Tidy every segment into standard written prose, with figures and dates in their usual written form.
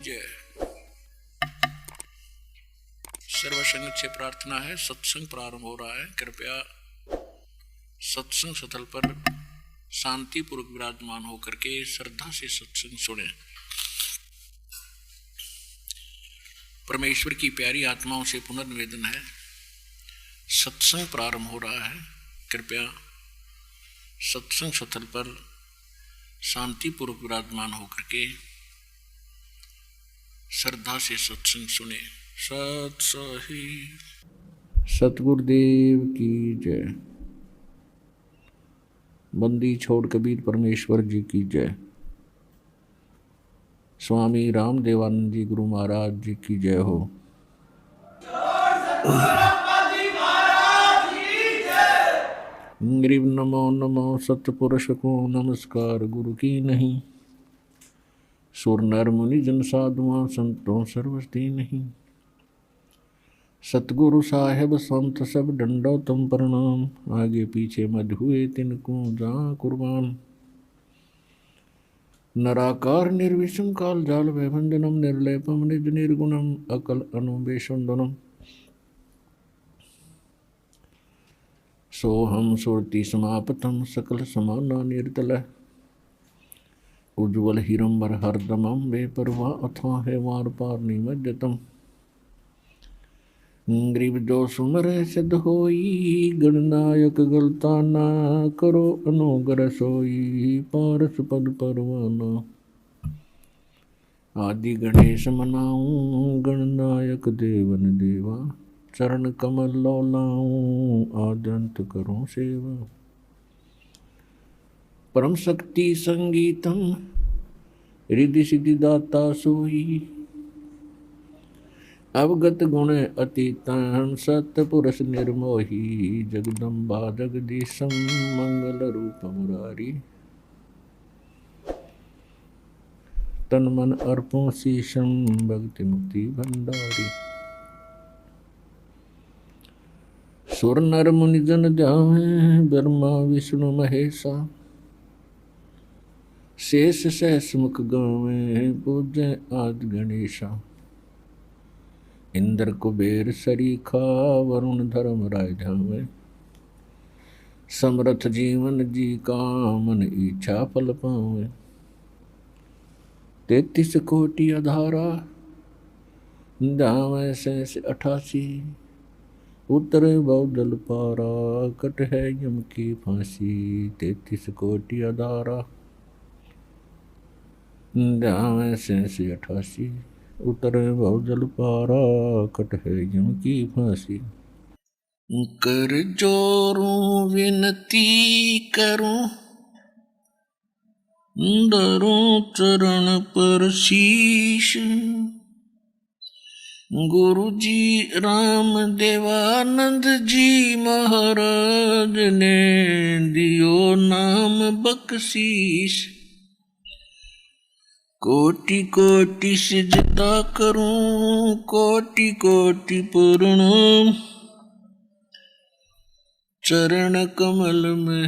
जय। सर्वसंग से प्रार्थना है। सत्संग प्रारंभ हो रहा है। कृपया सत्संग स्थल पर शांतिपूर्वक विराजमान होकर के श्रद्धा से सत्संग सुने। परमेश्वर की प्यारी आत्माओं से पुनर्निवेदन है, सत्संग प्रारंभ हो रहा है। कृपया सत्संग स्थल पर शांतिपूर्वक विराजमान होकर के श्रद्धा से सत्संग सुने। सत सही सतगुरुदेव की जय। बंदी छोड़ कबीर परमेश्वर जी की जय। स्वामी रामदेवानंद जी गुरु महाराज जी की जय हो। गरीब नमो नमो सतपुरुष को नमस्कार गुरु की नहीं। सुर नर मुनि जन साधुआं संतों सर्वस्ती नहीं। सतगुरु साहेब संत सब डंडो तुम प्रणाम। आगे पीछे मध हुए तिनको जा कुर्बान। नराकार निर्विषम काल जाल वैभंजनम निर्लेपम निज निर्गुणम अकल अनुबेशुंदनम। सोहम सुरति समापतम सकल समाना निर्दल। उज्ज्वल हिरंबर हरदमम बेपरवाह अथवा है वार पार निमज्जतम। गरीब जो सुमर सिद्ध होई गणनायक गलता ना करो अनुग्रह सोई पारस पद परवाना। आदि गणेश मनाऊं गणनायक देवन देवा। चरण कमल लौलाऊं आद्यंत करूं सेवा। परम शक्ति संगीतम रिद्धि सिद्धि दाता सोई। अवगत गुण अतीतम सतपुरुष निर्मोही। जगदम्बा जगदीशम मंगल रूप मुरारी। तन मन अर्पों शीशम भक्ति मुक्ति भंडारी। सुर नर मुनि जन जाए ब्रह्मा विष्णु महेशा। शेष सहस मुख गावे पूजय आदि गणेशा। इंद्र कुबेर सरीखा वरुण धर्म राय धावे। समरथ जीवन जी का मन इच्छा फल पावे। 33 कोटि अधारा धावे शेष 88। उतरे बहुदल पारा कट है यम की फांसी। 33 कोटि अधारा धावे शेष 88। उतरे बहुदल पारा कट है यम की फांसी। कर जोरूं विनती करूं धरूं चरण पर शीश। गुरु जी राम देवानंद जी महाराज ने दियो नाम बख्शीश। कोटि कोटि सिजदा करूं कोटि कोटि प्रणाम। चरण कमल में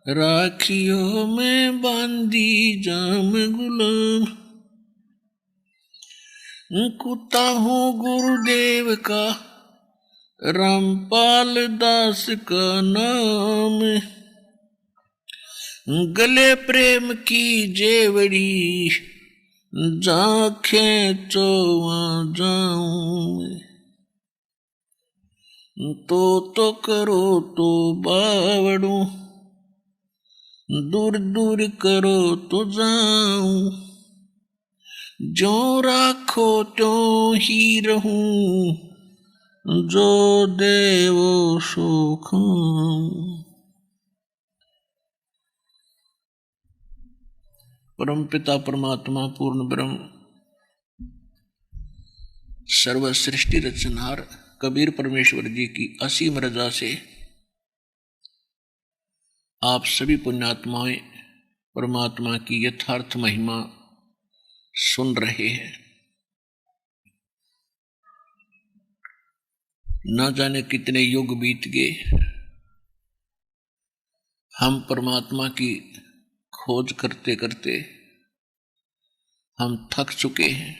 राखियो में बांधी जाम गुलाम। कुत्ता हूँ गुरुदेव का रामपाल दास का नाम। गले प्रेम की जेवड़ी जाखें चोवा जाऊं। तो करो तो बावड़ू दूर दूर करो तो जाऊं। जो राखो तो ही रहूं जो देवो सो खाऊं। परम पिता परमात्मा पूर्ण ब्रह्म सर्व सृष्टि रचनहार कबीर परमेश्वर जी की असीम रजा से आप सभी पुण्यात्माएं परमात्मा की यथार्थ महिमा सुन रहे हैं। न जाने कितने युग बीत गए, हम परमात्मा की खोज करते करते हम थक चुके हैं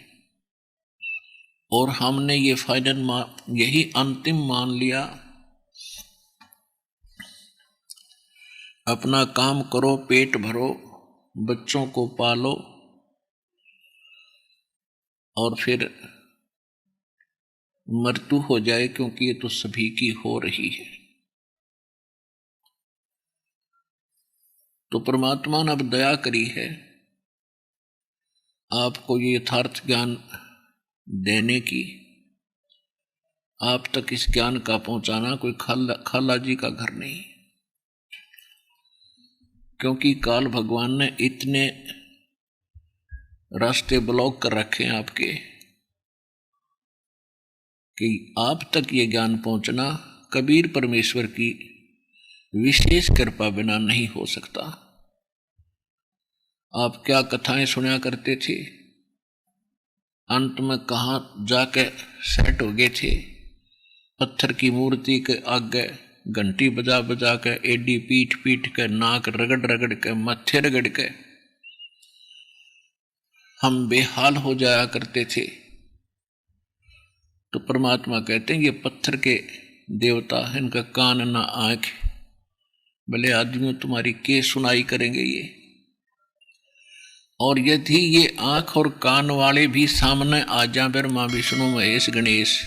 और हमने ये यही अंतिम मान लिया, अपना काम करो, पेट भरो, बच्चों को पालो और फिर मृत्यु हो जाए, क्योंकि ये तो सभी की हो रही है। तो परमात्मा ने अब दया करी है आपको ये यथार्थ ज्ञान देने की, आप तक इस ज्ञान का पहुंचाना कोई खाला जी का घर नहीं, क्योंकि काल भगवान ने इतने रास्ते ब्लॉक कर रखे हैं आपके कि आप तक ये ज्ञान पहुंचना कबीर परमेश्वर की विशेष कृपा बिना नहीं हो सकता। आप क्या कथाएं सुना करते थे, अंत में कहाँ जाके सेट हो गए थे, पत्थर की मूर्ति के आगे घंटी बजा बजा के, एडी पीट पीट के, नाक रगड़ रगड़ के, मत्थे रगड़ के हम बेहाल हो जाया करते थे। तो परमात्मा कहते हैं ये पत्थर के देवता हैं, इनका कान ना आंख, भले आदमियों तुम्हारी के सुनाई करेंगे ये। और यदि ये आंख और कान वाले भी सामने आ जाए, ब्रह्मा विष्णु महेश गणेश,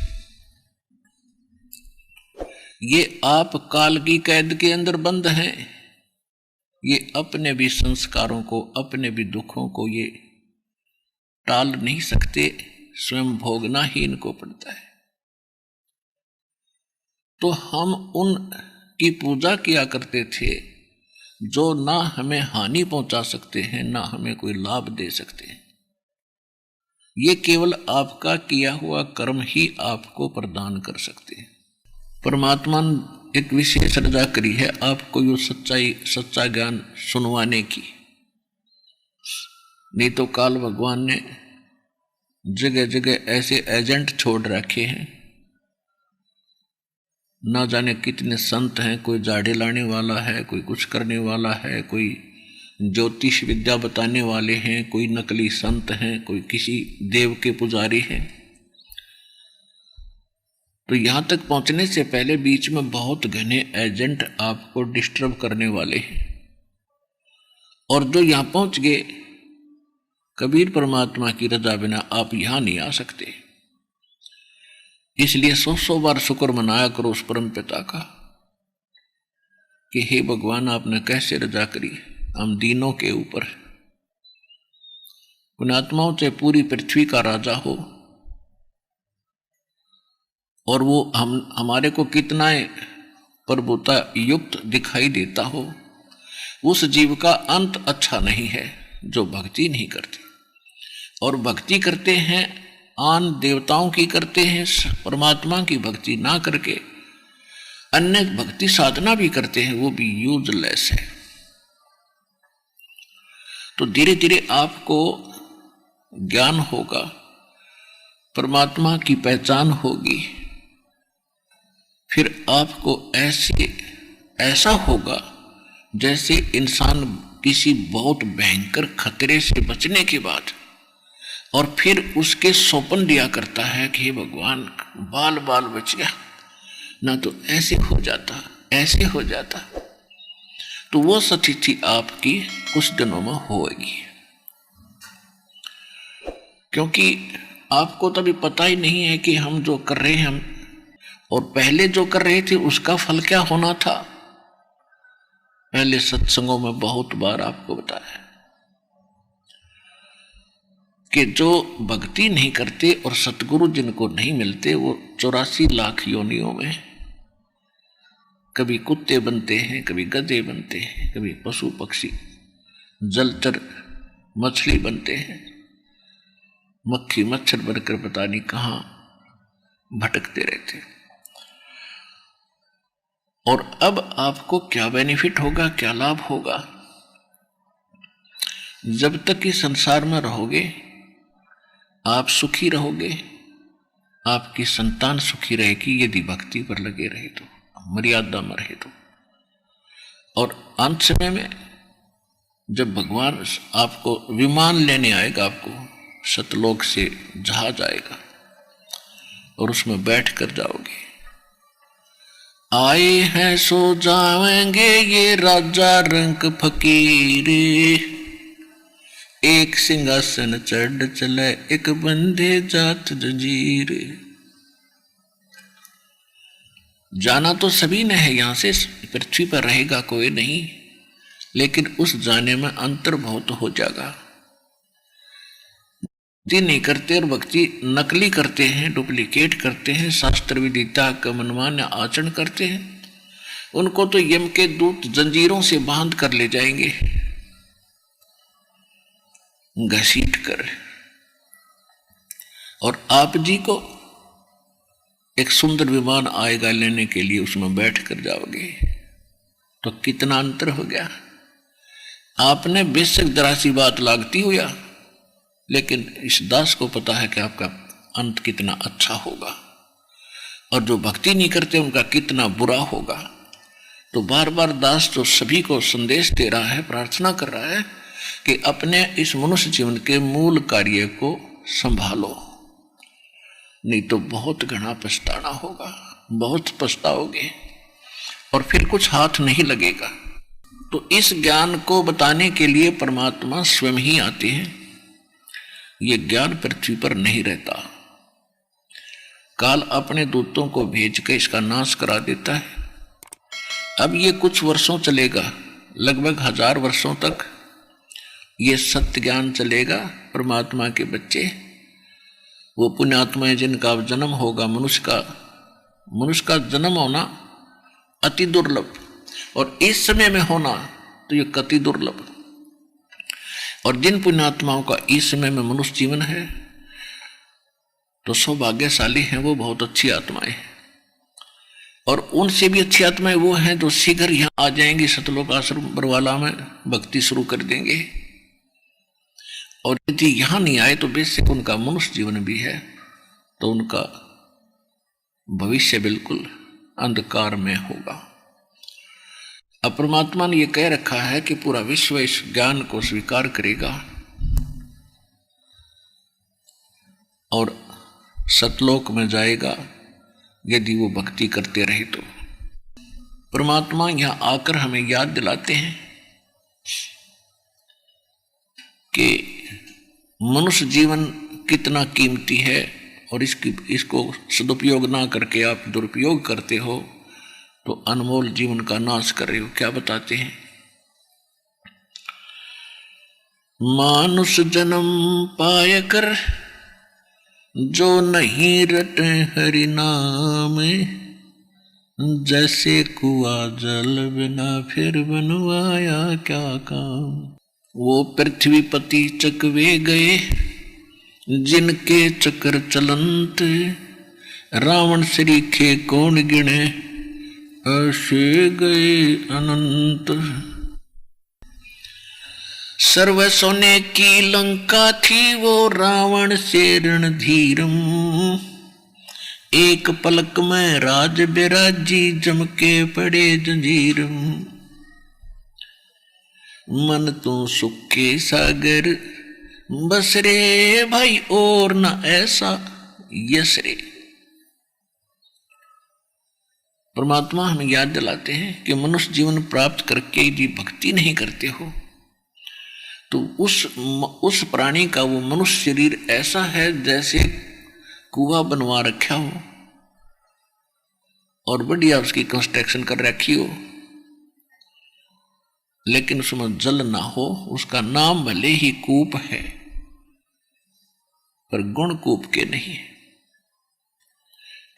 ये आप काल की कैद के अंदर बंद हैं, ये अपने भी संस्कारों को, अपने भी दुखों को ये टाल नहीं सकते, स्वयं भोगना ही इनको पड़ता है। तो हम उन की पूजा किया करते थे जो ना हमें हानि पहुंचा सकते हैं, ना हमें कोई लाभ दे सकते हैं। ये केवल आपका किया हुआ कर्म ही आपको प्रदान कर सकते हैं। परमात्मा ने एक विशेष रजा करी है आपको यो सच्चा ज्ञान सुनवाने की। नहीं तो काल भगवान ने जगह जगह ऐसे एजेंट छोड़ रखे हैं, ना जाने कितने संत हैं, कोई जाड़े लाने वाला है, कोई कुछ करने वाला है, कोई ज्योतिष विद्या बताने वाले हैं, कोई नकली संत हैं, कोई किसी देव के पुजारी हैं। तो यहां तक पहुंचने से पहले बीच में बहुत घने एजेंट आपको डिस्टर्ब करने वाले हैं, और जो यहां पहुंच गए, कबीर परमात्मा की रजा बिना आप यहां नहीं आ सकते। इसलिए 100 बार शुक्र मनाया करो उस परम पिता का कि हे भगवान आपने कैसे रजा करी हम दीनों के ऊपर। पुण्यात्माओं चाहे पूरी पृथ्वी का राजा हो और वो हमारे को कितना प्रभुता युक्त दिखाई देता हो, उस जीव का अंत अच्छा नहीं है जो भक्ति नहीं करते। और भक्ति करते हैं आन देवताओं की करते हैं, परमात्मा की भक्ति ना करके अन्य भक्ति साधना भी करते हैं, वो भी यूजलेस है। तो धीरे धीरे आपको ज्ञान होगा, परमात्मा की पहचान होगी, फिर आपको ऐसा होगा जैसे इंसान किसी बहुत भयंकर खतरे से बचने के बाद और फिर उसके सौंपन दिया करता है कि हे भगवान बाल बाल बच गया, ना तो ऐसे हो जाता, ऐसे हो जाता। तो वो स्थिति आपकी कुछ दिनों में होगी, क्योंकि आपको तो अभी पता ही नहीं है कि हम जो कर रहे हैं, हम और पहले जो कर रहे थे उसका फल क्या होना था। पहले सत्संगों में बहुत बार आपको बताया कि जो भक्ति नहीं करते और सतगुरु जिनको नहीं मिलते, वो 84 लाख योनियों में कभी कुत्ते बनते हैं, कभी गधे बनते हैं, कभी पशु पक्षी जलचर मछली बनते हैं, मक्खी मच्छर बनकर पता नहीं कहां भटकते रहते हैं। और अब आपको क्या बेनिफिट होगा, क्या लाभ होगा? जब तक कि संसार में रहोगे आप सुखी रहोगे, आपकी संतान सुखी रहेगी यदि भक्ति पर लगे रहे तो, मर्यादा में रहे तो। और अंत समय में जब भगवान आपको विमान लेने आएगा, आपको सतलोक से जहाज आएगा और उसमें बैठ कर जाओगे। आए हैं सो जाएंगे ये राजा रंक फकीर, एक सिंहासन चढ़ चले एक बंधे जात जंजीर। जाना तो सभी ने है, यहां से पृथ्वी पर रहेगा कोई नहीं, लेकिन उस जाने में अंतर बहुत हो जाएगा। भक्ति नहीं करते और भक्ति नकली करते हैं, डुप्लीकेट करते हैं, शास्त्र विदिता का मनमान्य आचरण करते हैं, उनको तो यम के दूत जंजीरों से बांध कर ले जाएंगे, घसीट कर। और आप जी को एक सुंदर विमान आएगा लेने के लिए, उसमें बैठ कर जाओगे। तो कितना अंतर हो गया। आपने बेशक जरा सी बात लागती हो या, लेकिन इस दास को पता है कि आपका अंत कितना अच्छा होगा, और जो भक्ति नहीं करते उनका कितना बुरा होगा। तो बार बार दास तो सभी को संदेश दे रहा है, प्रार्थना कर रहा है कि अपने इस मनुष्य जीवन के मूल कार्य को संभालो, नहीं तो बहुत घना पछताना होगा, बहुत पछताओगे और फिर कुछ हाथ नहीं लगेगा। तो इस ज्ञान को बताने के लिए परमात्मा स्वयं ही आते हैं। ये ज्ञान पृथ्वी पर नहीं रहता, काल अपने दूतों को भेज कर इसका नाश करा देता है। अब ये कुछ वर्षों चलेगा, लगभग 1000 वर्षों तक ये सत्य ज्ञान चलेगा। परमात्मा के बच्चे, वो पुण्यात्माएं जिनका जन्म होगा, मनुष्य का जन्म होना अति दुर्लभ, और इस समय में होना तो ये कति दुर्लभ। और जिन पुण्यात्माओं का इस समय में मनुष्य जीवन है तो सौभाग्यशाली हैं, वो बहुत अच्छी आत्माएं हैं। और उनसे भी अच्छी आत्माएं वो हैं जो शीघ्र यहाँ आ जाएंगी, सतलोक आश्रम बरवाला में भक्ति शुरू कर देंगे। और यदि यहाँ नहीं आए तो बेशक उनका मनुष्य जीवन भी है, तो उनका भविष्य बिल्कुल अंधकार में होगा। अब परमात्मा ने यह कह रखा है कि पूरा विश्व इस ज्ञान को स्वीकार करेगा और सतलोक में जाएगा यदि वो भक्ति करते रहे। तो परमात्मा यहां आकर हमें याद दिलाते हैं कि मनुष्य जीवन कितना कीमती है, और इसको सदुपयोग ना करके आप दुरुपयोग करते हो तो अनमोल जीवन का नाश कर रहे हो। क्या बताते हैं? मानुष जन्म पाय कर जो नहीं रटे हरि नाम, जैसे कुआ जल बिना फिर बनवाया क्या काम। वो पृथ्वीपति चकवे गए जिनके चक्र चलंत, रावण सरीखे कौन गिने ऐसे गए अनंत। सर्व सोने की लंका थी वो रावण से रणधीरम, एक पलक में राज बिराजी जम के पड़े जंजीरम। मन तो सुख के सागर बस रे भाई और न ऐसा यस रे। परमात्मा हमें याद दिलाते हैं कि मनुष्य जीवन प्राप्त करके यदि भक्ति नहीं करते हो तो उस प्राणी का वो मनुष्य शरीर ऐसा है जैसे कुआं बनवा रखा हो और बढ़िया उसकी कंस्ट्रक्शन कर रखी हो, लेकिन उसमें जल ना हो। उसका नाम भले ही कूप है पर गुण कूप के नहीं है।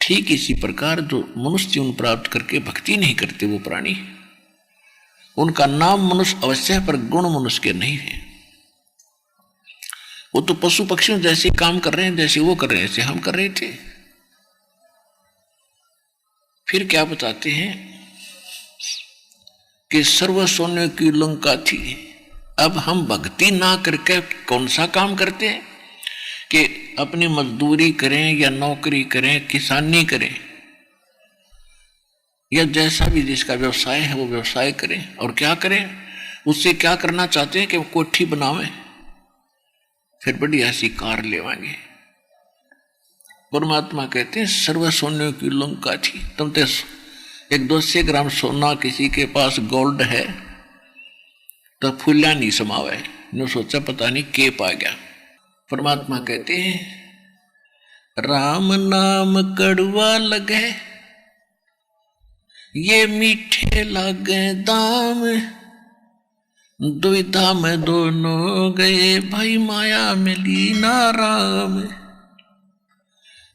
ठीक इसी प्रकार जो मनुष्य जीवन प्राप्त करके भक्ति नहीं करते वो प्राणी, उनका नाम मनुष्य अवश्य है पर गुण मनुष्य के नहीं है। वो तो पशु पक्षियों जैसे काम कर रहे हैं, जैसे वो कर रहे हैं, जैसे हम कर रहे थे। फिर क्या बताते हैं कि सर्व सोने की लंका थी। अब हम भक्ति ना करके कौन सा काम करते हैं कि अपनी मजदूरी करें या नौकरी करें, किसानी करें, या जैसा भी जिसका व्यवसाय है वो व्यवसाय करें। और क्या करें? उससे क्या करना चाहते हैं कि वो कोठी बनावें, फिर बढ़िया सी कार लेवांगे। परमात्मा कहते हैं सर्व सोने की लंका थी, तुम तो 100-200 ग्राम सोना किसी के पास गोल्ड है तो फूलिया नहीं समावे, नो सोचा पता नहीं के पा गया। परमात्मा कहते हैं राम नाम कड़वा लगे ये मीठे लागे दाम, दुविधा में दोनों गए भाई माया मिली ना राम।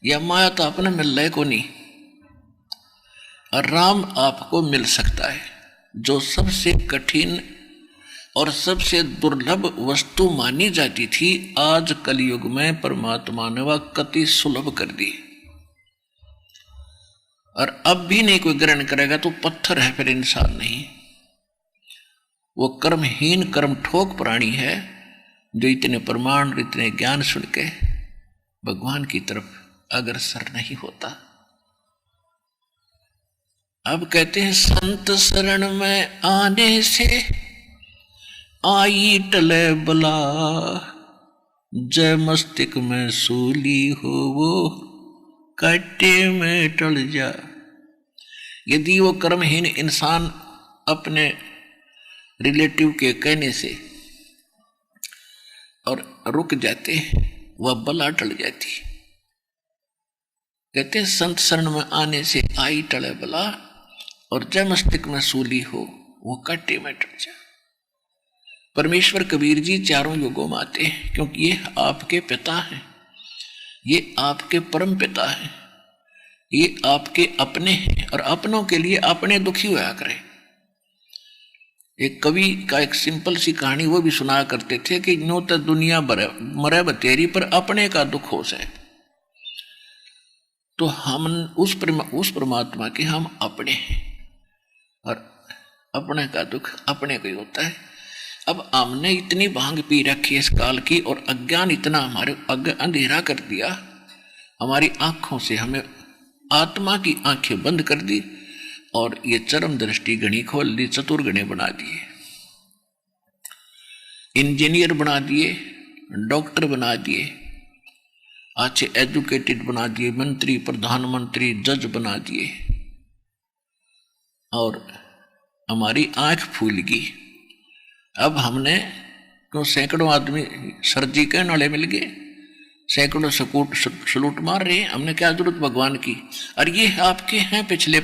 या माया तो अपने मिल रहे को नहीं, और राम आपको मिल सकता है। जो सबसे कठिन और सबसे दुर्लभ वस्तु मानी जाती थी, आज कलयुग में परमात्मा ने वह कति सुलभ कर दी। और अब भी नहीं कोई ग्रहण करेगा तो पत्थर है, फिर इंसान नहीं। वो कर्महीन कर्म ठोक प्राणी है जो इतने प्रमाण इतने ज्ञान सुन के भगवान की तरफ अग्रसर नहीं होता। अब कहते हैं संत शरण में आने से आई टले बला, जय मस्तिष्क में सूली हो वो काटे में टल जा। यदि वो कर्महीन इंसान अपने रिलेटिव के कहने से और रुक जाते, वह बला टल जाती। कहते संत शरण में आने से आई टले बला, और जय मस्तिष्क में सूली हो वो काटे में टल जा। परमेश्वर कबीर जी चारों युगों में आते हैं, क्योंकि ये आपके पिता हैं, ये आपके परम पिता हैं, ये आपके अपने हैं, और अपनों के लिए अपने दुखी होया करें। एक कवि का एक सिंपल सी कहानी वो भी सुनाया करते थे कि नो तो दुनिया मरे बतेरी पर अपने का दुख हो से। तो हम उस परमात्मा के हम अपने हैं, और अपने का दुख अपने को ही होता है। अब हमने इतनी भांग पी रखी है इस काल की, और अज्ञान इतना हमारे अंधेरा कर दिया, हमारी आंखों से हमें आत्मा की आंखें बंद कर दी, और ये चरम दृष्टि गणी खोल दी, चतुर्गणे बना दिए, इंजीनियर बना दिए, डॉक्टर बना दिए, अच्छे एजुकेटेड बना दिए, मंत्री प्रधानमंत्री जज बना दिए, और हमारी आंख फूल गई। अब हमने तो सैकड़ों आदमी सरजी कहने वाले मिल गए, सैकड़ों सलूट मार रहे हैं, हमने क्या जरूरत भगवान की। और ये आपके हैं पिछले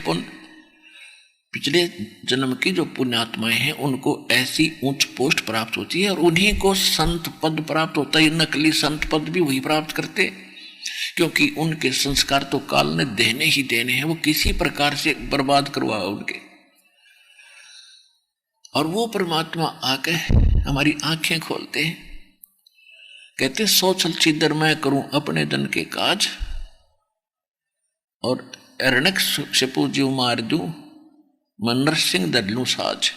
जन्म की जो पुण्यात्माएं हैं, उनको ऐसी उच्च पोस्ट प्राप्त होती है, और उन्हीं को संत पद प्राप्त होता है। नकली संत पद भी वही प्राप्त करते, क्योंकि उनके संस्कार तो काल ने देने ही देने हैं, वो किसी प्रकार से बर्बाद करवा उनके। और वो परमात्मा आके हमारी आंखें खोलते हैं, कहते सोचल छिदर मैं करूं अपने धन के काज, और अरणक शपू जीव मार दूं मैं नरसिंह दर लूं साज।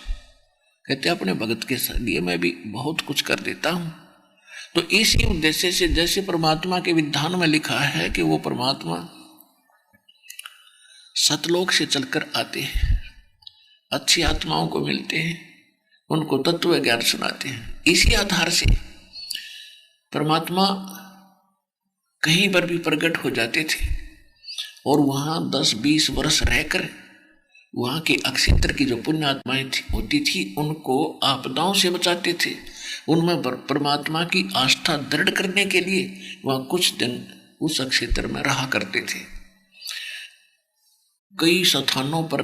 कहते अपने भगत के लिए मैं भी बहुत कुछ कर देता हूं। तो इसी उद्देश्य से जैसे परमात्मा के विधान में लिखा है कि वो परमात्मा सतलोक से चलकर आते हैं, अच्छी आत्माओं को मिलते हैं, उनको तत्व ज्ञान सुनाते हैं। इसी आधार से परमात्मा कहीं पर भी प्रकट हो जाते थे, और वहां 10-20 वर्ष रहकर वहां के अक्षेत्र की जो पुण्य आत्माएं होती थी, उनको आपदाओं से बचाते थे। उनमें परमात्मा की आस्था दृढ़ करने के लिए वहां कुछ दिन उस अक्षेत्र में रहा करते थे। कई स्थानों पर,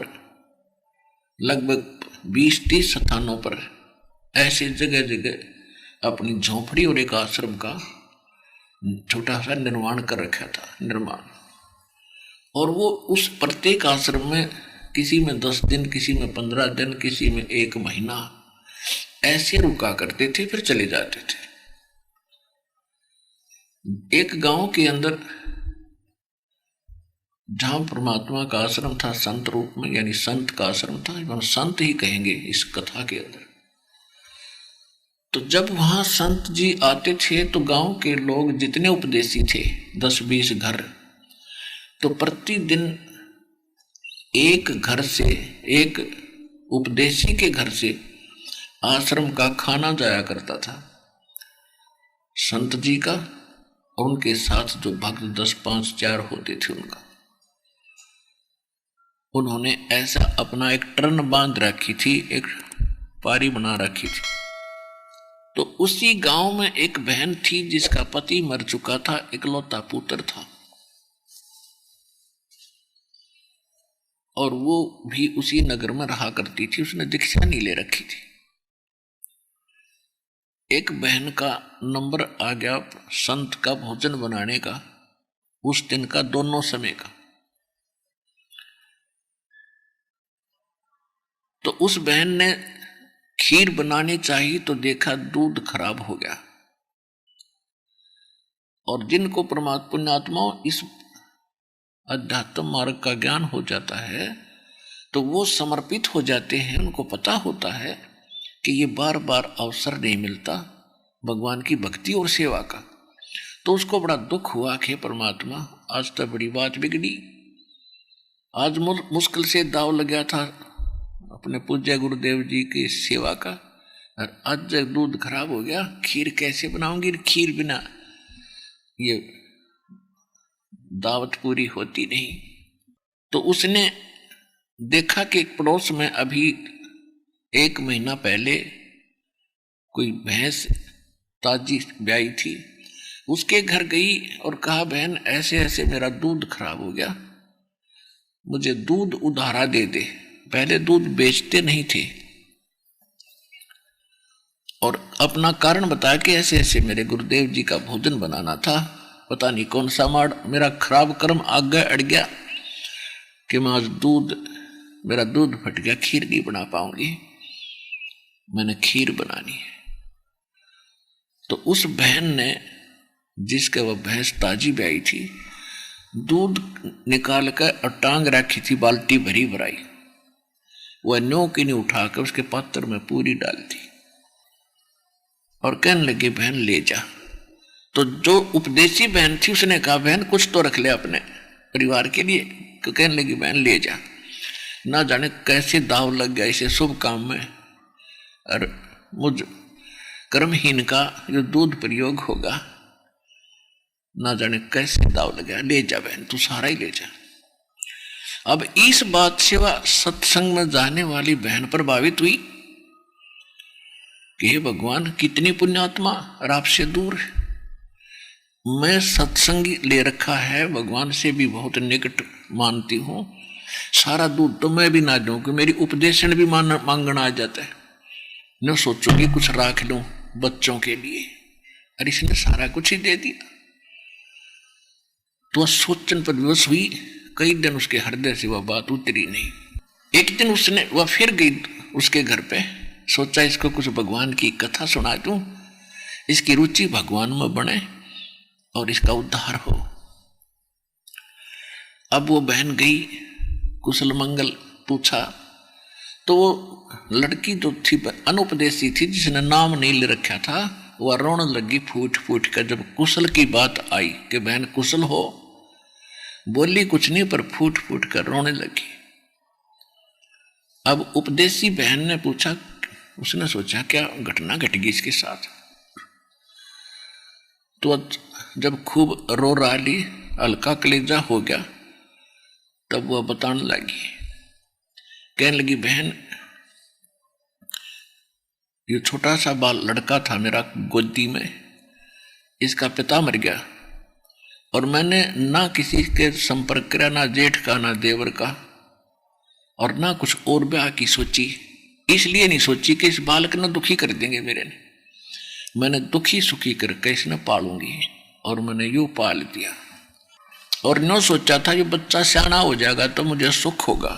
लगभग 20-30 स्थानों पर ऐसे जगह जगह अपनी झोपड़ी और एक आश्रम का छोटा सा निर्माण कर रखा था। और वो उस प्रत्येक आश्रम में किसी में 10 दिन, किसी में 15 दिन, किसी में 1 महीना ऐसे रुका करते थे, फिर चले जाते थे। एक गांव के अंदर जहां परमात्मा का आश्रम था संत रूप में, यानी संत का आश्रम था, संत ही कहेंगे इस कथा के अंदर। तो जब वहां संत जी आते थे तो गांव के लोग जितने उपदेशी थे, 10-20 घर, तो प्रतिदिन एक घर से, एक उपदेशी के घर से आश्रम का खाना जाया करता था। संत जी का और उनके साथ जो भक्त 10, 5, 4 होते थे उनका। उन्होंने ऐसा अपना एक टर्न बांध रखी थी, एक पारी बना रखी थी। तो उसी गांव में एक बहन थी जिसका पति मर चुका था, इकलौता पुत्र था, और वो भी उसी नगर में रहा करती थी। उसने दीक्षा नहीं ले रखी थी। एक बहन का नंबर आ गया संत का भोजन बनाने का, उस दिन का, दोनों समय का। तो उस बहन ने खीर बनानी चाहिए तो देखा दूध खराब हो गया। और जिनको परमात्मा पुण्यात्मा इस अध्यात्म मार्ग का ज्ञान हो जाता है तो वो समर्पित हो जाते हैं। उनको पता होता है कि ये बार बार अवसर नहीं मिलता भगवान की भक्ति और सेवा का। तो उसको बड़ा दुख हुआ कि परमात्मा आज तो बड़ी बात बिगड़ी, आज मुश्किल से दाव लगा था अपने पूज्य गुरुदेव जी की सेवा का, और आज जब दूध खराब हो गया, खीर कैसे बनाऊंगी? खीर बिना ये दावत पूरी होती नहीं। तो उसने देखा कि पड़ोस में अभी 1 महीना पहले कोई भैंस ताजी ब्याई थी, उसके घर गई और कहा बहन ऐसे ऐसे मेरा दूध खराब हो गया, मुझे दूध उधारा दे दे। पहले दूध बेचते नहीं थे और अपना कारण बताया कि ऐसे ऐसे मेरे गुरुदेव जी का भोजन बनाना था, पता नहीं कौन सा मेरा खराब कर्म आगे अड़ गया कि मैं आज मेरा दूध फट गया, खीर नहीं बना पाऊंगी, मैंने खीर बनानी है। तो उस बहन ने, जिसके वह भैंस ताजी ब्याई थी, दूध निकाल कर और टांग रखी थी, बाल्टी भरी भराई, वह न्यों की नहीं उठाकर उसके पात्र में पूरी डाल दी और कहने लगी बहन ले जा। तो जो उपदेशी बहन थी उसने कहा बहन कुछ तो रख ले अपने परिवार के लिए। तो कहने लगी बहन ले जा। ना जाने कैसे दाव लग गया इसे शुभ काम में, और मुझ कर्महीन का जो दूध प्रयोग होगा, ना जाने कैसे दाव लग गया। ले जा बहन, तू सारा ही ले जा। अब इस बात से वह सत्संग में जाने वाली बहन प्रभावित हुई कि हे भगवान कितनी पुण्यात्मा और आपसे दूर है, मैं सत्संग ले रखा है, भगवान से भी बहुत निकट मानती हूं, सारा दूध तो मैं भी ना दूं कि मेरी उपदेशन भी मांगना आ जाता है, न सोचूंगी कुछ राख लूं बच्चों के लिए, और इसने सारा कुछ ही दे दिया। तो वह सोचन पर विवश हुई। कई दिन उसके हृदय से वह बात उतरी नहीं। एक दिन वह फिर गई उसके घर पे, सोचा इसको कुछ भगवान की कथा सुना दूं, इसकी रुचि भगवान में बने और इसका उद्धार हो। अब वो बहन गई, कुशल मंगल पूछा, तो वो लड़की जो थी अनुपदेशी थी, जिसने नाम नहीं ले रखा था, वह रोने लगी फूट फूट कर। जब कुशल की बात आई कि बहन कुशल हो, बोली कुछ नहीं पर फूट फूट कर रोने लगी। अब उपदेशी बहन ने पूछा, उसने सोचा क्या घटना घट गई इसके साथ। तो जब खूब रो रही, हल्का कलेजा हो गया, तब वह बताने लगी, कहने लगी बहन ये छोटा सा बाल लड़का था मेरा गोदी में, इसका पिता मर गया और मैंने ना किसी के संपर्क किया, ना जेठ का ना देवर का, और ना कुछ और ब्याह की सोची। इसलिए नहीं सोची कि इस बालक ने दुखी कर देंगे मेरे ने, मैंने दुखी सुखी करके इसने पालूंगी, और मैंने यूं पाल दिया। और नो सोचा था ये बच्चा सियाना हो जाएगा तो मुझे सुख होगा,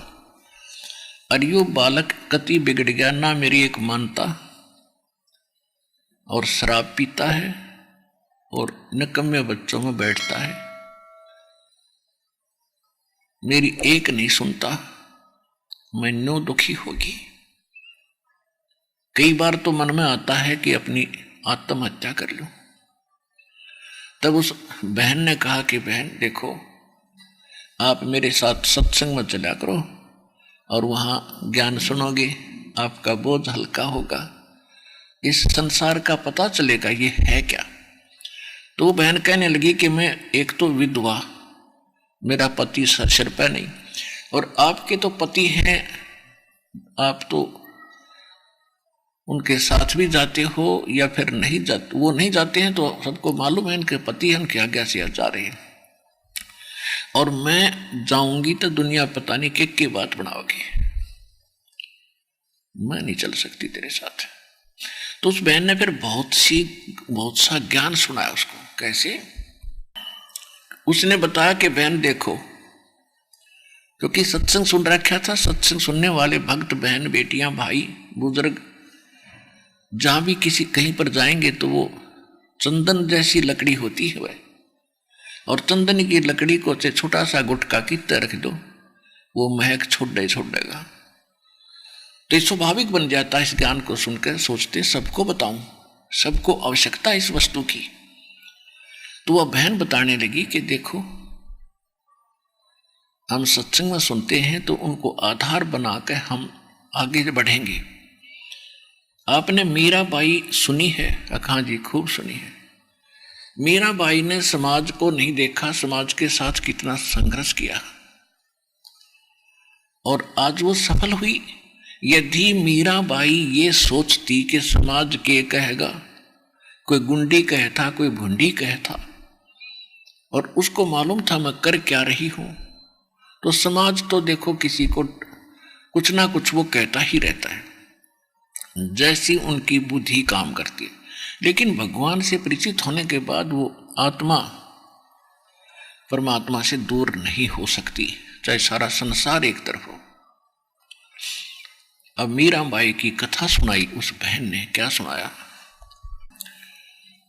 और यो बालक कति बिगड़ गया, ना मेरी एक मानता, और शराब पीता है और निकम्मे बच्चों में बैठता है, मेरी एक नहीं सुनता, मैं नो दुखी होगी। कई बार तो मन में आता है कि अपनी आत्महत्या कर लूं। तब उस बहन ने कहा कि बहन देखो, आप मेरे साथ सत्संग में चला करो और वहां ज्ञान सुनोगे, आपका बोझ हल्का होगा, इस संसार का पता चलेगा ये है क्या। तो वो बहन कहने लगी कि मैं एक तो विधवा, मेरा पति सिर पे नहीं, और आपके तो पति हैं, आप तो उनके साथ भी जाते हो या फिर नहीं जाते, वो नहीं जाते हैं तो सबको मालूम है इनके पति हैं, उनके आज्ञा से जा रहे हैं, और मैं जाऊंगी तो दुनिया पता नहीं के बात बनाओगी, मैं नहीं चल सकती तेरे साथ। तो उस बहन ने फिर बहुत सा ज्ञान सुनाया उसको। कैसे? उसने बताया कि बहन देखो, क्योंकि सत्संग सुन रखा था, सत्संग सुनने वाले भक्त बहन बेटियां भाई बुजुर्ग जहां भी कहीं पर जाएंगे तो वो चंदन जैसी लकड़ी होती है वह, और चंदन की लकड़ी को छोटा सा गुटका कितना रख दो वो महक छोड़ेगा। तो स्वाभाविक बन जाता है इस ज्ञान को सुनकर, सोचते सबको बताऊं, सबको आवश्यकता इस वस्तु की। तो वह बहन बताने लगी कि देखो हम सत्संग में सुनते हैं तो उनको आधार बनाकर हम आगे बढ़ेंगे। आपने मीराबाई सुनी है? हाँ जी, खूब सुनी है। मीराबाई ने समाज को नहीं देखा, समाज के साथ कितना संघर्ष किया और आज वो सफल हुई। यदि मीराबाई ये सोचती कि समाज के कहेगा, कोई गुंडी कहता, कोई भुंडी कहता, और उसको मालूम था मैं कर क्या रही हूं, तो समाज तो देखो किसी को कुछ ना कुछ वो कहता ही रहता है, जैसी उनकी बुद्धि काम करती है। लेकिन भगवान से परिचित होने के बाद वो आत्मा परमात्मा से दूर नहीं हो सकती, चाहे सारा संसार एक तरफ हो। अब मीराबाई की कथा सुनाई उस बहन ने। क्या सुनाया?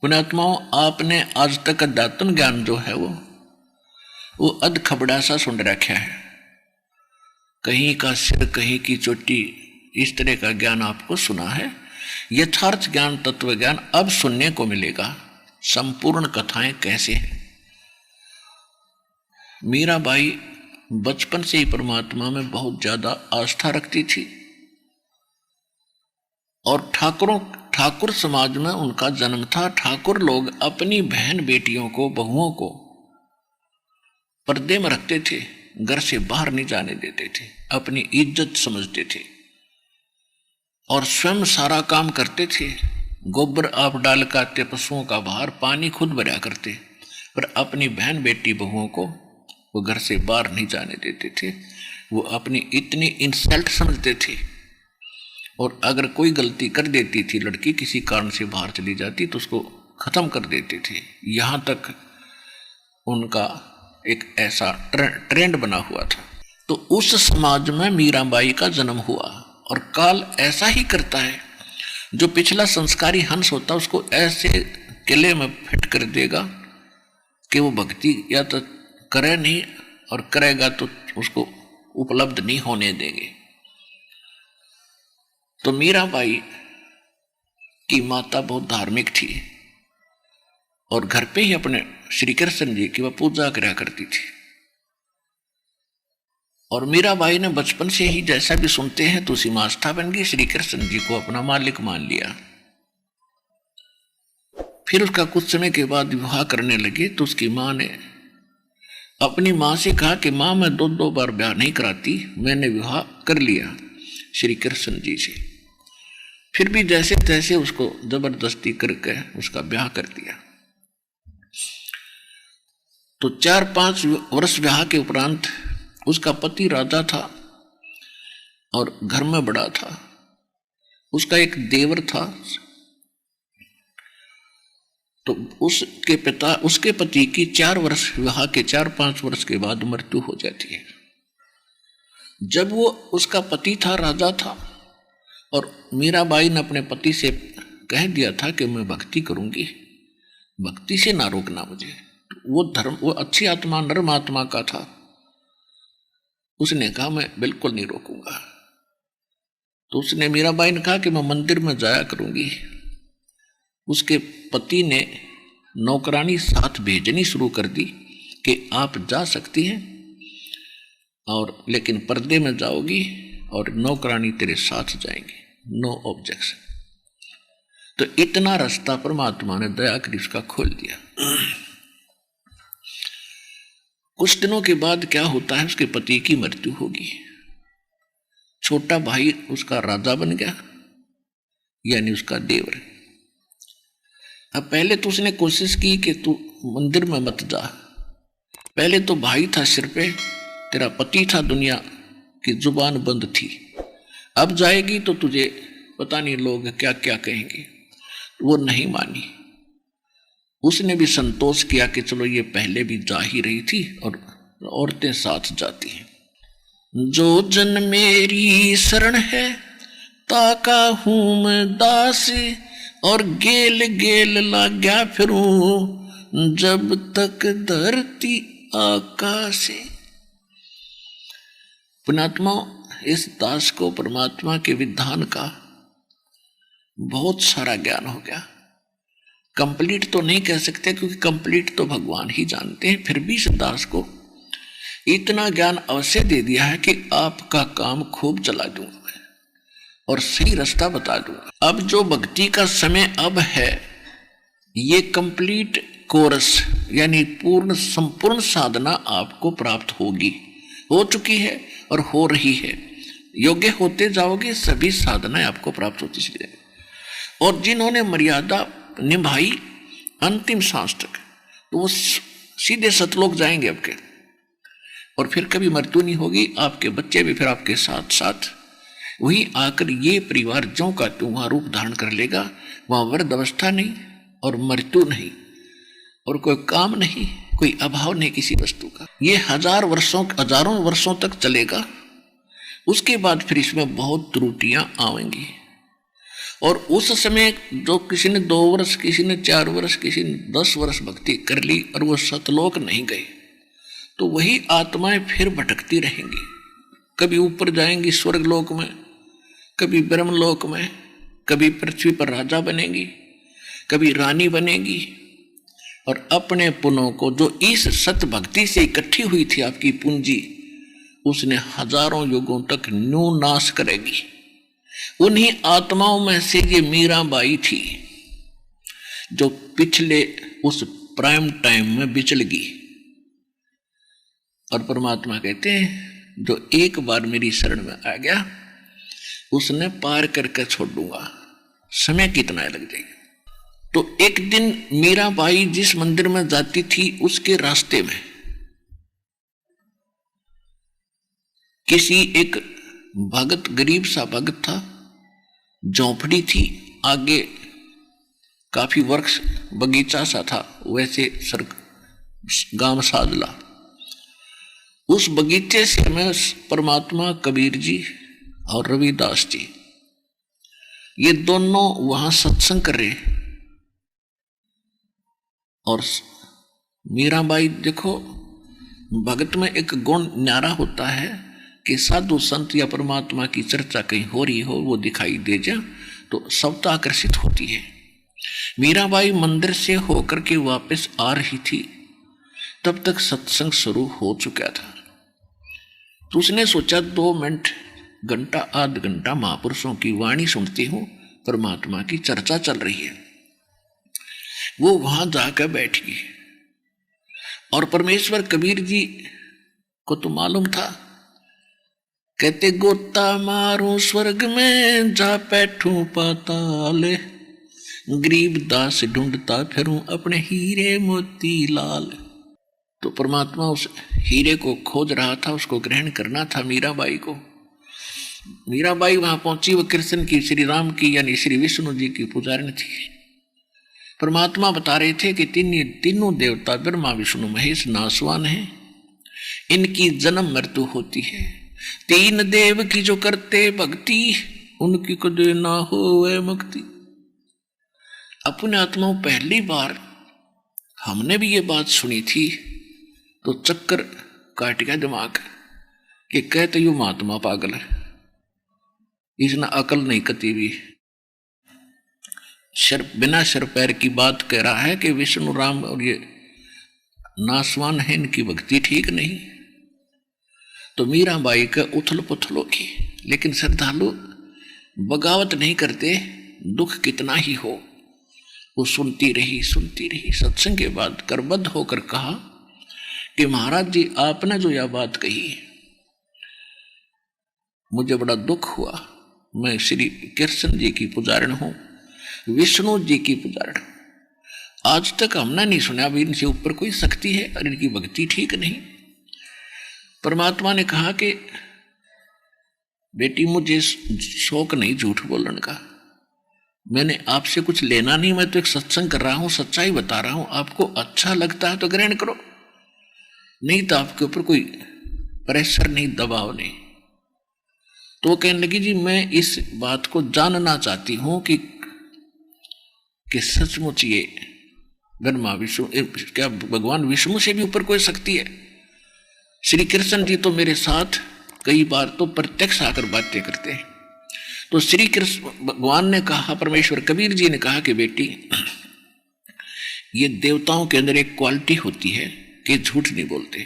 पुण्यात्माओं, आपने आज तक अध्यात्म ज्ञान जो है वो अध खबड़ा सा सुन रखा है, कहीं का सिर कहीं की चोटी, इस तरह का ज्ञान आपको सुना है। यथार्थ ज्ञान, तत्व ज्ञान अब सुनने को मिलेगा। संपूर्ण कथाएं कैसे हैं। मीराबाई बचपन से ही परमात्मा में बहुत ज्यादा आस्था रखती थी और ठाकुर समाज में उनका जन्म था। ठाकुर लोग अपनी बहन बेटियों को, बहुओं को पर्दे में रखते थे, घर से बाहर नहीं जाने देते थे, अपनी इज्जत समझते थे और स्वयं सारा काम करते थे। गोबर आप डाल काते, पशुओं का बाहर, पानी खुद भरा करते, पर अपनी बहन बेटी बहुओं को वो घर से बाहर नहीं जाने देते थे। वो अपनी इतनी इंसल्ट समझते थे, और अगर कोई गलती कर देती थी लड़की, किसी कारण से बाहर चली जाती, तो उसको खत्म कर देते थे। यहाँ तक उनका एक ऐसा ट्रेंड बना हुआ था। तो उस समाज में मीराबाई का जन्म हुआ, और काल ऐसा ही करता है, जो पिछला संस्कारी हंस होता उसको ऐसे किले में फिट कर देगा कि वो भक्ति या तो करे नहीं, और करेगा तो उसको उपलब्ध नहीं होने देंगे। तो मीराबाई की माता बहुत धार्मिक थी और घर पे ही अपने श्री कृष्ण जी की वह पूजा करा करती थी। और मीराबाई ने बचपन से ही, जैसा भी सुनते हैं, तो उसी में आस्था बन गई, श्री कृष्ण जी को अपना मालिक मान लिया। फिर उसका कुछ समय के बाद विवाह करने लगे, तो उसकी माँ ने अपनी माँ से कहा कि माँ मैं दो बार ब्याह नहीं कराती, मैंने विवाह कर लिया श्री कृष्ण जी से। फिर भी जैसे तैसे उसको जबरदस्ती करके उसका ब्याह कर दिया। तो 4-5 वर्ष ब्याह के उपरांत उसका पति राजा था और घर में बड़ा था। उसका एक देवर था, तो उसके पति की 4 वर्ष विवाह के 4-5 वर्ष के बाद मृत्यु हो जाती है। जब वो उसका पति था, राजा था, और मीराबाई ने अपने पति से कह दिया था कि मैं भक्ति करूंगी, भक्ति से ना रोकना मुझे। वो अच्छी आत्मा, नर्म आत्मा का था। उसने कहा मैं बिल्कुल नहीं रोकूंगा। तो उसने, मीराबाई ने कहा कि मैं मंदिर में जाया करूंगी। उसके पति ने नौकरानी साथ भेजनी शुरू कर दी कि आप जा सकती हैं, और लेकिन पर्दे में जाओगी और नौकरानी तेरे साथ जाएंगे, नो ऑब्जेक्शन। तो इतना रास्ता परमात्मा ने दया कर उसका खोल दिया। कुछ दिनों के बाद क्या होता है, उसके पति की मृत्यु होगी। छोटा भाई उसका राजा बन गया, यानी उसका देवर। अब पहले तो उसने कोशिश की कि तू मंदिर में मत जा। पहले तो भाई था सिर पे, तेरा पति था, दुनिया की जुबान बंद थी। अब जाएगी तो तुझे पता नहीं लोग क्या क्या कहेंगे। वो नहीं मानी। उसने भी संतोष किया कि चलो ये पहले भी जा ही रही थी और औरतें साथ जाती हैं। जो जन मेरी शरण है ताका हूं मैं दास, और गेल गेल लाग्या फिरूं जब तक धरती आकाश। पुण्यात्मा, इस दास को परमात्मा के विधान का बहुत सारा ज्ञान हो गया। कंप्लीट तो नहीं कह सकते क्योंकि कंप्लीट तो भगवान ही जानते हैं, फिर भी इस दास को इतना ज्ञान अवश्य दे दिया है कि आपका काम खूब चला दूंगा और सही रास्ता बता दूंगा। अब जो भक्ति का समय अब है, ये कंप्लीट कोर्स यानी पूर्ण संपूर्ण साधना आपको प्राप्त होगी, हो चुकी है और हो रही है। योग्य होते जाओगे सभी साधनाएं आपको प्राप्त होती चली जाएगी। और जिन्होंने मर्यादा निभाई अंतिम सांस तक, तो वो सीधे सतलोक जाएंगे आपके, और फिर कभी मृत्यु नहीं होगी। आपके बच्चे भी फिर आपके साथ साथ वही आकर ये परिवार ज्यों का त्यों वहां रूप धारण कर लेगा। वहां वृद्ध अवस्था नहीं और मृत्यु नहीं और कोई काम नहीं, कोई अभाव नहीं किसी वस्तु का। ये हजारों वर्षों तक चलेगा। उसके बाद फिर इसमें बहुत त्रुटियां आएंगी। और उस समय जो किसी ने 2 वर्ष, किसी ने 4 वर्ष, किसी ने 10 वर्ष भक्ति कर ली और वो सतलोक नहीं गए, तो वही आत्माएं फिर भटकती रहेंगी। कभी ऊपर जाएंगी स्वर्ग लोक में, कभी ब्रह्मलोक में, कभी पृथ्वी पर राजा बनेगी, कभी रानी बनेगी। और अपने पुनों को जो इस सत भक्ति से इकट्ठी हुई थी आपकी पूंजी, उसने हजारों युगों तक न्यू नाश करेगी। उन्हीं आत्माओं में से ये मीराबाई थी जो पिछले उस प्राइम टाइम में बिचलगी। और परमात्मा कहते हैं जो एक बार मेरी शरण में आ गया उसने पार करके छोड़ दूंगा, समय कितना लग जाएगा। तो एक दिन मीराबाई जिस मंदिर में जाती थी उसके रास्ते में किसी एक भगत, गरीब सा भगत था, झोंपड़ी थी, आगे काफी वृक्ष बगीचा सा था, वैसे गांव सादला। उस बगीचे से में परमात्मा कबीर जी और रविदास जी ये दोनों वहां सत्संग कर रहे। और मीराबाई देखो, भगत में एक गुण न्यारा होता है कि साधु संत या परमात्मा की चर्चा कहीं हो रही हो, वो दिखाई दे जा तो सब तो आकर्षित होती है। मीराबाई मंदिर से होकर के वापस आ रही थी, तब तक सत्संग शुरू हो चुका था। तो उसने सोचा 2 मिनट, घंटा, आध घंटा महापुरुषों की वाणी सुनती हूं, परमात्मा की चर्चा चल रही है। वो वहां जाकर बैठ गई। और परमेश्वर कबीर जी को तो मालूम था, कहते गोता मारूं स्वर्ग में जा बैठूं पाताल, गरीब दास ढूंढता फिरूं अपने हीरे मोती लाल। तो परमात्मा उस हीरे को खोज रहा था, उसको ग्रहण करना था मीराबाई को। मीराबाई वहां पहुंची, वो कृष्ण की, श्री राम की यानी श्री विष्णु जी की पुजारिन थी। परमात्मा बता रहे थे कि तीनों देवता ब्रह्मा विष्णु महेश नासवान हैं, इनकी जन्म मृत्यु होती है। 3 देव की जो करते भक्ति, उनकी कदे ना होवे मुक्ति। अपने आत्माओं पहली बार हमने भी ये बात सुनी थी तो चक्कर काट गया दिमाग कि कहते यू महात्मा पागल है, इसने अकल नहीं कती भी। बिना सिर पैर की बात कह रहा है कि विष्णु राम और ये नासवान है, इनकी भक्ति ठीक नहीं। तो मीराबाई का उथल पुथल होगी, लेकिन श्रद्धालु बगावत नहीं करते, दुख कितना ही हो, वो सुनती रही। सत्संग के बाद करबद्ध होकर कहा कि महाराज जी, आपने जो यह बात कही मुझे बड़ा दुख हुआ। मैं श्री कृष्ण जी की पुजारण हूं, विष्णु जी की पुजारण। आज तक हमने नहीं सुना भी इनसे ऊपर कोई शक्ति है और इनकी भक्ति ठीक नहीं। परमात्मा ने कहा कि बेटी, मुझे शौक नहीं झूठ बोलने का, मैंने आपसे कुछ लेना नहीं, मैं तो एक सत्संग कर रहा हूं, सच्चाई बता रहा हूं। आपको अच्छा लगता है तो ग्रहण करो, नहीं तो आपके ऊपर कोई प्रेशर नहीं, दबाव नहीं। तो वो कहने लगी, जी मैं इस बात को जानना चाहती हूं कि सचमुच ये ब्रह्मा विष्णु, क्या भगवान विष्णु से भी ऊपर कोई शक्ति है? श्री कृष्ण जी तो मेरे साथ कई बार तो प्रत्यक्ष आकर बातें करते हैं। तो श्री कृष्ण भगवान ने कहा, परमेश्वर कबीर जी ने कहा कि बेटी, ये देवताओं के अंदर एक क्वालिटी होती है कि झूठ नहीं बोलते।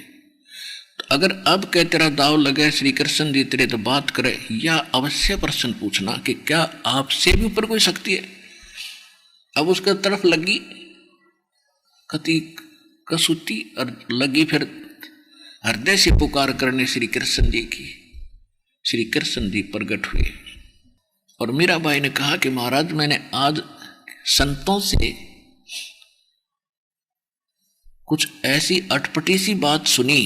तो अगर अब कह तेरा दाव लगे श्री कृष्ण जी तेरे तो बात करे, या अवश्य प्रश्न पूछना कि क्या आपसे भी ऊपर कोई शक्ति है? अब उसके तरफ लगी कति कसुती और लगी फिर हृदय से पुकार करने श्री कृष्ण जी की। श्री कृष्ण जी प्रकट हुए और मीराबाई ने कहा कि महाराज, मैंने आज संतों से कुछ ऐसी अटपटी सी बात सुनी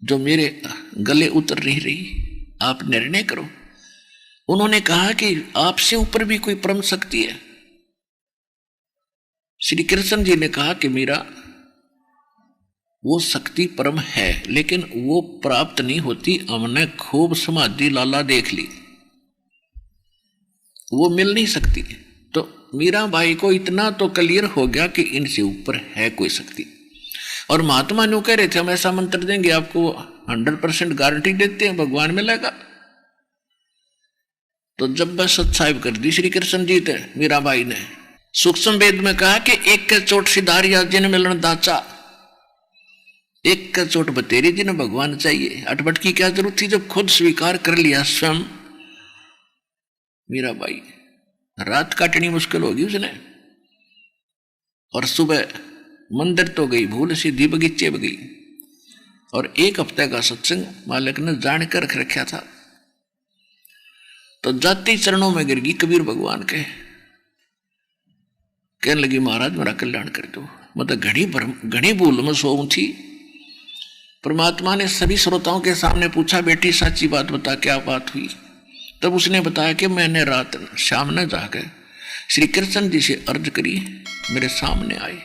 जो मेरे गले उतर नहीं रही, आप निर्णय करो। उन्होंने कहा कि आपसे ऊपर भी कोई परम शक्ति है। श्री कृष्ण जी ने कहा कि मीरा, वो शक्ति परम है लेकिन वो प्राप्त नहीं होती। हमने खूब समाधि लाला देख ली, वो मिल नहीं सकती। तो मीराबाई को इतना तो क्लियर हो गया कि इनसे ऊपर है कोई शक्ति। और महात्मा न्यू कह रहे थे, हम ऐसा मंत्र देंगे आपको 100% गारंटी देते हैं भगवान मिलेगा। तो जब बस साहिब कर दी श्री कृष्ण जी थे मीराबाई ने, सूक्ष्म वेद में कहा कि एक के चोट सिधारिया जिन मिलन दाचा, एक का चोट बतेरी जिन्हें भगवान चाहिए। अटपट की क्या जरूरत थी जब खुद स्वीकार कर लिया स्वयं। मीराबाई रात काटनी मुश्किल होगी उसने, और सुबह मंदिर तो गई भूल सीधी बगीचे में गई। और 1 हफ्ते का सत्संग मालिक ने जान कर रख रखा था। तो जाती चरणों में गिर गई कबीर भगवान के, कहने लगी महाराज मेरा कल्याण कर दो। मतलब घड़ी भूल में सोऊं थी। परमात्मा ने सभी श्रोताओं के सामने पूछा, बेटी सच्ची बात बता क्या बात हुई? तब उसने बताया कि मैंने रात शाम ने जाकर श्री कृष्ण जी से अर्ज करी, मेरे सामने आए,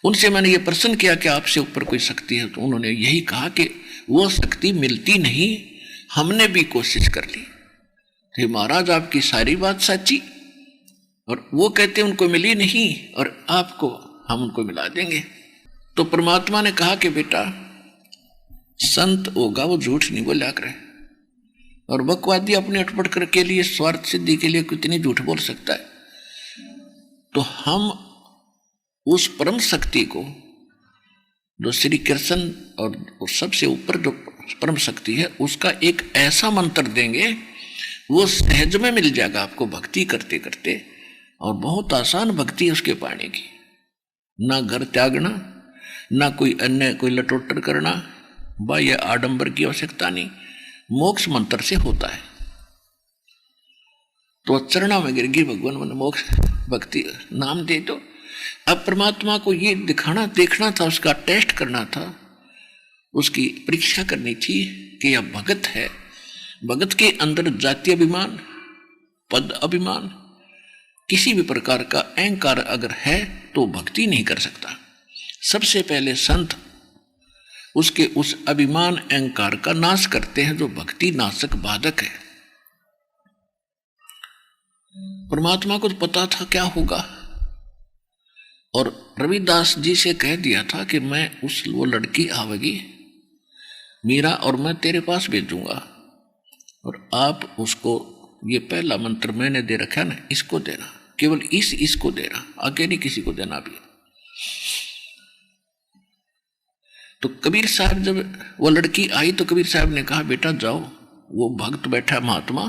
उनसे मैंने ये प्रश्न किया कि आपसे ऊपर कोई शक्ति है? तो उन्होंने यही कहा कि वो शक्ति मिलती नहीं, हमने भी कोशिश कर ली। तो महाराज आपकी सारी बात सच्ची, और वो कहते उनको मिली नहीं और आपको हम उनको मिला देंगे। तो परमात्मा ने कहा कि बेटा, संत होगा वो झूठ नहीं बोला करे, और बकवादी अपने अटपट कर के लिए स्वार्थ सिद्धि के लिए कितनी झूठ बोल सकता है। तो हम उस परम शक्ति को जो श्री कृष्ण और सबसे ऊपर जो परम शक्ति है उसका एक ऐसा मंत्र देंगे, वो सहज में मिल जाएगा आपको भक्ति करते करते, और बहुत आसान भक्ति है उसके पाने की। ना घर त्यागना, ना कोई अन्य कोई लटोटर करना, बाह्य आडंबर की आवश्यकता नहीं, मोक्ष मंत्र से होता है। तो चरणों में गिर गई भगवान, मैंने मोक्ष भक्ति नाम दे दो। अब परमात्मा को ये देखना था, उसका टेस्ट करना था, उसकी परीक्षा करनी थी कि यह भगत है। भगत के अंदर जाति अभिमान, पद अभिमान, किसी भी प्रकार का अहंकार अगर है तो भक्ति नहीं कर सकता। सबसे पहले संत उसके उस अभिमान अहंकार का नाश करते हैं जो भक्ति नाशक बाधक है। परमात्मा को तो पता था क्या होगा, और रविदास जी से कह दिया था कि मैं वो लड़की आवेगी मीरा, और मैं तेरे पास भेजूंगा, और आप उसको ये पहला मंत्र मैंने दे रखा है ना, इसको देना, केवल इसको देना, आगे नहीं किसी को देना भी। तो कबीर साहब जब वो लड़की आई तो कबीर साहब ने कहा, बेटा जाओ, वो भक्त बैठा महात्मा,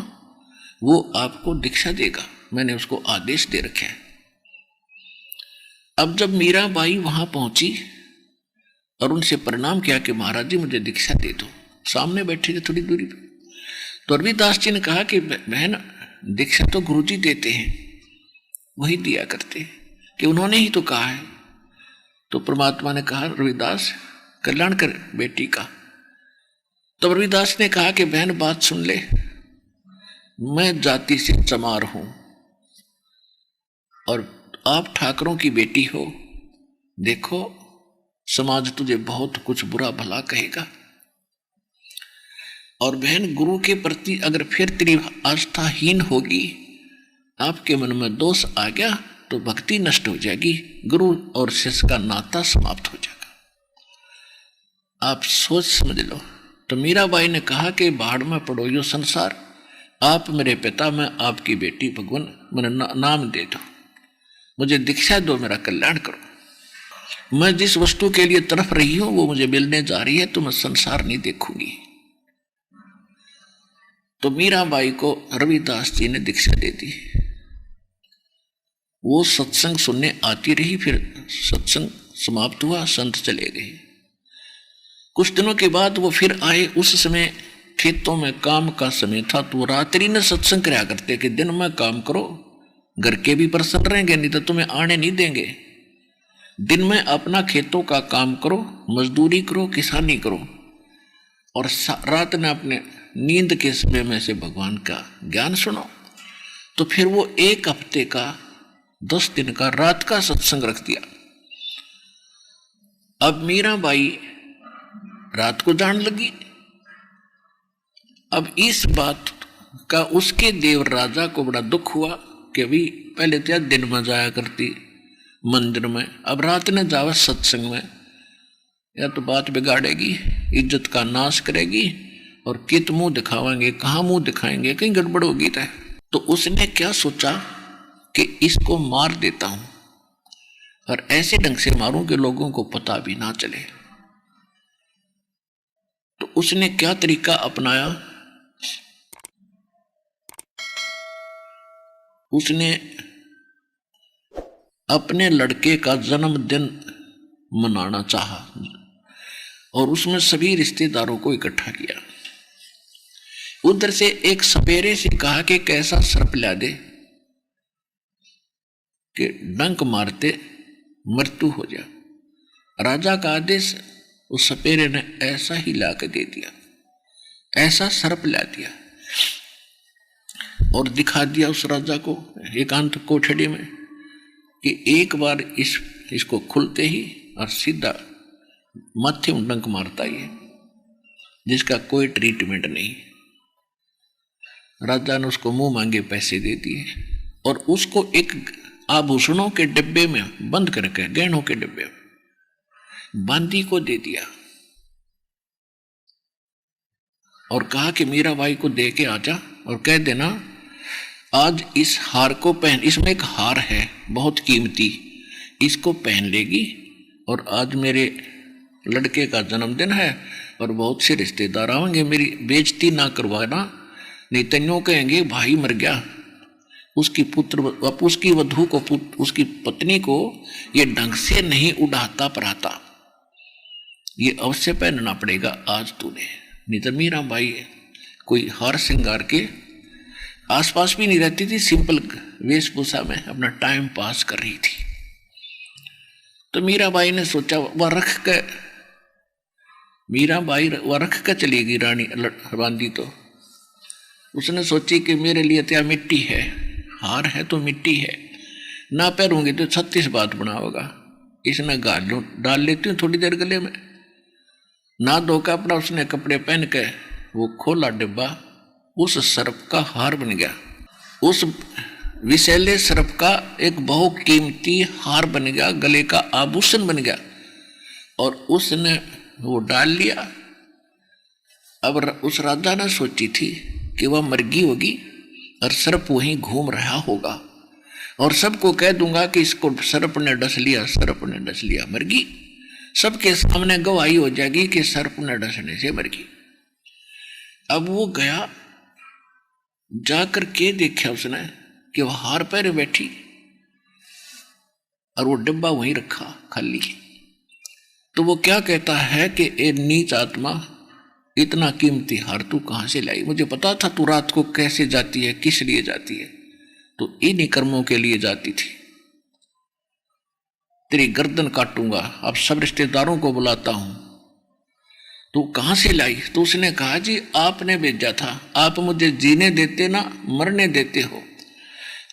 वो आपको दीक्षा देगा। मैंने उसको आदेश दे रखे है। अब जब मीराबाई वहां पहुंची और उनसे प्रणाम किया कि महाराज जी मुझे दीक्षा दे दो, सामने बैठे थे थोड़ी दूरी पर, तो रविदास जी ने कहा कि बहन दीक्षा तो गुरुजी देते हैं, वही दिया करते कि उन्होंने ही तो कहा है। तो परमात्मा ने कहा रविदास कल्याण कर बेटी का। तो रविदास ने कहा कि बहन बात सुन ले, मैं जाति से चमार हूं और आप ठाकरों की बेटी हो, देखो समाज तुझे बहुत कुछ बुरा भला कहेगा, और बहन गुरु के प्रति अगर फिर तेरी आस्थाहीन होगी, आपके मन में दोष आ गया तो भक्ति नष्ट हो जाएगी, गुरु और शिष्य का नाता समाप्त हो जाएगा, आप सोच समझ लो। तो मीराबाई ने कहा कि भाड़ में पड़ो यो संसार, आप मेरे पिता, मैं आपकी बेटी, भगवान मैंने नाम दे दो, मुझे दीक्षा दो, मेरा कल्याण करो। मैं जिस वस्तु के लिए तड़प रही हूं वो मुझे मिलने जा रही है, तो मैं संसार नहीं देखूंगी। तो मीराबाई को रविदास जी ने दीक्षा दे दी। वो सत्संग सुनने आती रही, फिर सत्संग समाप्त हुआ, संत चले गए। कुछ दिनों के बाद वो फिर आए। उस समय खेतों में काम का समय था, तो रात्रि में सत्संग कराया करते कि दिन में काम करो, घर के भी प्रसन्न रहेंगे, नहीं तो तुम्हें आने नहीं देंगे। दिन में अपना खेतों का काम करो, मजदूरी करो, किसानी करो, और रात में अपने नींद के समय में से भगवान का ज्ञान सुनो। तो फिर वो 1 हफ्ते का 10 दिन का रात का सत्संग रख दिया। अब मीराबाई रात को जान लगी। अब इस बात का उसके देव राजा को बड़ा दुख हुआ कि अभी पहले तो दिन में जाया करती मंदिर में, अब रात ने जावा सत्संग में, या तो बात बिगाड़ेगी, इज्जत का नाश करेगी, और कित मुंह दिखावाएंगे, कहाँ मुंह दिखाएंगे, कहीं गड़बड़ होगी। तो उसने क्या सोचा कि इसको मार देता हूं, और ऐसे ढंग से मारूं कि लोगों को पता भी ना चले। तो उसने क्या तरीका अपनाया, उसने अपने लड़के का जन्मदिन मनाना चाहा और उसमें सभी रिश्तेदारों को इकट्ठा किया। उधर से एक सपेरे से कहा कि कैसा सर्प ला दे कि डंक मारते मृत्यु हो जाए। राजा का आदेश, उस सपेरे ने ऐसा ही ला के दे दिया, ऐसा सर्प ला दिया और दिखा दिया उस राजा को एकांत कोठड़ी में कि एक बार इसको खुलते ही और सीधा माथे में डंक मारता ही है, जिसका कोई ट्रीटमेंट नहीं। राजा ने उसको मुंह मांगे पैसे दे दिए और उसको एक आभूषणों के डिब्बे में बंद करके, गहनों के डिब्बे में बांदी को दे दिया और कहा कि मीराबाई को दे के आजा और कह देना आज इस हार को पहन, इसमें एक हार है बहुत कीमती, इसको पहन लेगी, और आज मेरे लड़के का जन्मदिन है और बहुत से रिश्तेदार आएंगे, मेरी बेइज्जती ना करवाना, नहीं तो यूं कहेंगे भाई मर गया। उसकी उसकी वधू को, उसकी पत्नी को ये ढंग से नहीं उड़ाता पराता, ये अवश्य पहनना पड़ेगा आज तूने। नहीं तो मीराबाई कोई हार श्रृंगार के आसपास भी नहीं रहती थी, सिंपल वेशभूषा में अपना टाइम पास कर रही थी। तो मीराबाई ने सोचा वह रख के, मीराबाई वह रख के चलेगी रानी बांदी। तो उसने सोची कि मेरे लिए तो मिट्टी है, हार है तो मिट्टी है, ना पहनूंगी तो 36 बात बना होगा, इसने डाल लेती हूँ थोड़ी देर गले में। ना धोखा अपना उसने कपड़े पहन के वो खोला डिब्बा, उस सर्प का हार बन गया, उस विषैले सर्प का एक बहुत कीमती हार बन गया, गले का आभूषण बन गया, और उसने वो डाल लिया। अब उस राजा ने सोची थी कि वह मर्गी होगी और सर्प वहीं घूम रहा होगा, और सबको कह दूंगा कि इसको सर्प ने डस लिया, सर्प ने डस लिया, मर्गी। सबके सामने गवाही हो जाएगी कि सर्प ने डसने से मर्गी। अब वो गया, जाकर के देखा उसने कि वो हार पहरे बैठी और वो डिब्बा वहीं रखा खाली। तो वो क्या कहता है कि ए नीच आत्मा, इतना कीमती हार तू कहाँ से लाई? मुझे पता था तू रात को कैसे जाती है, किस लिए जाती है, तो इन्हीं कर्मों के लिए जाती थी। तेरी गर्दन काटूंगा, अब सब रिश्तेदारों को बुलाता हूं, तू कहां से लाई? तो उसने कहा जी आपने भेजा था, आप मुझे जीने देते ना मरने देते हो।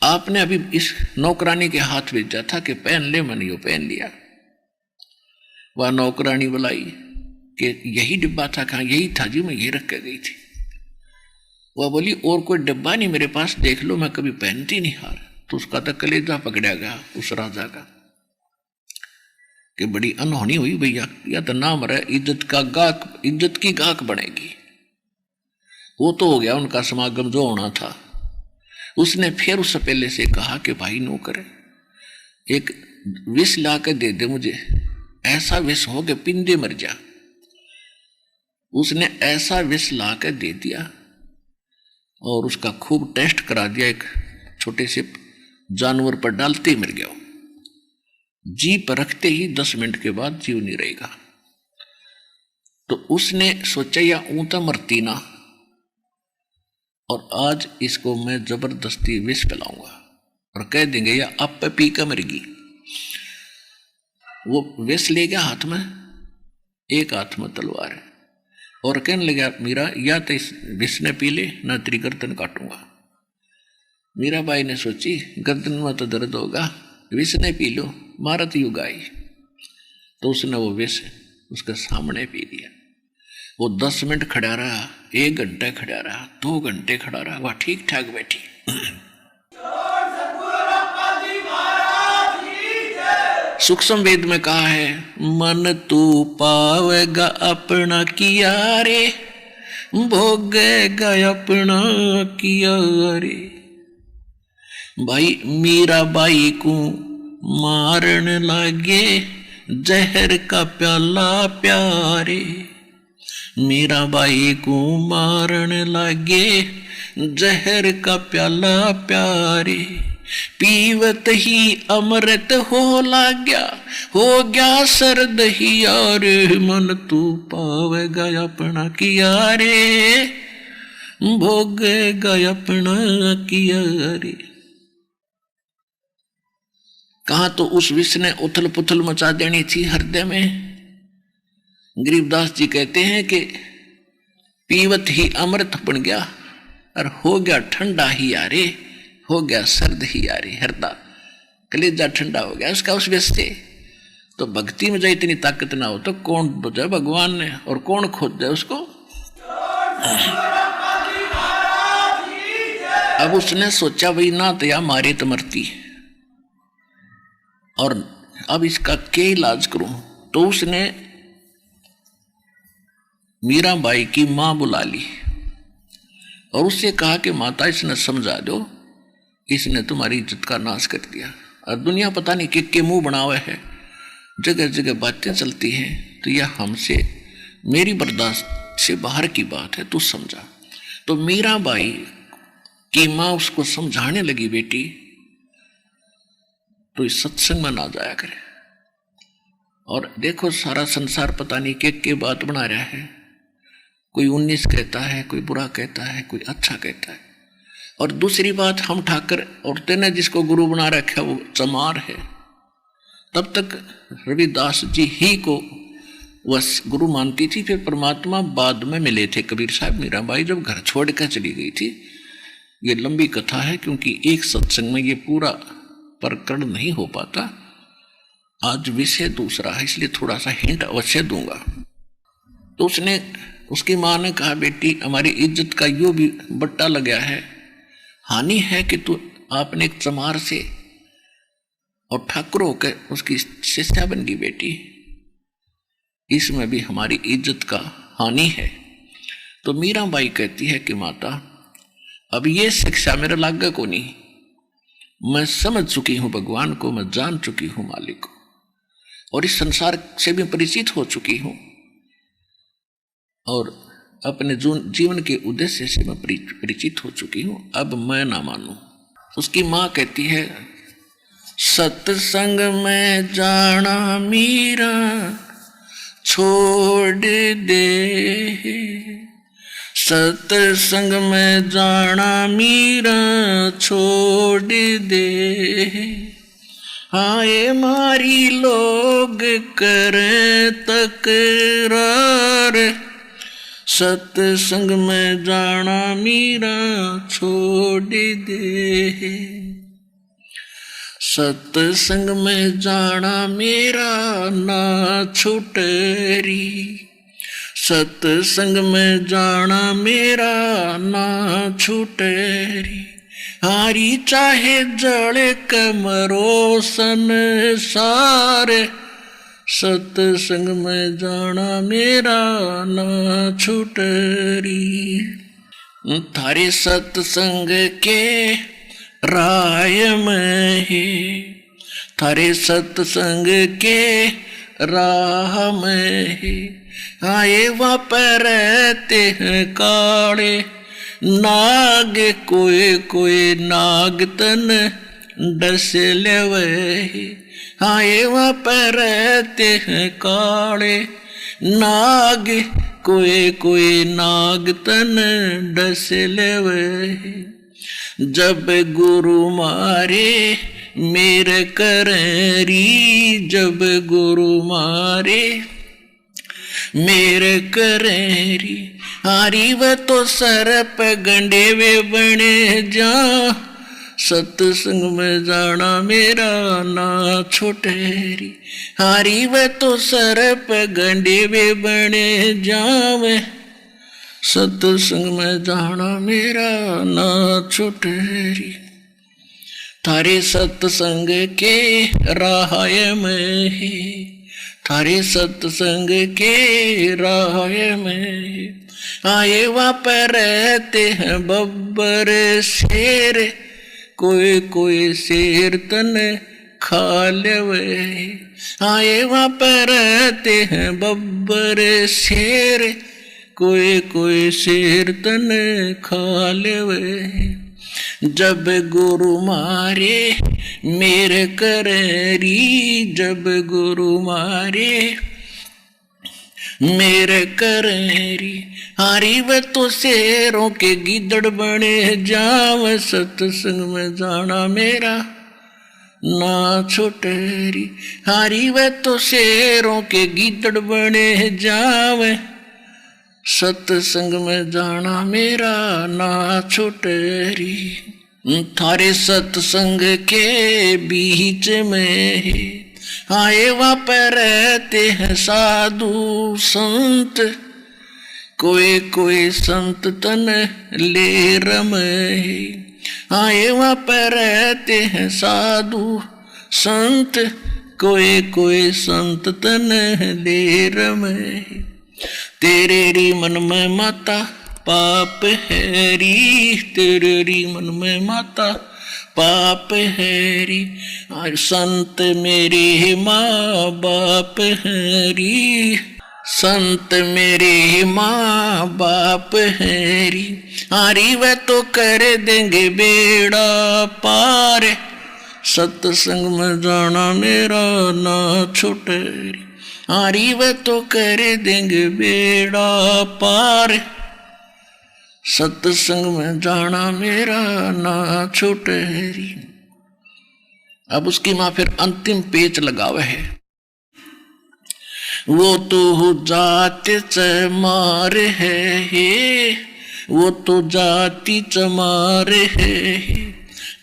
आपने अभी इस नौकरानी के हाथ भेजा था कि पहन ले, मैंने यो पहन लिया। वह नौकरानी बुलाई कि यही डिब्बा था? कहा यही था जी, मैं यही रख के गई थी। वह बोली और कोई डिब्बा नहीं मेरे पास, देख लो मैं कभी पहनती नहीं हार। तो उसका तो कलेजा पकड़ा गया उस राजा का कि बड़ी अनहोनी हुई भैया, या तो नाम रहे इज्जत का गाहक, इज्जत की गाहक बनेगी। वो तो हो गया उनका समागम जो होना था। उसने फिर उससे पहले से कहा कि भाई नो करे, एक विष ला के दे दे मुझे, ऐसा विष हो के पिंदे मर जा। उसने ऐसा विष ला के दे दिया और उसका खूब टेस्ट करा दिया, एक छोटे से जानवर पर डालते ही मर गया। जी पर रखते ही 10 मिनट के बाद जीव नहीं रहेगा। तो उसने सोचा या ऊंता मरती ना, और आज इसको मैं जबरदस्ती विष पिलाऊंगा और कह देंगे या आप पे पी कर मरेगी। वो विष ले गया हाथ में, एक हाथ में तलवार है, और कहने लगा मीरा या तो इस विष ने पी ले ना तेरी गर्दन काटूंगा। मीराबाई ने सोची गर्दन में तो दर्द होगा, विष ने पी लो, मारत युग आई। तो उसने वो विष उसके सामने पी लिया। वो 10 मिनट खड़ा रहा, 1 घंटा खड़ा रहा, 2 घंटे खड़ा रहा, वह ठीक ठाक बैठी। सूक्ष्म वेद में कहा है मन तू पावेगा अपना किया रे, भोगेगा अपना किया रे। भाई मीराबाई को मारन लागे जहर का प्याला प्यारे, मीराबाई को मारन लागे जहर का प्याला प्यारे। पीवत ही अमृत हो लाग्या, हो गया सर्द ही यार, मन तू पावेगा अपना किया रे, भोगेगा अपना किया रे। कहा तो उस विष ने उथल पुथल मचा देनी थी हृदय में। गरीबदास जी कहते हैं कि पीवत ही अमृत बन गया और हो गया ठंडा ही यारे, हो गया सर्द ही यारे, हृदय कलेजा ठंडा हो गया उसका उस विष से। तो भक्ति में जो इतनी ताकत ना हो तो कौन बुझे भगवान ने और कौन खोद दे उसको। अब उसने सोचा भाई ना तो या मारे तो मरती, और अब इसका क्या इलाज करूं। तो उसने मीराबाई की मां बुला ली और उससे कहा कि माता इसने समझा दो, इसने तुम्हारी इज्जत का नाश कर दिया और दुनिया पता नहीं के मुंह बनावे है, जगह जगह बातें चलती हैं, तो यह हमसे मेरी बर्दाश्त से बाहर की बात है, तू समझा। तो मीराबाई की मां उसको समझाने लगी बेटी तो इस सत्संग में ना जाया करे। और देखो सारा संसार पता नहीं के बात बना रहा है, कोई 19 कहता है, कोई बुरा कहता है, कोई अच्छा कहता है। और दूसरी बात हम ठाकर औरतें ने जिसको गुरु बना रखा वो चमार है। तब तक रविदास जी ही को वह गुरु मानती थी, फिर परमात्मा बाद में मिले थे कबीर साहब। मीराबाई जब घर छोड़ कर चली गई थी, ये लंबी कथा है क्योंकि एक सत्संग में ये पूरा प्रकरण नहीं हो पाता। आज विषय दूसरा है इसलिए थोड़ा सा हिंट अवश्य दूंगा। तो उसकी मां ने कहा बेटी हमारी इज्जत का यो भी बट्टा लग गया है, हानि है कि तू आपने एक चमार से और ठाकुर होकर उसकी शिष्या बन गई बेटी, इसमें भी हमारी इज्जत का हानि है। तो मीराबाई कहती है कि माता अब ये शिक्षा मेरे लागे को नहीं, मैं समझ चुकी हूं भगवान को, मैं जान चुकी हूं मालिक को, और इस संसार से भी परिचित हो चुकी हूं, और अपने जीवन के उद्देश्य से मैं परिचित हो चुकी हूं। अब मैं ना मानूं, उसकी माँ कहती है, सत्संग में जाना मीरा छोड़ दे, सत्संग में जाना मीरा छोड़ दे, हाय मारी लोग करें तकरार, सत्संग में जाना मीरा छोड़ दे, सत्संग में जाना मेरा ना छूटरी, सत्संग में जाना मेरा ना छूटरी, हारी चाहे जड़े कमरो संसार, सत्संग में जाना मेरा ना छूटरी, थारे सत्संग के राय में ही, थारे सत्संग के राह में ही, आए वहाँ पर रहते हैं काले नाग, कोई कोई नाग तन डस ले वही, आए वहाँ पर रहते हैं काले नाग, कोई कोई नाग तन डस ले वही, जब गुरु मारे मेरे करेरी, जब गुरु मारे मेरे करेरी, हारी व तो सरप गंडे वे बने जा, सत्संग में जाना मेरा ना छोटेरी, हारी व तो सरप गंडे वे बने जावे, सत्संग में जाना मेरा ना छुटेरी, थारे सत्संग के राह में ही, थारे सत्संग के राह में आए वहाँ पर रहते हैं बब्बर शेर, कोई कोई शेर तन खा ले वही, आए वहाँ पर रहते हैं बब्बर शेर, कोई कोई शेर तन खा ले वही, जब गुरु मारे मेरे करेरी, जब गुरु मारे मेरे करेरी, हारी व तो शेरों के गिदड़ बने जाव, सत्संग में जाना मेरा ना छुटेरी, हारी व तो शेरों के गिदड़ बने जाव, सत्संग में जाना मेरा ना छुटेरी, थारे सत्संग के बीच में ही आए वहाँ पर रहते हैं साधु संत, कोई कोई संत तन ले रमे, आए वहाँ पर रहते हैं साधु संत, कोई कोई संत तन ले रमे, तेरे री मन में माता पाप है री, तेरे री मन में माता पाप है री, और संत मेरे माँ बाप है री, संत मेरे माँ बाप है री, आरी वे तो कर देंगे बेड़ा पार, सत्संग में जाना मेरा ना छूटे री, आरी वे तो कर देंगे बेड़ा पार, सत्संग में जाना मेरा ना छूटेरी। अब उसकी माँ फिर अंतिम पेच लगावे है, वो तो जाति चमार है, वो तो जाति चमार है,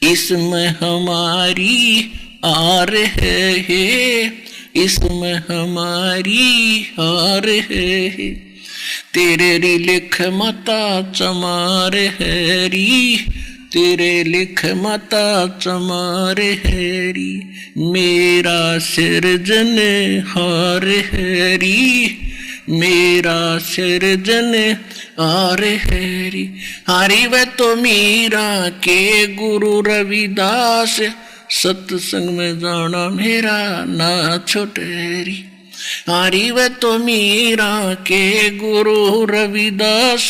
इसमें हमारी आर है, इसमें हमारी हार है, तेरे री लिख माता चमार है री, तेरे लिख माता चमार है री, मेरा सिरजन हार है री, मेरा सिरजन हार है री, हारी वे तो मीरा के गुरु रविदास, सत्संग में जाना मेरा ना छुटेरी, हारी वे तो मीरा के गुरु रविदास,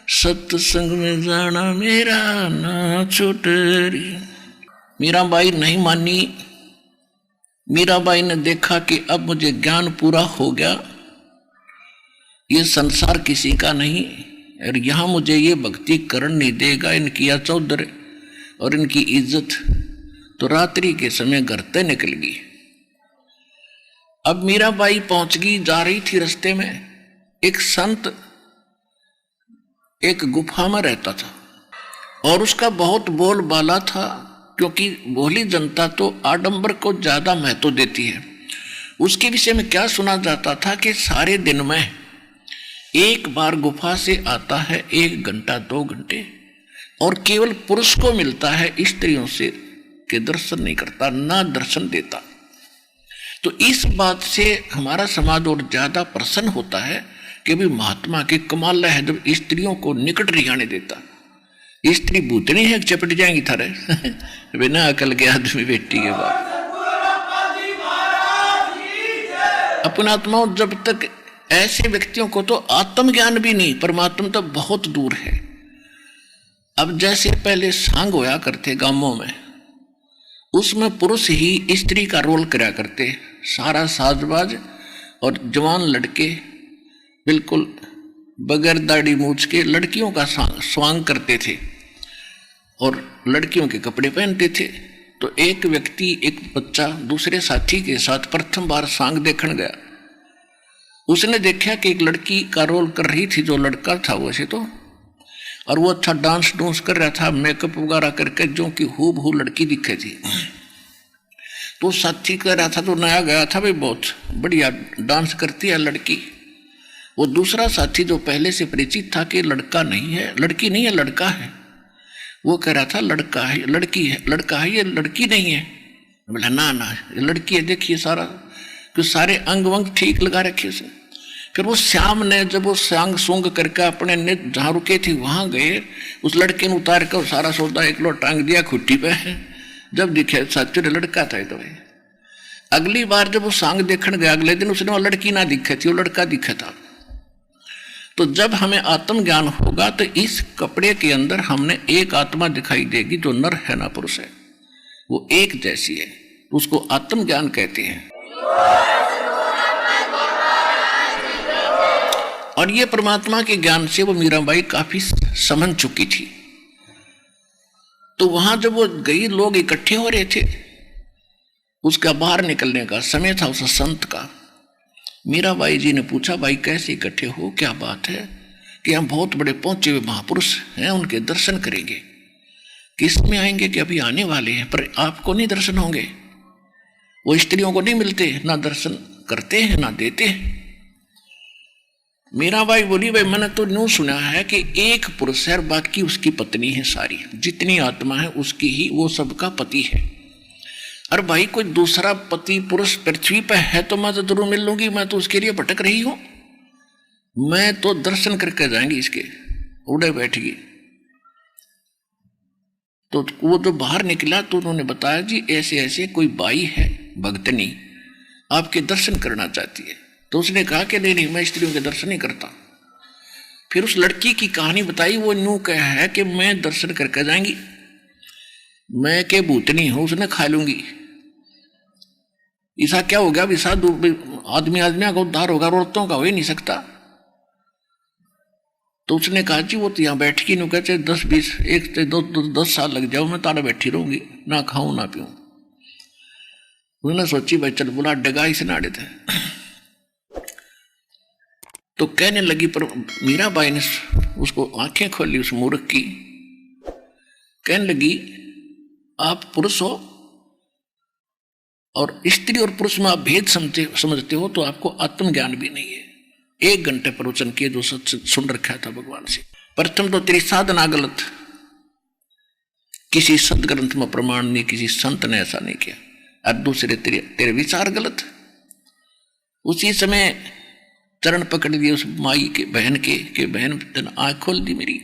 सत्संग में जाना मेरा ना छूटरी। मीराबाई नहीं मानी। मीराबाई ने देखा कि अब मुझे ज्ञान पूरा हो गया, ये संसार किसी का नहीं, और यहां मुझे ये भक्ति करण नहीं देगा इनकी या चौधर और इनकी इज्जत। तो रात्रि के समय घर से निकल गई। अब मीराबाई पहुंच गई, जा रही थी रास्ते में एक संत एक गुफा में रहता था और उसका बहुत बोलबाला था, क्योंकि भोली जनता तो आडंबर को ज्यादा महत्व देती है। उसके विषय में क्या सुना जाता था कि सारे दिन में एक बार गुफा से आता है 1 घंटा 2 घंटे, और केवल पुरुष को मिलता है, स्त्रियों से के दर्शन नहीं करता, ना दर्शन देता। तो इस बात से हमारा समाज और ज्यादा प्रसन्न होता है कि भी महात्मा के कमाल है जब स्त्रियों को निकट नहीं आने देता। स्त्री भूतनी है, चपट जाएंगी थारे बिना अकल के आदमी बेटी के बाद। अपना आत्माओं, जब तक ऐसे व्यक्तियों को तो आत्मज्ञान भी नहीं, परमात्मा तो बहुत दूर है। अब जैसे पहले सांग होया करते गांवों में, उसमें पुरुष ही स्त्री का रोल करा करते, सारा साजबाज, और जवान लड़के बिल्कुल बगैर दाढ़ी मूछ के लड़कियों का स्वांग करते थे और लड़कियों के कपड़े पहनते थे। तो एक व्यक्ति, एक बच्चा दूसरे साथी के साथ प्रथम बार सांग देखने गया। उसने देखा कि एक लड़की का रोल कर रही थी, जो लड़का था वैसे तो, और वो अच्छा डांस डूंस कर रहा था, मेकअप वगैरह करके, जो कि हूबहू लड़की दिखे थी। तो साथी कह रहा था, तो नया गया था भाई, बहुत बढ़िया डांस करती है लड़की। वो दूसरा साथी जो पहले से परिचित था कि लड़का नहीं है, लड़की नहीं है, लड़का है, वो कह रहा था लड़का है, लड़की है, लड़का है, ये लड़की नहीं है। बोला ना ना ये लड़की है, देखिए सारा कुछ सारे अंग वंग ठीक लगा रखे उसने। फिर वो श्याम ने जब वो सांग सूंग करके अपने ने जहाँ रुके थे वहां गए, उस लड़के ने उतार कर सारा सौदा एक लो टांग दिया खुट्टी पे। जब दिखे सच लड़का था तो भाई। अगली बार जब वो सांग देखने गया, अगले दिन उसने वो लड़की ना दिखे थी, वो लड़का दिखा था। तो जब हमें आत्मज्ञान होगा तो इस कपड़े के अंदर हमने एक आत्मा दिखाई देगी, जो नर है ना पुरुष है, वो एक जैसी है, उसको आत्मज्ञान कहते हैं। और ये परमात्मा के ज्ञान से वो मीराबाई काफी समझ चुकी थी। तो वहां जब वो गई, लोग इकट्ठे हो रहे थे, उसका बाहर निकलने का समय था उस संत का। मीराबाई जी ने पूछा, भाई कैसे इकट्ठे हो, क्या बात है? कि हम बहुत बड़े पहुंचे हुए महापुरुष हैं, उनके दर्शन करेंगे। किस में आएंगे? कि अभी आने वाले हैं, पर आपको नहीं दर्शन होंगे। वो स्त्रियों को नहीं मिलते, ना दर्शन करते हैं ना देते हैं। मीराबाई बोली, भाई मैंने तो यूं सुना है कि एक पुरुष है और बाकी उसकी पत्नी है, सारी जितनी आत्मा है उसकी ही, वो सबका पति है। और भाई कोई दूसरा पति पुरुष पृथ्वी पर है तो मैं तो जरूर मिल लूंगी, मैं तो उसके लिए भटक रही हूं, मैं तो दर्शन करके जाएंगी इसके। उड़े बैठ गई। तो वो जो बाहर निकला तो उन्होंने बताया, जी ऐसे ऐसे कोई बाई है भक्तनी, आपके दर्शन करना चाहती है। तो उसने कहा कि नहीं नहीं, मैं स्त्रियों के दर्शन नहीं करता। फिर उस लड़की की कहानी बताई। वो यूं कहा है कि मैं दर्शन करके जाएंगी, मैं के भूतनी हूं, उसने खा लूंगी। ऐसा क्या हो गया? ऐसा आदमी आदमियों का उद्धार होगा, औरतों का हो ही नहीं सकता। तो उसने कहा, जी वो तो यहाँ बैठ के नु कहते 10-20 1 से 10 साल लग जाओ, मैं तारा बैठी रहूंगी, ना खाऊं ना पीऊं। उन्होंने सोची भाई चल बोला डगा इसे नाड़े थे। तो कहने लगी, पर मीराबाई ने उसको आंखें खोली उस मूर्ख की। कहने लगी, आप पुरुष हो और स्त्री और पुरुष में आप भेद समझते हो तो आपको आत्मज्ञान भी नहीं है। 1 घंटे प्रवचन किए जो सच सुन रखा था भगवान से। प्रथम तो तेरी साधना गलत, किसी संत ग्रंथ में प्रमाण नहीं, किसी संत ने ऐसा नहीं किया। और दूसरे तेरे विचार गलत। उसी समय चरण पकड़ दिए उस माई के बहन के बहन आंख खोल दी मेरी,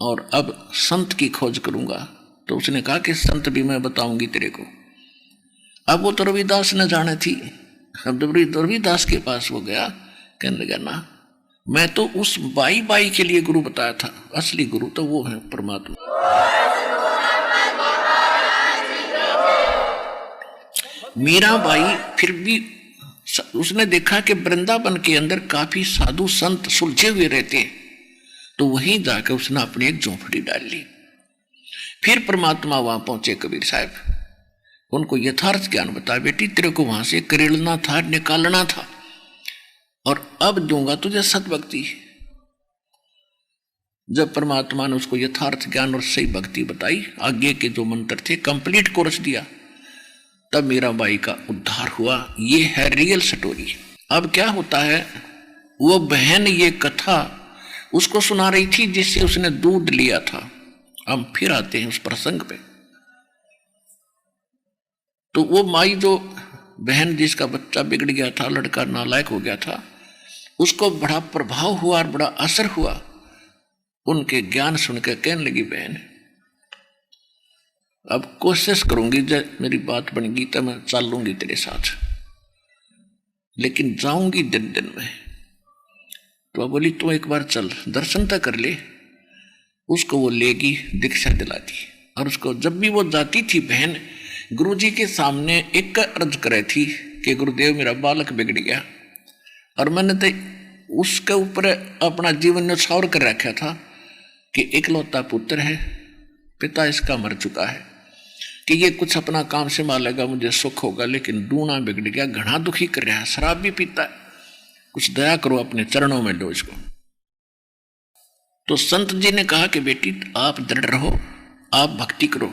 और अब संत की खोज करूंगा। तो उसने कहा कि संत भी मैं बताऊंगी तेरे को। अब वो तो रविदास न जाने थी। अब जब रविदास के पास वो गया, कहने लगा ना मैं तो उस बाई बाई के लिए गुरु बताया था, असली गुरु तो वो है परमात्मा। मीराबाई फिर भी उसने देखा कि वृंदावन के अंदर काफी साधु संत सुलझे हुए रहते, तो वहीं जाकर उसने अपनी एक झोंपड़ी डाल ली। फिर परमात्मा वहां पहुंचे, कबीर साहब उनको यथार्थ ज्ञान बताया, बेटी तेरे को वहां से करेड़ना था, निकालना था, और अब दूंगा तुझे सतभक्ति। जब परमात्मा ने उसको यथार्थ ज्ञान और सही भक्ति बताई, आगे के जो मंत्र थे कंप्लीट कोर्स दिया, तब मीराबाई का उद्धार हुआ। ये है रियल स्टोरी। अब क्या होता है, वो बहन ये कथा उसको सुना रही थी जिससे उसने दूध लिया था। हम फिर आते हैं उस प्रसंग पे। तो वो माई जो बहन जिसका बच्चा बिगड़ गया था, लड़का नालायक हो गया था, उसको बड़ा प्रभाव हुआ और बड़ा असर हुआ। उनके ज्ञान सुनकर कहने लगी, बहन अब कोशिश करूंगी, जब मेरी बात बनेगी तो मैं चल लूंगी तेरे साथ, लेकिन जाऊंगी दिन दिन में। तो बोली तू एक बार चल, दर्शन तो कर ले। उसको वो लेगी, दीक्षा दिलाती, और उसको जब भी वो जाती थी बहन, गुरुजी के सामने एक अर्ज करे थी कि गुरुदेव मेरा बालक बिगड़ गया, और मैंने तो उसके ऊपर अपना जीवन न्यौछावर कर रखा था कि इकलौता पुत्र है, पिता इसका मर चुका है, कि ये कुछ अपना काम संभालेगा, मुझे सुख होगा, लेकिन दूना बिगड़ गया, घना दुखी कर रहा है, शराब भी पीता है, कुछ दया करो, अपने चरणों में लो इसको। तो संत जी ने कहा कि बेटी आप दृढ़ रहो, आप भक्ति करो,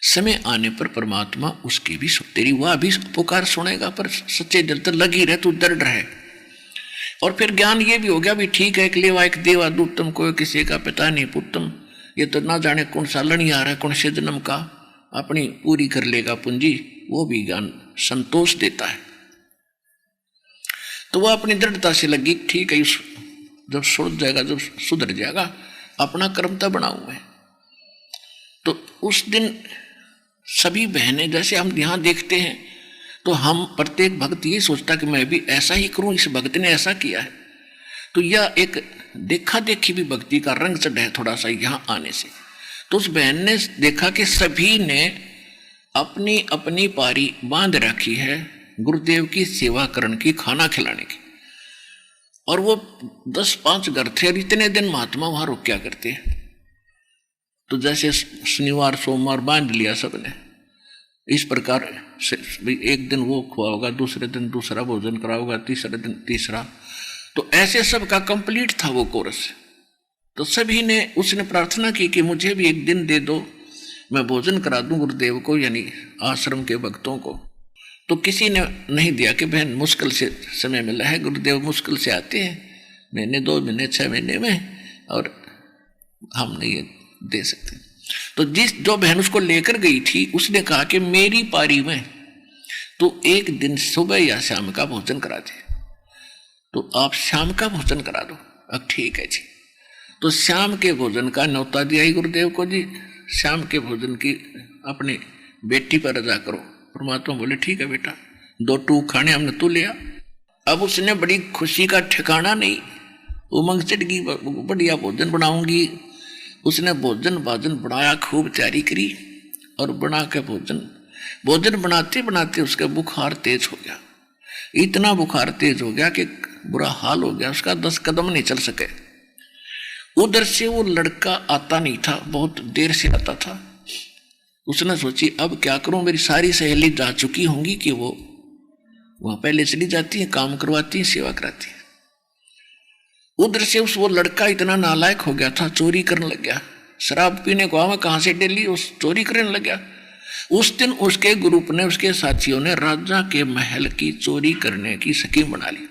समय आने पर परमात्मा उसकी भी तेरी वह भी पुकार सुनेगा, पर सच्चे दिल तो लगी रहे, तू दृढ़ रहे। और फिर ज्ञान ये भी हो गया भी ठीक है, एक लेवा एक देवा दूतम, कोई किसी का पिता नहीं पुत्रम, ये तो ना जाने कौन सा लड़ी आ रहा है, कौन से जन्म का, अपनी पूरी कर लेगा पूंजी, वो भी ज्ञान संतोष देता है। तो वह अपनी दृढ़ता से लगी, ठीक है, जब सुधर जाएगा, जब सुधर जाएगा, अपना कर्म तो बनाऊं मैं। तो उस दिन सभी बहनें, जैसे हम यहाँ देखते हैं, तो हम प्रत्येक भक्त ये सोचता कि मैं भी ऐसा ही करूं, इस भक्त ने ऐसा किया है। तो यह एक देखा देखी भी भक्ति का रंग चढ़ा है थोड़ा सा यहाँ आने से। तो उस बहन ने देखा कि सभी ने अपनी अपनी पारी बांध रखी है गुरुदेव की सेवा करने की, खाना खिलाने की, और वो 10-5 घर थे, और इतने दिन महात्मा वहां रुक करते हैं। तो जैसे शनिवार सोमवार बांध लिया सबने, इस प्रकार से एक दिन वो खुआओगा, दूसरे दिन दूसरा भोजन कराओगा, तीसरे दिन तीसरा, तो ऐसे सबका कंप्लीट था वो कोर्स। तो सभी ने उसने प्रार्थना की कि मुझे भी एक दिन दे दो, मैं भोजन करा दूं गुरुदेव को, यानी आश्रम के भक्तों को। तो किसी ने नहीं दिया कि बहन मुश्किल से समय मिला है, गुरुदेव मुश्किल से आते हैं, महीने 2 महीने 6 महीने में, और हम नहीं दे सकते। तो जो बहन उसको लेकर गई थी, उसने कहा कि मेरी पारी में तो एक दिन सुबह या शाम का भोजन करा दे, तो आप शाम का भोजन करा दो। अब ठीक है जी। तो शाम के भोजन का न्योता दिया ही गुरुदेव को जी, शाम के भोजन की अपनी बेटी पर रजा करो। परमात्मा बोले ठीक है बेटा, 2 टूक खाने हमने तू लिया। अब उसने बड़ी खुशी का ठिकाना नहीं, उमंग चढ़ गई, बढ़िया भोजन बनाऊंगी। उसने भोजन बनाया, खूब तैयारी करी, और बना के भोजन बनाते बनाते उसका बुखार तेज हो गया। इतना बुखार तेज हो गया कि बुरा हाल हो गया, उसका 10 कदम नहीं चल सके। उधर से वो लड़का आता नहीं था, बहुत देर से आता था। उसने सोची अब क्या करूं, मेरी सारी सहेली जा चुकी होंगी कि वो वहां पहले चली जाती है, काम करवाती है, सेवा कराती है। उधर से वो लड़का इतना नालायक हो गया था, चोरी करने लग गया। शराब पीने को आवा कहां से डेली उस चोरी करने लग गया। उस दिन उसके ग्रुप ने, उसके साथियों ने राजा के महल की चोरी करने की स्कीम बना ली,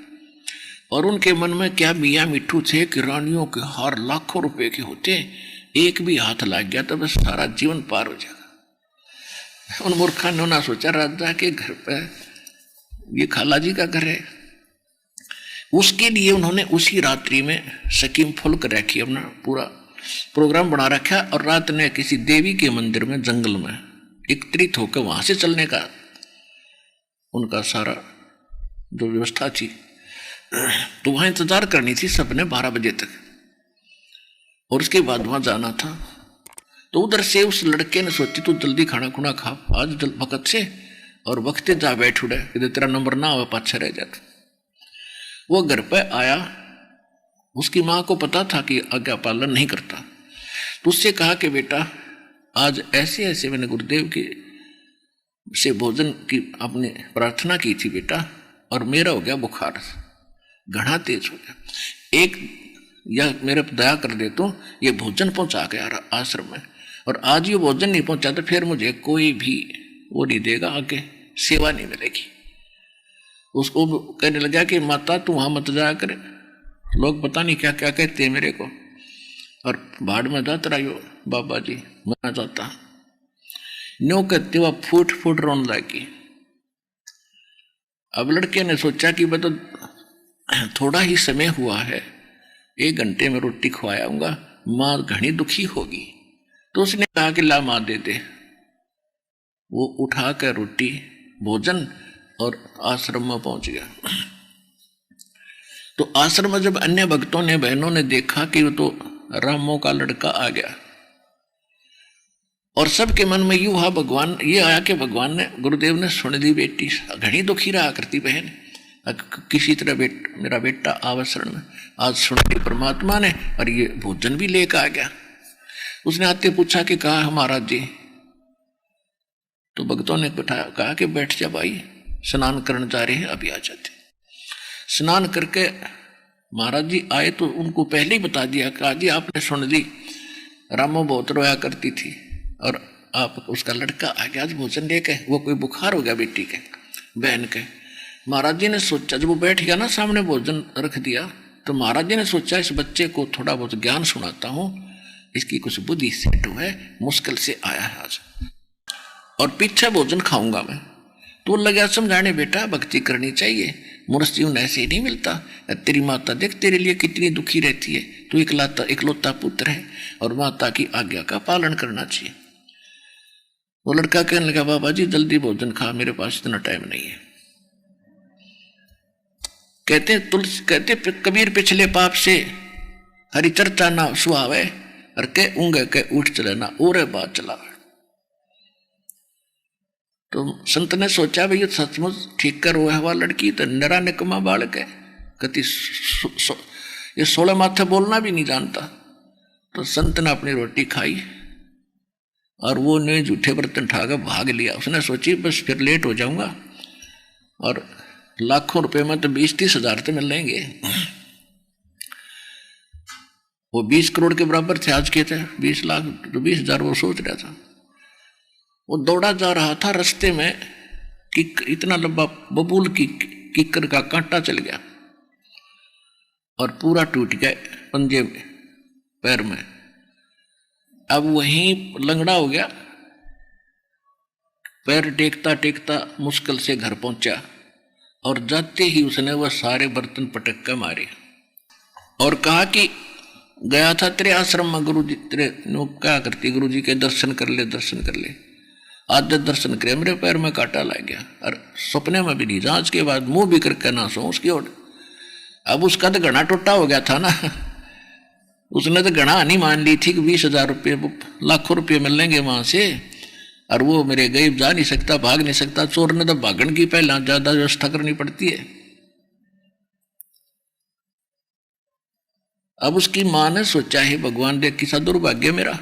और उनके मन में क्या मियाँ मिट्ठू थे कि रानियों के हार लाखों रुपए के होते, एक भी हाथ लग गया तो बस सारा जीवन पार हो जाएगा। उन मूर्खों ने ना सोचा राजा के घर पर ये खाला जी का घर है। उसके लिए उन्होंने उसी रात्रि में स्कीम फुल कर रखी, अपना पूरा प्रोग्राम बना रखा, और रात ने किसी देवी के मंदिर में जंगल में एकत्रित होकर वहां से चलने का उनका सारा जो व्यवस्था थी। तो वहां इंतजार करनी थी सबने 12 बजे तक, और उसके बाद वहां जाना था। तो उधर से उस लड़के ने सोची तू जल्दी खाना खुना खा आज वक्त से, और वक्त जा बैठ उड़े कि तेरा नंबर ना हो पाछा रह जाता। वो घर पे आया, उसकी माँ को पता था कि आज्ञा पालन नहीं करता, तो उससे कहा कि बेटा आज ऐसे ऐसे मैंने गुरुदेव के से भोजन की आपने प्रार्थना की थी बेटा, और मेरा हो गया बुखार घना तेज हो गया, एक या मेरे पर दया कर दे तो ये भोजन पहुंचा के आश्रम में, और आज ये भोजन नहीं पहुंचा तो फिर मुझे कोई भी वो नहीं देगा, आगे सेवा नहीं मिलेगी। उसको कहने लगा कि माता तू वहां मत जाया करे, लोग पता नहीं क्या क्या कहते हैं मेरे को, और भाड़ में जात रहियो बाबा जी मैं जाता। न्यो कहते हुआ फूट फूट रोन लगी। अब लड़के ने सोचा कि मैं तो थोड़ा ही समय हुआ है, 1 घंटे में रोटी खवायाऊंगा, माँ घनी दुखी होगी। तो उसने कहा कि ला माँ दे दे। वो उठा कर रोटी भोजन और आश्रम में पहुंच गया। तो आश्रम में जब अन्य भक्तों ने बहनों ने देखा कि वो तो रामो का लड़का आ गया, और सबके मन में यूं हुआ भगवान ये आया कि भगवान ने गुरुदेव ने सुन दी बेटी घनी दुखी रहा करती बहन, किसी तरह मेरा बेटा आवसरण में आज सुन दी परमात्मा ने, और ये भोजन भी लेकर आ गया। उसने आते पूछा कि कहा महाराज जी, तो भक्तों ने बैठाया, कहा कि बैठ जा भाई, स्नान करने जा रहे हैं अभी आ जाते। स्नान करके महाराज जी आए तो उनको पहले ही बता दिया, कहा जी आपने सुन दी रामो बहुत रोया करती थी, और आप उसका लड़का आ गया आज भोजन लेके, वो कोई बुखार हो गया बेटी के बहन के। महाराज जी ने सोचा, जब वो बैठ गया ना सामने भोजन रख दिया, तो महाराज जी ने सोचा इस बच्चे को थोड़ा बहुत ज्ञान सुनाता हूँ, इसकी कुछ बुद्धि सेट है, मुश्किल से आया है आज, और पीछे भोजन खाऊंगा मैं। तो लगा समझाने, बेटा भक्ति करनी चाहिए, मनुष्य जीवन ऐसे ही नहीं मिलता। तेरी माता देख तेरे लिए कितनी दुखी रहती है, तू इकलौता पुत्र है, और माता की आज्ञा का पालन करना चाहिए। वो लड़का कहने लगा, बाबा जी जल्दी भोजन खा, मेरे पास इतना टाइम नहीं है। कहते कबीर पिछले पाप से हरि चर्चा ना सुहावे, और के ऊँगे के उठ चले ना ओरे बात चला। तो संत ने सोचा भाई सचमुच ठीक कर हुआ है लड़की, तो नरा निकमा बालक है, कति ये 16 माथे बोलना भी नहीं जानता। तो संत ने अपनी रोटी खाई, और वो ने जूठे बर्तन उठाकर भाग लिया। उसने सोची बस फिर लेट हो जाऊंगा, और लाखों रुपए में तो 20-30 हजार तो मिल लेंगे। वो 20 करोड़ के बराबर थे आज के, थे 20 लाख, तो 20 हजार वो सोच रहा था। वो दौड़ा जा रहा था, रास्ते में इतना लंबा बबूल की किक्कर का कांटा चल गया, और पूरा टूट गया पंजे में, पैर में। अब वहीं लंगड़ा हो गया, पैर टेकता टेकता मुश्किल से घर पहुंचा, और जाते ही उसने वह सारे बर्तन पटक कर मारे, और कहा कि गया था तेरे आश्रम में गुरु जी, तेरे क्या करती गुरु जी के दर्शन कर ले, दर्शन कर ले। आज दर्शन करे, मेरे पैर में कांटा लग गया, और सपने में भी नहीं, जांच के बाद मुंह भी करके ना सो उसकी ओर। अब उसका तो घना टूटा हो गया था ना, उसने तो घना नहीं मान ली थी कि 20,000 रुपये लाखों रुपये मिल लेंगे वहां से, और वो मेरे गरीब जा नहीं सकता, भाग नहीं सकता। चोर ने तो भागण की पहला ज्यादा व्यवस्था करनी पड़ती है। अब उसकी मां ने सोचा है भगवान देख किसा दुर्भाग्य मेरा,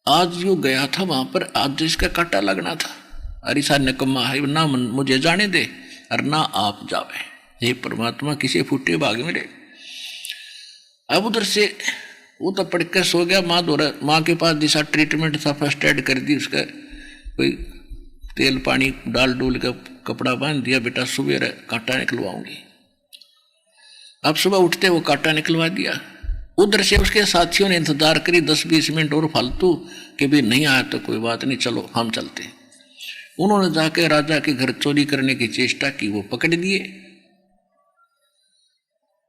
आज यो गया था वहां पर, आज इसका कांटा लगना था, अरे सा निकम्मा है, ना मुझे जाने दे और ना आप जावे, हे परमात्मा किसी फूटे भाग मेरे। अब उधर से वो तो पड़ के सो गया। माँ के पास जैसा ट्रीटमेंट था फर्स्ट एड कर दी, उसका कोई तेल पानी डाल डूल का कपड़ा बांध दिया, बेटा सुबह कांटा निकलवाऊंगी। अब सुबह उठते वो कांटा निकलवा दिया। उधर से उसके साथियों ने इंतजार करी 10-20 मिनट और फालतू कि भी नहीं आया तो कोई बात नहीं, चलो हम चलते हैं। उन्होंने जाके राजा के घर चोरी करने की चेष्टा की, वो पकड़ दिए।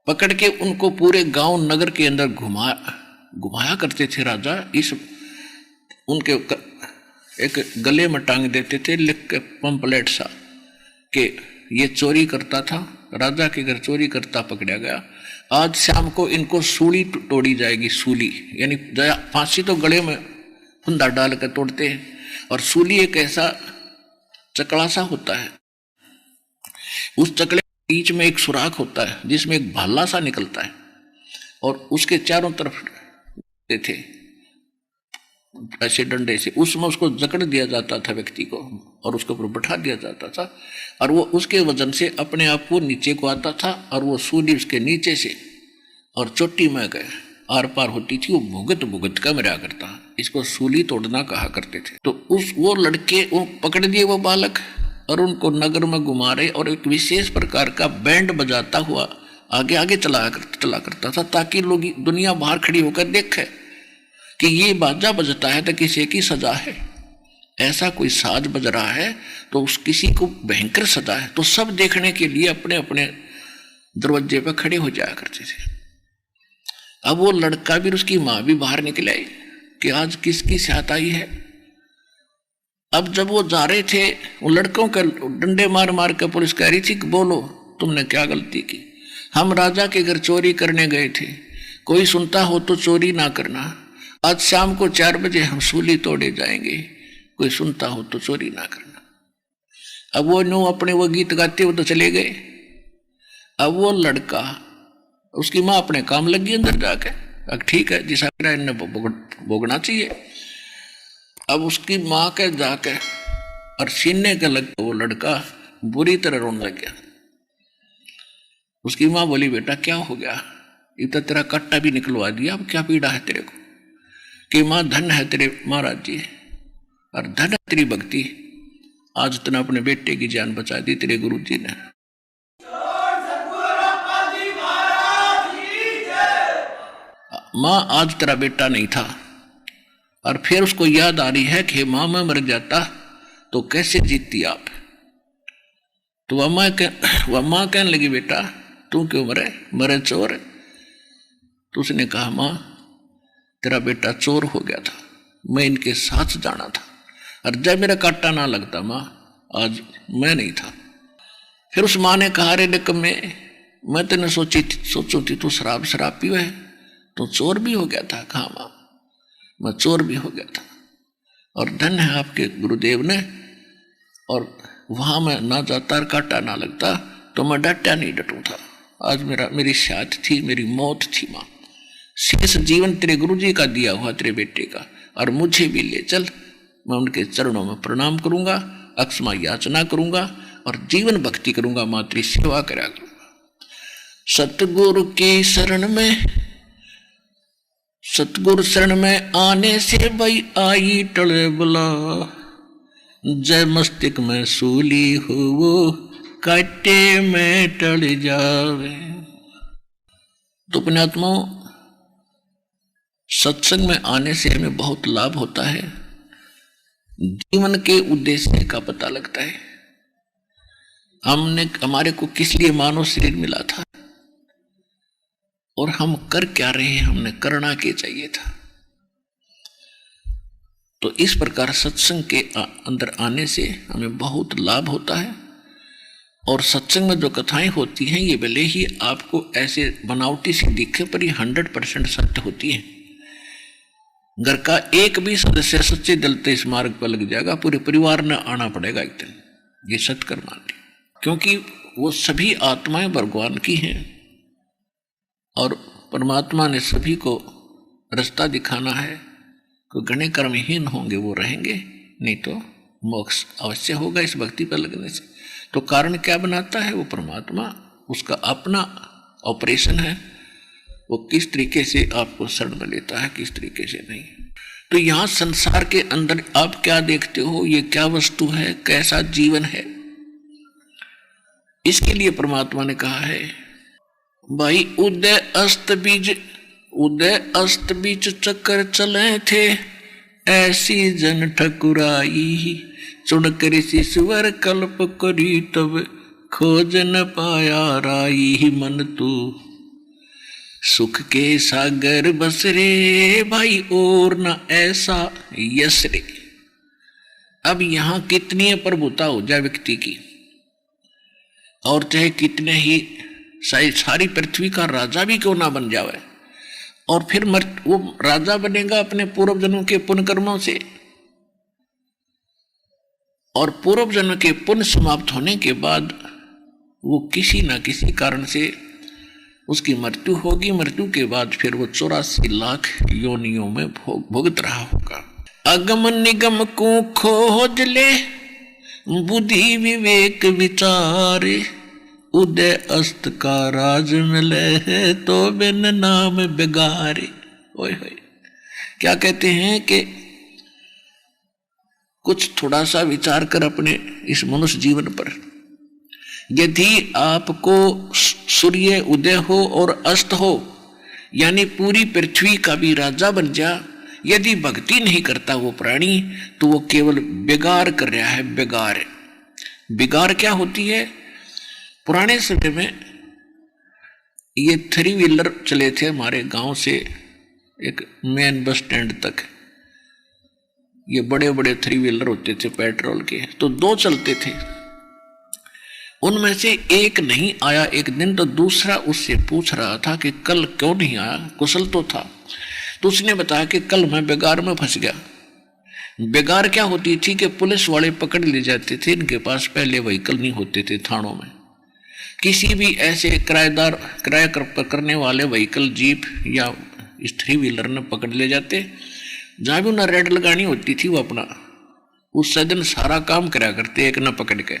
पकड़ के उनको पूरे गांव नगर के अंदर घुमाया करते थे राजा। इस उनके एक गले में टांग देते थे लिख के पंपलेट सा कि ये चोरी करता था, राजा के घर चोरी करता पकड़ा गया। आज शाम को इनको सूली तोड़ी जाएगी। सूली यानी फांसी तो गले में फंदा डाल कर तोड़ते हैं, और सूली एक ऐसा चकड़ा सा होता है, उस चकड़े के बीच में एक सुराख होता है जिसमें एक भाला सा निकलता है, और उसके चारों तरफ थे ऐसे डंडे से, उसमें उसको जकड़ दिया जाता था व्यक्ति को, और उसके ऊपर बैठा दिया जाता था, और वो उसके वजन से अपने आप को नीचे को आता था, और वो सूली उसके नीचे से और चोटी में गए आर पार होती थी, वो भुगत भुगत का मरा करता। इसको सूली तोड़ना कहा करते थे। तो वो लड़के वो पकड़ दिए वो बालक, और उनको नगर में घुमा रहे, और एक विशेष प्रकार का बैंड बजाता हुआ आगे आगे चला करता था, ताकि लोग दुनिया बाहर खड़ी होकर देखे कि ये बाजा बजता है तो किसी की सजा है, ऐसा कोई साज बज रहा है तो उस किसी को भयंकर सजा है। तो सब देखने के लिए अपने अपने दरवाजे पर खड़े हो जाया करते थे। अब वो लड़का भी, उसकी माँ भी बाहर निकल आई कि आज किसकी साथ आई है। अब जब वो जा रहे थे, वो लड़कों के डंडे मार मार कर पुलिस कह रही थी कि बोलो तुमने क्या गलती की। हम राजा के घर चोरी करने गए थे, कोई सुनता हो तो चोरी ना करना, आज शाम को 4 बजे हम सूली तोड़े जाएंगे, कोई सुनता हो तो चोरी ना करना। अब वो नो अपने वो गीत गाते हुए तो चले गए। अब वो लड़का, उसकी माँ अपने काम लगी अंदर जाके, अब ठीक है जिस इन्हें भोगना चाहिए। अब उसकी माँ के जाके और सीने के लग वो लड़का बुरी तरह रोने लग गया। उसकी माँ बोली बेटा क्या हो गया, इतना तेरा कट्टा भी निकलवा दिया, अब क्या पीड़ा है तेरे को। कि माँ धन है तेरे महाराज जी, और धन है तेरी भक्ति, आज तूने अपने बेटे की जान बचा दी तेरे गुरु जी ने। माँ आज तेरा बेटा नहीं था, और फिर उसको याद आ रही है कि माँ मैं मर जाता तो कैसे जीतती आप। तो वह माँ कहने लगी बेटा तू क्यों मरे चोर। तो उसने कहा माँ तेरा बेटा चोर हो गया था, मैं इनके साथ जाना था, और जब मेरा कांटा ना लगता माँ आज मैं नहीं था। फिर उस माँ ने कहा रे निकम्मे, मैं तेने सोचू थी तू शराब पीवे है, तो चोर भी हो गया था। कहा माँ मैं चोर भी हो गया था, और धन है आपके गुरुदेव ने, और वहां मैं ना जाता और कांटा ना लगता तो मैं डटा नहीं डटू था। आज मेरी साथ थी, मेरी मौत थी माँ। शेष जीवन तेरे गुरु जी का दिया हुआ तेरे बेटे का, और मुझे भी ले चल, मैं उनके चरणों में प्रणाम करूंगा, अक्षमा याचना करूंगा, और जीवन भक्ति करूंगा, मातृ सेवा करा करूंगा। सतगुरु की शरण में, सतगुरु शरण में आने से भाई आई टले बुला, जय मस्तिष्क में सूली हो वो काटे में टल जावे। तो पुण्यात्मा सत्संग में आने से हमें बहुत लाभ होता है, जीवन के उद्देश्य का पता लगता है। हमारे को किस लिए मानव शरीर मिला था, और हम कर क्या रहे हैं, हमने करना क्या चाहिए था। तो इस प्रकार सत्संग के अंदर आने से हमें बहुत लाभ होता है। और सत्संग में जो कथाएं होती हैं ये भले ही आपको ऐसे बनावटी सी दिखे, पर ये 100% सत्य होती है। घर का एक भी सदस्य सच्चे दिल से इस मार्ग पर लग जाएगा, पूरे परिवार ने आना पड़ेगा एक दिन, ये सत्य मान ली। क्योंकि वो सभी आत्माएं भगवान की हैं, और परमात्मा ने सभी को रास्ता दिखाना है। कोई घने कर्महीन होंगे वो रहेंगे, नहीं तो मोक्ष अवश्य होगा इस भक्ति पर लगने से। तो कारण क्या बनाता है वो परमात्मा, उसका अपना ऑपरेशन है, वो किस तरीके से आपको शरण में लेता है, किस तरीके से नहीं। तो यहाँ संसार के अंदर आप क्या देखते हो, ये क्या वस्तु है, कैसा जीवन है, इसके लिए परमात्मा ने कहा है भाई उदय अस्त बीच चक्कर चले थे, ऐसी जन ठकुराई, चुन कर ईश्वर कल्प करी तब खोज न पाया राई। मन तू सुख के सागर बसरे, भाई और न ऐसा यश रे। अब यहां कितनी प्रभुता हो जाए व्यक्ति की, और चाहे कितने ही सारी पृथ्वी का राजा भी क्यों ना बन जावे, और फिर वो राजा बनेगा अपने पूर्व जन्म के पुण्य कर्मों से, और पूर्व जन्म के पुण्य समाप्त होने के बाद वो किसी न किसी कारण से उसकी मृत्यु होगी। मृत्यु के बाद फिर वो 84 लाख योनियों में भुगत रहा होगा। अगम निगम को खोज ले बुद्धि विवेक विचार, उदय अस्त का राज मिले तो बिन नाम बेगारे। ओए होए, क्या कहते हैं कि कुछ थोड़ा सा विचार कर अपने इस मनुष्य जीवन पर। यदि आपको सूर्य उदय हो और अस्त हो, यानी पूरी पृथ्वी का भी राजा बन जा, यदि भक्ति नहीं करता वो प्राणी, तो वो केवल बेगार कर रहा है। बेगार, बेगार क्या होती है? पुराने समय में ये 3 व्हीलर चले थे हमारे गांव से एक मेन बस स्टैंड तक। ये बड़े बड़े 3 व्हीलर होते थे पेट्रोल के, तो 2 चलते थे। उनमें से एक नहीं आया एक दिन, तो दूसरा उससे पूछ रहा था कि कल क्यों नहीं आया, कुशल तो था। तो उसने बताया कि कल मैं बेगार में फंस गया। बेगार क्या होती थी कि पुलिस वाले पकड़ ले जाते थे, इनके पास पहले व्हीकल नहीं होते थे थानों में। किसी भी ऐसे किराया करने वाले व्हीकल, जीप या इस 3 व्हीलर ने पकड़ ले जाते। जहाँ भी उन्हें रेड लगानी होती थी वो अपना उस दिन सारा काम करा करते, एक न पकड़ के।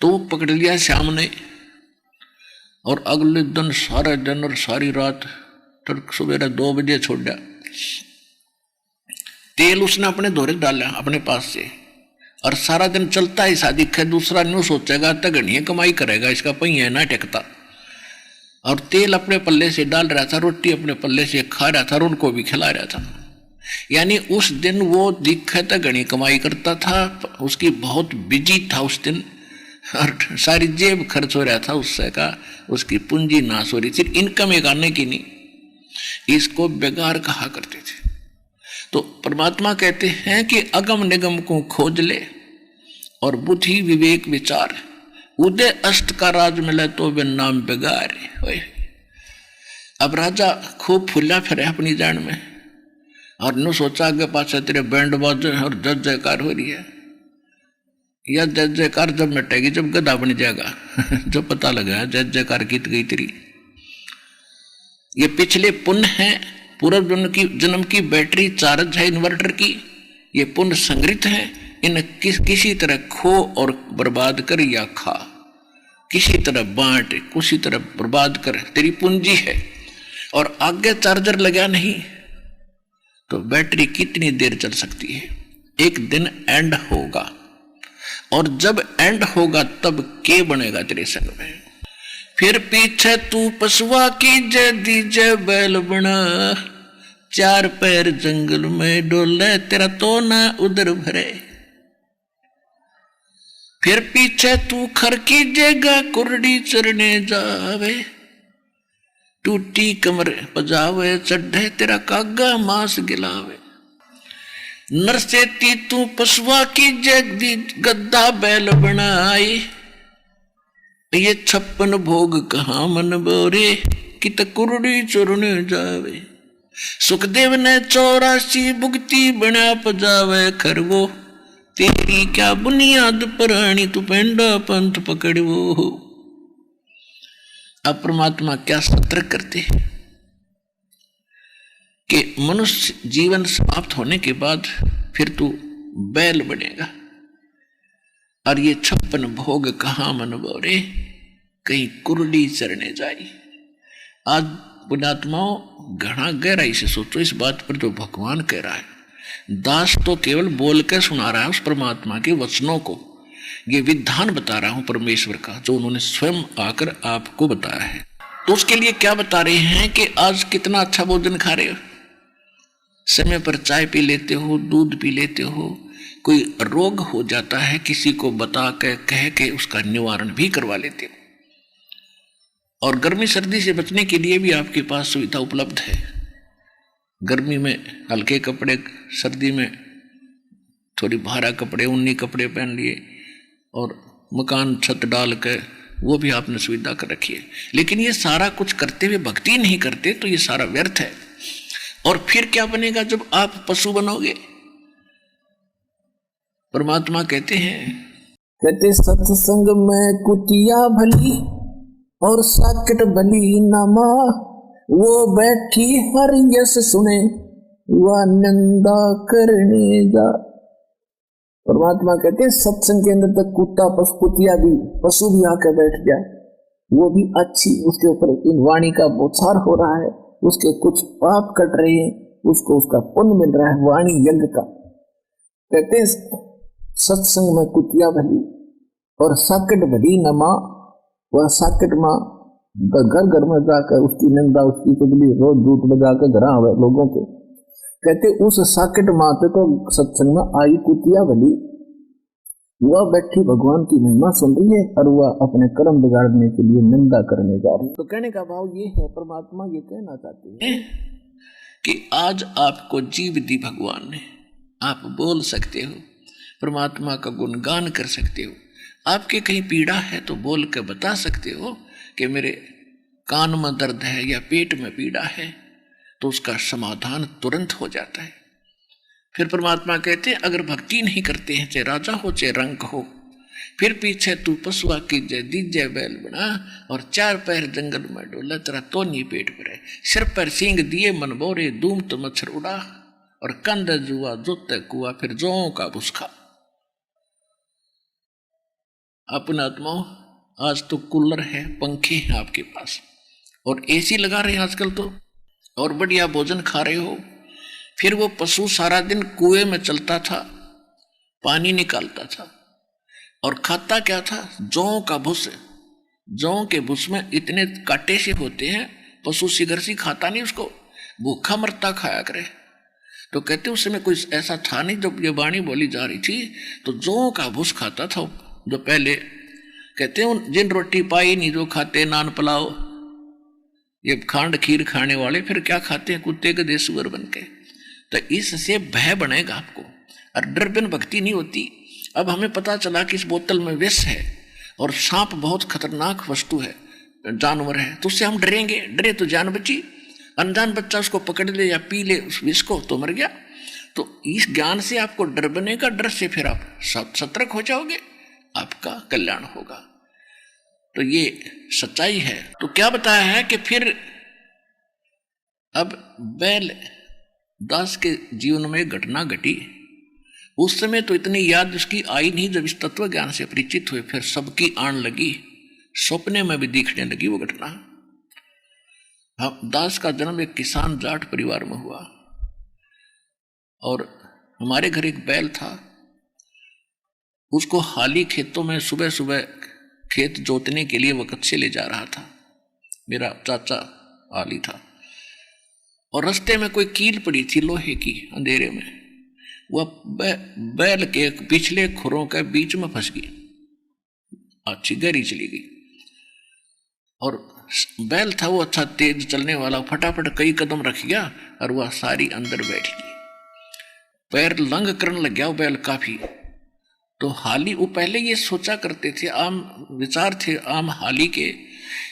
तो पकड़ लिया शाम ने, और अगले दिन सारा दिन और सारी रात तक सवेरे 2 बजे छोड़ा। तेल उसने अपने धोरे डाला अपने पास से, और सारा दिन चलता ही शादी है। दूसरा न्यू सोचेगा तगड़िया कमाई करेगा, इसका पहिया ना टेकता। और तेल अपने पल्ले से डाल रहा था, रोटी अपने पल्ले से खा रहा था और उनको भी खिला रहा था। यानी उस दिन वो दिखे तगड़ी कमाई करता था, उसकी बहुत बिजी था उस दिन, और सारी जेब खर्च हो रहा था उससे का, उसकी पूंजी नाश हो रही थी, इनकम एक आने की नहीं। इसको बेगार कहा करते थे। तो परमात्मा कहते हैं कि अगम निगम को खोज ले और बुद्धि विवेक विचार, उदय अस्त का राज मिले तो बिन नाम बेगार। अब राजा खूब फुला फिरे अपनी जान में, और नु सोचा आगे पाछे तेरे बैंड बाजे और जय जयकार हो रही है। यह जय जयकार जब मिटेगी जब गधा बन जाएगा जो पता लगा जय जयकार गीत गई तेरी। ये पिछले पुण्य है, पूर्व जन्म की बैटरी चार्ज है इन्वर्टर की। ये पुण्य संग्रहित है, इन किसी तरह खो और बर्बाद कर या खा, किसी तरह बांट, किसी तरह बर्बाद कर, तेरी पूंजी है। और आगे चार्जर लगा नहीं तो बैटरी कितनी देर चल सकती है? एक दिन एंड होगा, और जब एंड होगा तब के बनेगा तेरे संग में। फिर पीछे तू पशुआ की जय दीजे बैल बना, 4 पैर जंगल में डोले तेरा तो ना उधर भरे। फिर पीछे तू खर की जगह कुरडी चरने जावे, टूटी कमर पजावे चढ़े तेरा कागा मांस गिलावे। नरसेती तू पशुआ की जगदी गद्दा बैल बनाई, ये 56 भोग कहाँ मन बोरे कित कुरडी चुरने जावे। सुखदेव ने 84 भुगती बना पजावे खरवो, तेरी क्या बुनियाद प्राणी तू पेंडा पंथ पकड़वो। अब परमात्मा क्या सतर्क करते कि मनुष्य जीवन समाप्त होने के बाद फिर तू बैल बनेगा, और ये 56 भोग कहाँ मन बोरे कहीं कुरडी चरने जाई। आज पुण्यात्माओं घना गहराई से सोचो इस बात पर जो भगवान कह रहा है। दास तो केवल बोल के सुना रहा है उस परमात्मा के वचनों को, ये विधान बता रहा हूं परमेश्वर का जो उन्होंने स्वयं आकर आपको बताया है। तो उसके लिए क्या बता रहे हैं कि आज कितना अच्छा भोजन खा रहे हो, समय पर चाय पी लेते हो, दूध पी लेते हो। कोई रोग हो जाता है किसी को बता के कह के उसका निवारण भी करवा लेते हो। और गर्मी सर्दी से बचने के लिए भी आपके पास सुविधा उपलब्ध है। गर्मी में हल्के कपड़े, सर्दी में थोड़ी भारा कपड़े, ऊनी कपड़े पहन लिए, और मकान छत डाल के वो भी आपने सुविधा कर रखी है। लेकिन ये सारा कुछ करते हुए भक्ति नहीं करते तो ये सारा व्यर्थ है। और फिर क्या बनेगा जब आप पशु बनोगे? परमात्मा कहते सत्संग में कुतिया भली और साकेट भली नमा, वो बैठी हर यश सुने वह निंदा करने जा। परमात्मा कहते हैं सत्संग के अंदर तक कुत्ता कुतिया भी पशु भी आकर बैठ जाए, वो भी अच्छी, उसके ऊपर इन वाणी का बौछार हो रहा है, उसके कुछ पाप कट रहे हैं, उसको उसका पुण्य मिल रहा है वाणी यज्ञ का। कहते हैं सत्संग में कुतिया भली और साकेट भली नमा, वह साकेट माँ घर घर में जाकर उसकी निंदा उसकी चुगली रोज दूत बजाकर घर आवे लोगों के। कहते उस साकेट माते को सत्संग में आई कुतिया भली, वह बैठी भगवान की महिमा सुन रही है और वह अपने कर्म बिगाड़ने के लिए निंदा करने जा रही है। तो कहने का भाव ये है, परमात्मा ये कहना चाहते हैं कि आज आपको जीव दी भगवान ने, आप बोल सकते हो, परमात्मा का गुणगान कर सकते हो। आपके कहीं पीड़ा है तो बोल के बता सकते हो कि मेरे कान में दर्द है या पेट में पीड़ा है, तो उसका समाधान तुरंत हो जाता है। फिर परमात्मा कहते हैं अगर भक्ति नहीं करते हैं, चाहे राजा हो चाहे रंक हो, फिर पीछे तू पशुआ कीजे दीजे बैल बना और 4 पैर जंगल में डोला, तेरा तो नहीं पेट पर है, सिर पर सींग दिए मन बोरे, धूम तो मच्छर उड़ा और कंध जुआ जोते कुआ, फिर जो का भुसखा। अपना आत्मा आज तो कूलर है, पंखे हैं आपके पास और एसी लगा रहे हैं आजकल तो, और बढ़िया भोजन खा रहे हो। फिर वो पशु सारा दिन कुएं में चलता था, पानी निकालता था और खाता क्या था? जौ का भुस। जौ के भुस में इतने कांटे से होते हैं, पशु सिगरसी खाता नहीं उसको, भूखा मरता खाया करे। तो कहते उस समय कोई ऐसा था नहीं जब ये वाणी बोली जा रही थी, तो जौ का भुस खाता था जो पहले। कहते हैं जिन रोटी पाई नहीं जो खाते नान पुलाव, ये खांड खीर खाने वाले फिर क्या खाते हैं? कुत्ते के देसुअर बन के। तो इससे भय बनेगा आपको और डर बिन भक्ति नहीं होती। अब हमें पता चला कि इस बोतल में विष है और सांप बहुत खतरनाक वस्तु है, जानवर है, तो उससे हम डरेंगे। डरे तो जान बची, अनजान बच्चा उसको पकड़ ले या पी ले उस विष को तो मर गया। तो इस ज्ञान से आपको डर बनेगा, डर से फिर आप सतर्क हो जाओगे, आपका कल्याण होगा। तो ये सच्चाई है। तो क्या बताया है कि फिर अब बैल दास के जीवन में घटना घटी। उस समय तो इतनी याद उसकी आई नहीं, जब इस तत्व ज्ञान से परिचित हुए फिर सबकी आन लगी, सपने में भी दिखने लगी वो घटना। दास का जन्म एक किसान जाट परिवार में हुआ और हमारे घर एक बैल था, उसको हाली खेतों में सुबह सुबह खेत जोतने के लिए वक्त से ले जा रहा था। मेरा चाचा हाली था और रास्ते में कोई कील पड़ी थी लोहे की, अंधेरे में वह बैल के पिछले खुरों के बीच में फंस गई, अच्छी गहरी चली गई। और बैल था वो अच्छा तेज चलने वाला, फटाफट कई कदम रख गया और वह सारी अंदर बैठ गई, पैर लंग करने लग गया वो बैल काफी। तो हाली वो पहले ये सोचा करते थे, आम विचार थे आम हाली के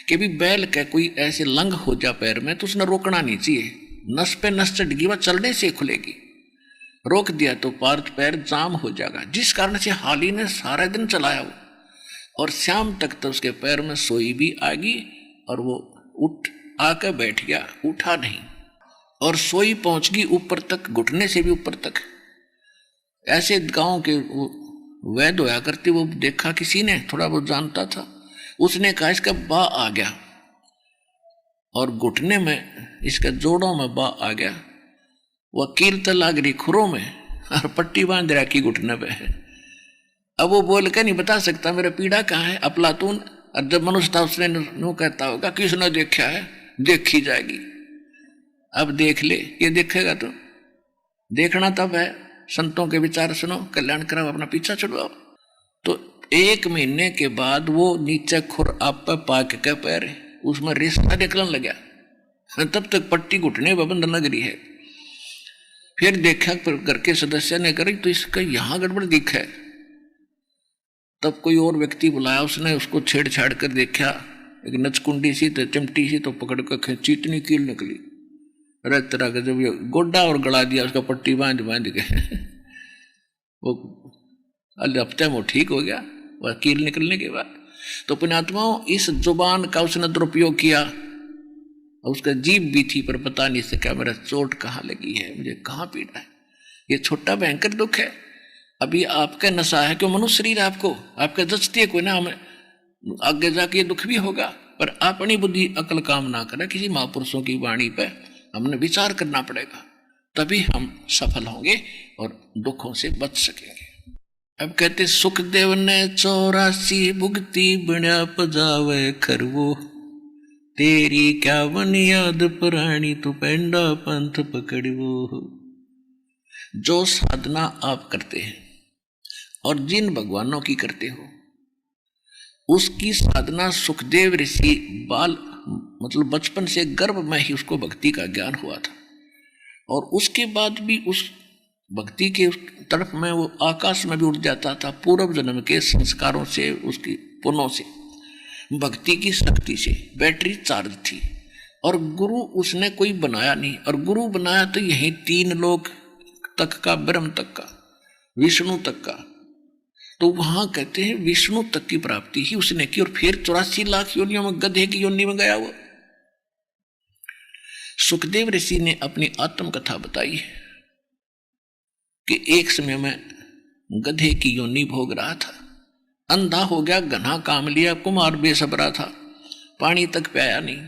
कि भी बैल का कोई ऐसे लंग हो जा पैर में तो उसने रोकना नहीं चाहिए, नस पे नस चढ़ गई, वह चलने से खुलेगी, रोक दिया तो पैर जाम हो जाएगा। जिस कारण से हाली ने सारा दिन चलाया वो, और शाम तक तो उसके पैर में सोई भी आ गई और वो उठ आकर बैठ गया, उठा नहीं, और सोई पहुंच गई ऊपर तक, घुटने से भी ऊपर तक। ऐसे गांव के वैद्य होया करती, वो देखा किसी ने, थोड़ा बहुत जानता था, उसने कहा इसका बा आ गया और घुटने में इसके जोड़ों में बा आ गया, वह कील तो लाग रही खुरों में और पट्टी बांध रखी घुटने पे है। अब वो बोल के नहीं बता सकता मेरा पीड़ा कहाँ है। अफलातून और जब मनुष्य था उसने नो कहता होगा किसने देखा है, देखी जाएगी, अब देख ले, ये देखेगा तो देखना तब है। संतों के विचार सुनो, कल्याण कराओ, अपना पीछा छुड़वाओ। तो 1 महीने के बाद वो नीचे खुर आप पे पाक के पैर उसमें रिश्ता निकलने लगा, तब तक पट्टी घुटने बंद लग रही है। फिर देखा घर के सदस्य ने करी तो इसका यहाँ गड़बड़ दिखा है, तब कोई और व्यक्ति बुलाया, उसने उसको छेड़छाड़ कर देखा, एक नचकुंडी सी तो चिमटी सी तो पकड़ कर खींची, इतनी कील निकली। अरे तरह का जब ये गोड्डा और गड़ा दिया उसका, पट्टी बांध बांध के वो हफ्ते में वो ठीक हो गया वह कील निकलने के बाद। तो पुण्यात्माओं, इस जुबान का उसने दुरुपयोग किया, और उसका जीभ भी थी, पर पता नहीं सका मेरा चोट कहाँ लगी है, मुझे कहाँ पीड़ा है। ये छोटा भयंकर दुख है। अभी आपका नशा है क्यों मनुष्य शरीर, आपके जचती है कोई ना, हमें आगे जाके ये दुख भी होगा। पर अपनी बुद्धि अकल काम ना करे, किसी महापुरुषों की वाणी पे हमने विचार करना पड़ेगा, तभी हम सफल होंगे और दुखों से बच सकेंगे। अब कहते सुखदेव ने 84 भुगती बण्या पजावे खरवो, तेरी क्या बुनियाद प्राणी तू पेंडा पंथ पकड़वो। जो साधना आप करते हैं और जिन भगवानों की करते हो, उसकी साधना सुखदेव ऋषि मतलब बचपन से गर्भ में ही उसको भक्ति का ज्ञान हुआ था, और उसके बाद भी उस भक्ति के तरफ में वो आकाश में भी उड़ जाता था, पूर्व जन्म के संस्कारों से, उसकी पुण्यों से, भक्ति की शक्ति से बैटरी चार्ज थी। और गुरु उसने कोई बनाया नहीं, और गुरु बनाया तो यही 3 लोक तक का, ब्रह्म तक का, विष्णु तक का। तो वहां कहते हैं विष्णु तक की प्राप्ति ही उसने की, और फिर 84 लाख योनियों में गधे की योनि में गया वो। सुखदेव ऋषि ने अपनी आत्मकथा बताई कि एक समय में गधे की योनि भोग रहा था, अंधा हो गया, घना काम लिया, कुमार बेसब्रा था, पानी तक पिया नहीं,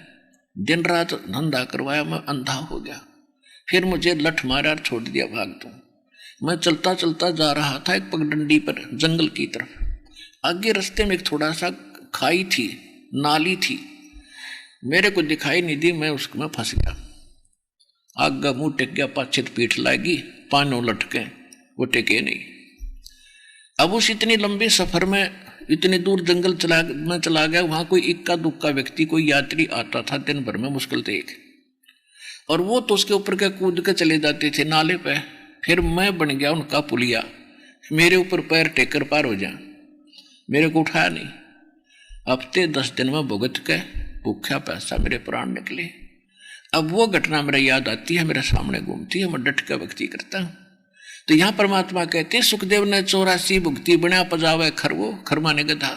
दिन रात धंधा करवाया, मैं अंधा हो गया। फिर मुझे लठ मारा और छोड़ दिया, भाग तू। मैं चलता चलता जा रहा था एक पगडंडी पर, जंगल की तरफ। आगे रास्ते में एक थोड़ा सा खाई थी, नाली थी, मेरे को दिखाई नहीं दी, मैं उसमें फंस गया। आगे मुंह टेक गया, पाछे पीठ लागी, पानों लटके, वो टेके नहीं। अब उस इतनी लंबे सफर में, इतनी दूर जंगल चला गया, वहां कोई इक्का दुक्का व्यक्ति, कोई यात्री आता था दिन भर में मुश्किल से एक, और वो तो उसके ऊपर के कूद के चले जाते थे नाले पे। फिर मैं बन गया उनका पुलिया, मेरे ऊपर पैर टेकर पार हो जा, मेरे को उठाया नहीं। हफ्ते 10 दिन में भुगत के भूखा पैसा मेरे प्राण निकले। अब वो घटना मेरे याद आती है, मेरे सामने घूमती है, मैं डट कर भक्ति करता हूँ। तो यहाँ परमात्मा कहते हैं सुखदेव ने 84 भुगती बण्या पजावे खरवो, खरमा ने गधा,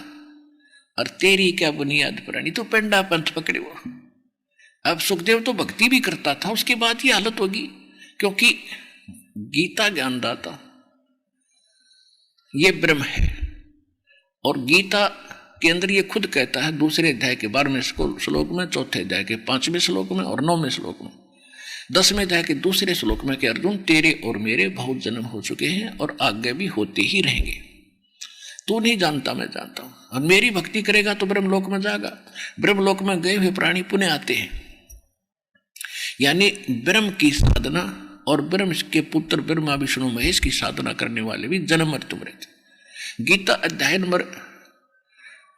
और तेरी क्या बुनियाद प्राणी तो पेंडा पंथ पकड़े वो। अब सुखदेव तो भक्ति भी करता था, उसके बाद ये हालत होगी, क्योंकि गीता ज्ञानदाता ये ब्रह्म है, और गीता के अंदर ये खुद कहता है, दूसरे अध्याय के 12वें श्लोक में, चौथे अध्याय के 5वें श्लोक में और 9वें श्लोक में, 10वें अध्याय के दूसरे श्लोक में कि अर्जुन तेरे और मेरे बहुत जन्म हो चुके हैं और आगे भी होते ही रहेंगे। तू नहीं जानता, मैं जानता हूं, और मेरी भक्ति करेगा तो ब्रह्मलोक में जाएगा। ब्रह्मलोक में गए हुए प्राणी पुण्य आते हैं, यानी ब्रह्म की साधना और ब्रह्म के पुत्र ब्रह्मा विष्णु महेश की साधना करने वाले भी जन्म मृत्यु रहते। गीता अध्याय नंबर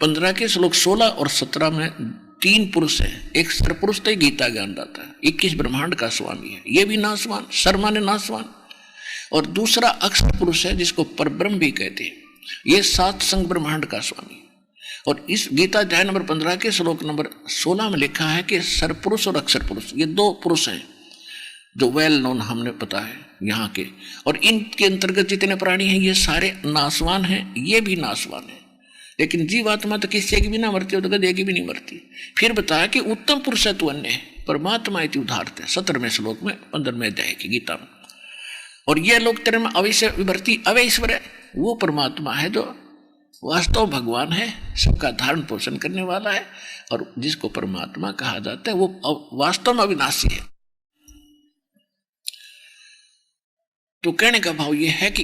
15 के श्लोक 16 और 17 में 3 पुरुष हैं। एक सरपुरुष तो गीता ज्ञानदाता है, 21 ब्रह्मांड का स्वामी है, ये भी नासवान, शर्मा ने नासवान। और दूसरा अक्षर पुरुष है जिसको परब्रह्म भी कहते हैं, ये 7 संग ब्रह्मांड का स्वामी। और इस गीता अध्याय नंबर 15 के श्लोक नंबर 16 में लिखा है कि सरपुरुष और अक्षर पुरुष ये 2 पुरुष हैं जो वेल नोन हमने पता है यहाँ के, और इनके अंतर्गत जितने प्राणी हैं ये सारे नासवान हैं, ये भी नासवान है। लेकिन जीवात्मा तो किसी की भी ना मरती, तो गधे की भी नहीं मरती। फिर बताया कि उत्तम पुरुष है तो अन्य है, परमात्मा इति उदाहरते 17वें श्लोक में 15वें अध्याय की गीता में। और ये लोग तेरे में अवश्य विभर्ती अवैश्वर है, वो परमात्मा है जो वास्तव भगवान है, सबका धारण पोषण करने वाला है, और जिसको परमात्मा कहा जाता है वो वास्तव में अविनाशी है। तो कहने का भाव यह है कि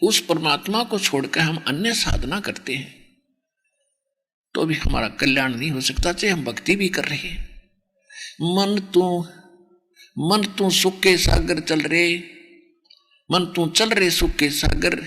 उस परमात्मा को छोड़कर हम अन्य साधना करते हैं तो भी हमारा कल्याण नहीं हो सकता, चाहे हम भक्ति भी कर रहे हैं। मन तू सुख के सागर चल रे, मन तू चल रे सुख के सागर,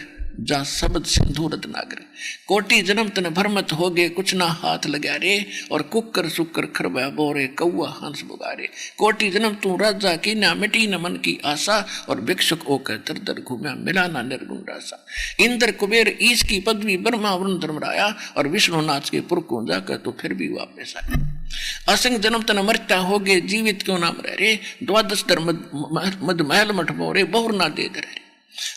जहाँ शब्द सिंधु रत्नागर। कोटि जन्म तन भरमत हो गए कुछ ना हाथ लगा रे, और कुकर सुकर खरबा बोरे कौआ हंस बुगारे। कोटि जन्म तू राजा की ना मिटी न मन की आशा, और भिक्षुक ओकर दर दर घूमया मिला ना निर्गुण रासा। इंद्र कुबेर ईश की पदवी ब्रह्मा वरुण धर्मराया, और विष्णुनाथ के पुर को जाकर तो फिर भी वापस आया। असंग जन्म तन मरता हो गए जीवित क्यों नाम रह रे, द्वादश धर्म मद महल मठ मोरे बहुर ना दे दे।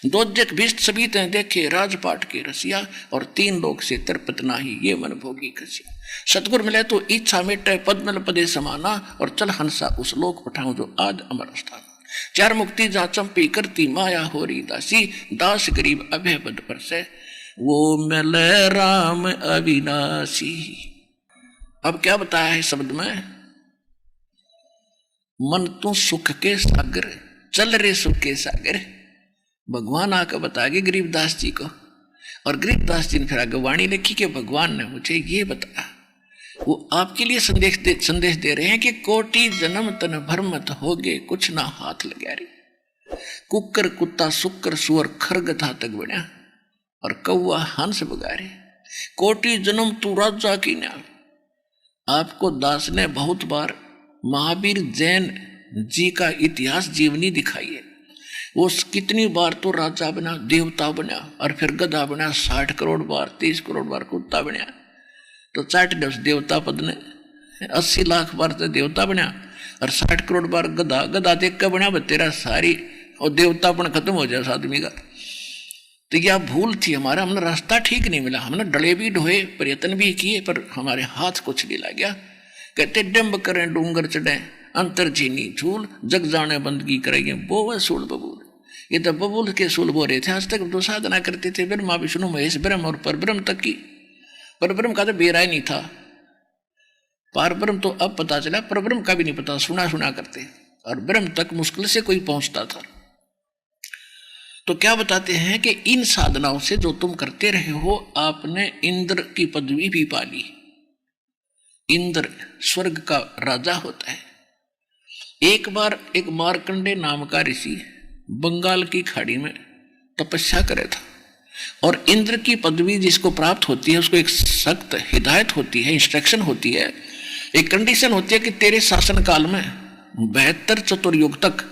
दोजक भीष्ट सभी ते देखे राजपाट के रसिया, और तीन लोग से तरपत नाही ये मन भोगी खसिया। सतगुर मिले तो इच्छा मिटे पद्मल पदे समाना, और चल हंसा उस लोक पठाऊं जो आद अमर स्थान। चार मुक्ति जा चंपी करती माया हो री दासी, दास गरीब अभय पद पर से वो मिले राम अविनाशी। अब क्या बताया है शब्द में, मन तू सुख के सागर चल रे सुख के सागर। भगवान आकर बताएंगे गरीबदास जी को, और गरीबदास जी ने फिर आगे वाणी लिखी कि भगवान ने मुझे ये बताया। वो आपके लिए संदेश दे रहे हैं कि कोटि जन्म तन भरमत हो गए कुछ ना हाथ लगा रे। कुकर कुत्ता सुकर सुअर खरग था तक बना, और कौआ हंस बगारे। कोटि जन्म तू राजा की न्याय। आपको दास ने बहुत बार महावीर जैन जी का इतिहास जीवनी दिखाई है। वो कितनी बार तो राजा बना, देवता बना, और फिर गधा बना 60 करोड़ बार, 30 करोड़ बार कुत्ता बना, तो 60 देवता पद ने 80 लाख बार तो देवता बना, और 60 करोड़ बार गधा। गधा देख कर बना तेरा सारी और देवतापन खत्म हो जाए उस आदमी का। तो यह भूल थी हमारा, हमने रास्ता ठीक नहीं मिला। हमने डले भी ढोए, प्रयत्न भी किए, पर हमारे हाथ कुछ नहीं लग गया। कहते डिम्ब करें डूंगर चढ़े अंतर झीनी झूल, जग जाने बंदगी करेंगे बोवे सूल बबूल। ये तो बबूल के सूल बो रहे थे। आज तक तो साधना करते थे ब्रह्मा विष्णु महेश ब्रह्म और परब्रह्म तक की। परब्रह्म का तो बेरा ही नहीं था। पारब्रह्म तो अब पता चला, परब्रह्म का भी नहीं पता, सुना सुना करते, और ब्रह्म तक मुश्किल से कोई पहुंचता था। तो क्या बताते हैं कि इन साधनाओं से जो तुम करते रहे हो, आपने इंद्र की पदवी भी पा ली। इंद्र स्वर्ग का राजा होता है। एक बार एक मार्कंडे नाम का ऋषि बंगाल की खाड़ी में तपस्या करे था, और इंद्र की पदवी जिसको प्राप्त होती है उसको एक सख्त हिदायत होती है, इंस्ट्रक्शन होती है, एक कंडीशन होती है कि तेरे शासन काल में 72 चतुर्युग तक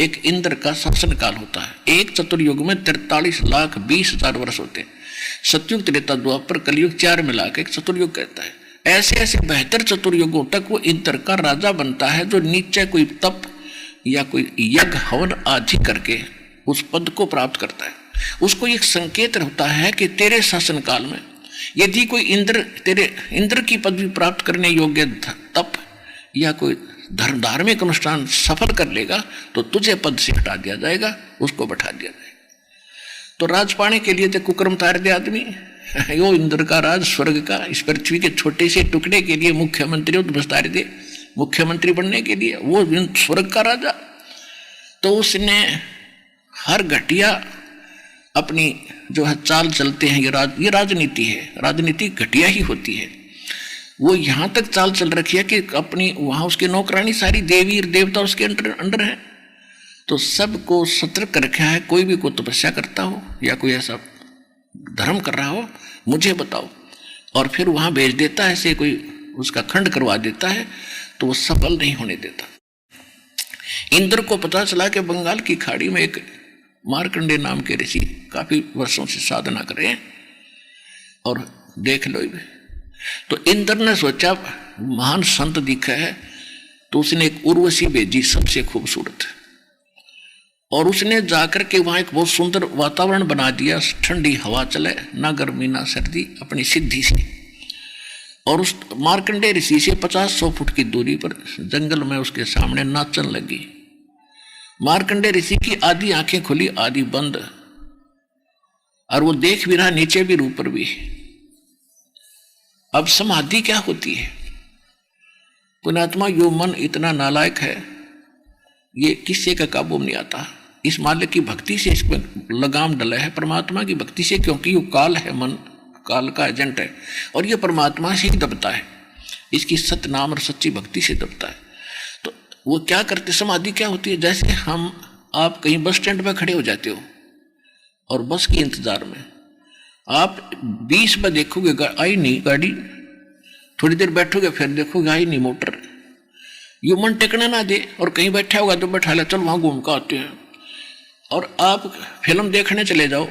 एक इंद्र का शासन काल होता है। एक चतुर्युग में 43,20,000 वर्ष होते हैं। सतयुग त्रेता द्वापर कलयुग 4 मिला के एक चतुर्युग कहता है। ऐसे ऐसे 72 चतुर्युगों तक वो इंद्र का राजा बनता है, जो नीचे कोई तप या कोई यज्ञ हवन आदि करके उस पद को प्राप्त करता है। उसको एक संकेत होता है कि तेरे शासन काल में यदि कोई इंद्र की पदवी प्राप्त करने योग्य तप या कोई धार्मिक अनुष्ठान सफल कर लेगा तो तुझे पद से हटा दिया जाएगा, उसको बैठा दिया जाएगा। तो राज पाने के लिए तो कुकर्म तार दे आदमी, यो इंद्र का राज स्वर्ग का इस पृथ्वी के छोटे से टुकड़े के लिए मुख्यमंत्री बस्तार दे, मुख्यमंत्री बनने के लिए वो स्वर्ग का राजा। तो उसने हर घटिया अपनी जो है चाल चलते हैं, ये राजनीति है, राजनीति घटिया ही होती है। वो यहाँ तक चाल चल रखी है कि अपनी वहाँ उसकी नौकरानी सारी देवी और देवता उसके अंडर है। तो सबको सतर्क रखा है, कोई भी कोई तपस्या करता हो या कोई ऐसा धर्म कर रहा हो मुझे बताओ, और फिर वहाँ भेज देता है, ऐसे कोई उसका खंड करवा देता है, तो वो सफल नहीं होने देता। इंद्र को पता चला कि बंगाल की खाड़ी में एक मार्कंडे नाम के ऋषि काफी वर्षों से साधना कर रहे हैं, और देख लो। तो इंद्र ने सोचा महान संत दिखा है, तो उसने एक उर्वशी भेजी सबसे खूबसूरत, और उसने जाकर के वहां एक बहुत सुंदर वातावरण बना दिया, ठंडी हवा चले, ना गर्मी ना सर्दी, अपनी सिद्धि से। और उस मार्कंडे ऋषि से 50-100 फुट की दूरी पर जंगल में उसके सामने नाचन लगी। मार्कंडे ऋषि की आधी आंखें खुली आधी बंद, और वो देख भी रहा नीचे भी ऊपर भी। अब समाधि क्या होती है? पुण्यात्मा, यो मन इतना नालायक है, ये किसी का काबू नहीं आता। इस मालिक की भक्ति से इसमें लगाम डला है, परमात्मा की भक्ति से, क्योंकि वो काल है, मन काल का एजेंट है, और ये परमात्मा से ही दबता है, इसकी सत्य नाम और सच्ची भक्ति से दबता है। तो वो क्या करते, समाधि क्या होती है? जैसे आप कहीं बस स्टैंड में खड़े हो जाते हो, और बस के इंतजार में। आप 20 में देखोगे आई नहीं गाड़ी, थोड़ी देर बैठोगे फिर देखोगे आई नहीं मोटर। ये मन टेकने ना दे, और कहीं बैठा होगा तो बैठा ले, चल वहां घूम कर आते हैं। और आप फिल्म देखने चले जाओ,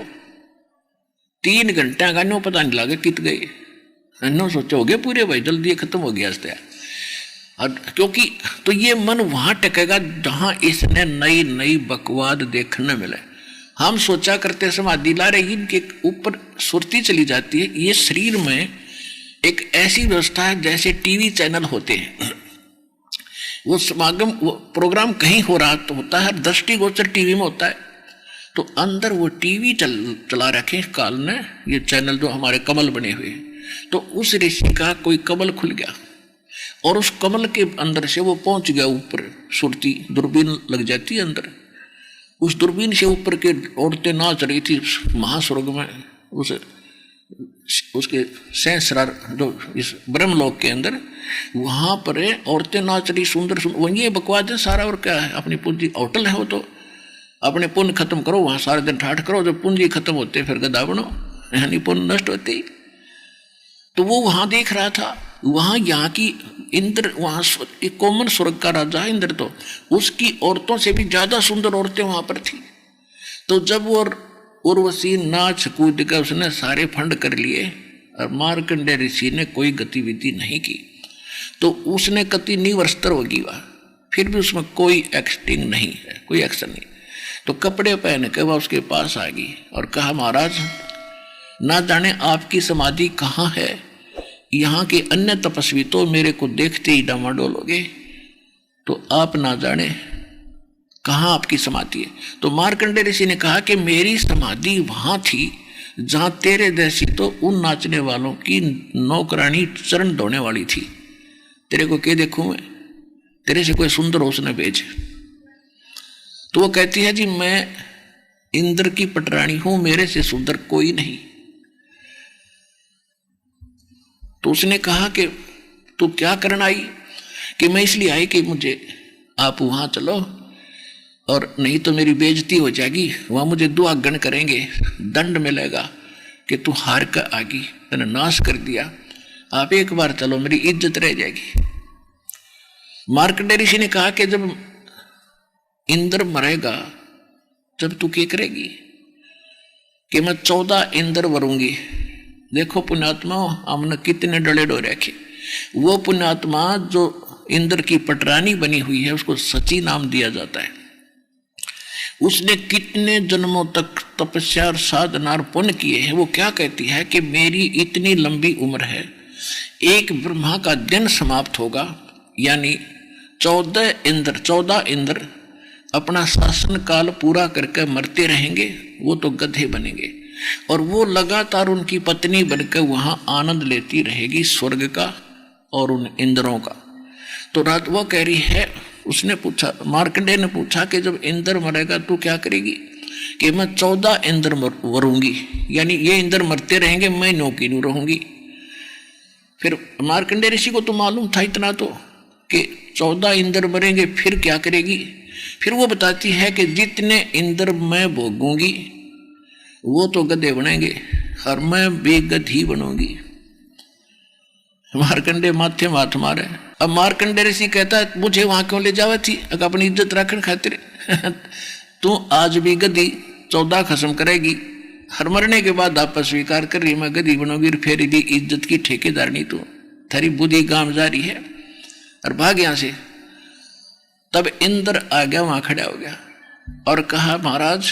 3 घंटे का नो पता नहीं लगे कित गए, नो सोचो हो गए पूरे भाई, जल्दी खत्म हो गया। क्योंकि तो ये मन वहां टेकेगा जहां इसने नई नई बकवाद देखने मिले। हम सोचा करते समाधि ला रही, इनके ऊपर सुरती चली जाती है। ये शरीर में एक ऐसी व्यवस्था है जैसे टीवी चैनल होते हैं। वो समागम, वो प्रोग्राम कहीं हो रहा तो होता है, दृष्टिगोचर टीवी में होता है, तो अंदर वो टीवी चला रखे काल ने, ये चैनल जो हमारे कमल बने हुए हैं। तो उस ऋषि का कोई कमल खुल गया और उस कमल के अंदर से वो पहुंच गया ऊपर, सुरती दूरबीन लग जाती है अंदर। उस दूरबीन से ऊपर के औरतें नाच रही थी महास्वर्ग में, उसके सहस्रार जो इस ब्रह्मलोक के अंदर, वहां पर औरतें नाच रही सुंदर सुंदर। वही बकवाद है सारा, और क्या है, अपनी पूंजी होटल है वो, तो अपने पुण्य खत्म करो, वहां सारे दिन ठाठ करो, जब पूंजी खत्म होते फिर गधा बनो, यानी पुण्य नष्ट होते ही। तो वो वहां देख रहा था, वहां यहाँ की इंद्र, वहां कोमन स्वर्ग का राजा इंद्र, तो उसकी औरतों से भी ज्यादा सुंदर औरतें वहां पर थी। तो जब वो उर्वशी नाच कूद कर उसने सारे फंड कर लिए और मार्कंडेय ऋषि ने कोई गतिविधि नहीं की, तो उसने कति निवर्स्तर होगी वह, फिर भी उसमें कोई एक्टिंग नहीं है, कोई एक्शन नहीं। तो कपड़े पहन के वह उसके पास आ गई और कहा, महाराज ना जाने आपकी समाधि कहाँ है, यहाँ के अन्य तपस्वी तो मेरे को देखते ही डामाडोल हो गए, तो आप ना जाने कहाँ आपकी समाधि है। तो मार्कंडेय ऋषि ने कहा कि मेरी समाधि वहां थी जहां तेरे जैसी तो उन नाचने वालों की नौकरानी चरण धोने वाली थी। तेरे को क्या देखूं मैं, तेरे से कोई सुंदर उसने भेजे। तो वो कहती है, जी मैं इंद्र की पटरानी हूं, मेरे से सुंदर कोई नहीं। तो उसने कहा कि तू क्या करना आई, कि मैं इसलिए आई कि मुझे आप वहां चलो, और नहीं तो मेरी बेइज्जती हो जाएगी, वहां मुझे दुआगण करेंगे, दंड मिलेगा कि तू हार कर आ गई, मैंने नाश कर दिया, आप एक बार चलो, मेरी इज्जत रह जाएगी। मार्कंडेय ऋषि ने कहा कि जब इंद्र मरेगा जब तू क्या करेगी, कि मैं 14 इंद्र वरूंगी। देखो पुण्यात्मा, हमने कितने डले डो रखे। वो पुण्यात्मा जो इंद्र की पटरानी बनी हुई है उसको सची नाम दिया जाता है। उसने कितने जन्मों तक तपस्या और साधना और पुण्य किए हैं। वो क्या कहती है कि मेरी इतनी लंबी उम्र है, एक ब्रह्मा का दिन समाप्त होगा, यानी 14 इंद्र अपना शासन काल पूरा करके मरते रहेंगे, वो तो गधे बनेंगे, और वो लगातार उनकी पत्नी बनकर वहां आनंद लेती रहेगी स्वर्ग का और उन इंद्रों का। तो रात वो कह रही है, उसने पूछा, मार्कंडेय ने पूछा कि जब इंद्र मरेगा तू क्या करेगी, कि मैं 14 इंद्र मरूंगी, यानी ये इंद्र मरते रहेंगे, मैं नौकी नहीं रहूंगी। फिर मार्कंडेय ऋषि को तो मालूम था इतना तो, कि 14 इंद्र मरेंगे, फिर क्या करेगी। फिर वो बताती है कि जितने इंद्र मैं भोगूंगी वो तो गधे बनेंगे और मैं बेगधी बनूंगी। मार्कंडेय माथे माथ मारे। अब मार्कंडेय ऋषि कहता है, मुझे वहां क्यों ले जावे थी, अगर अपनी इज्जत रखने खातिर तू आज भी गधी 14 खत्म करेगी, हर मरने के बाद आपस स्वीकार कर रही मैं गधी बनूंगी, फिर यदि इज्जत की ठेकेदार नहीं तो थारी बुद्धि गांव जा रही है, और भाग यहां से। तब इंद्र आ गया, वहां खड़ा हो गया और कहा, महाराज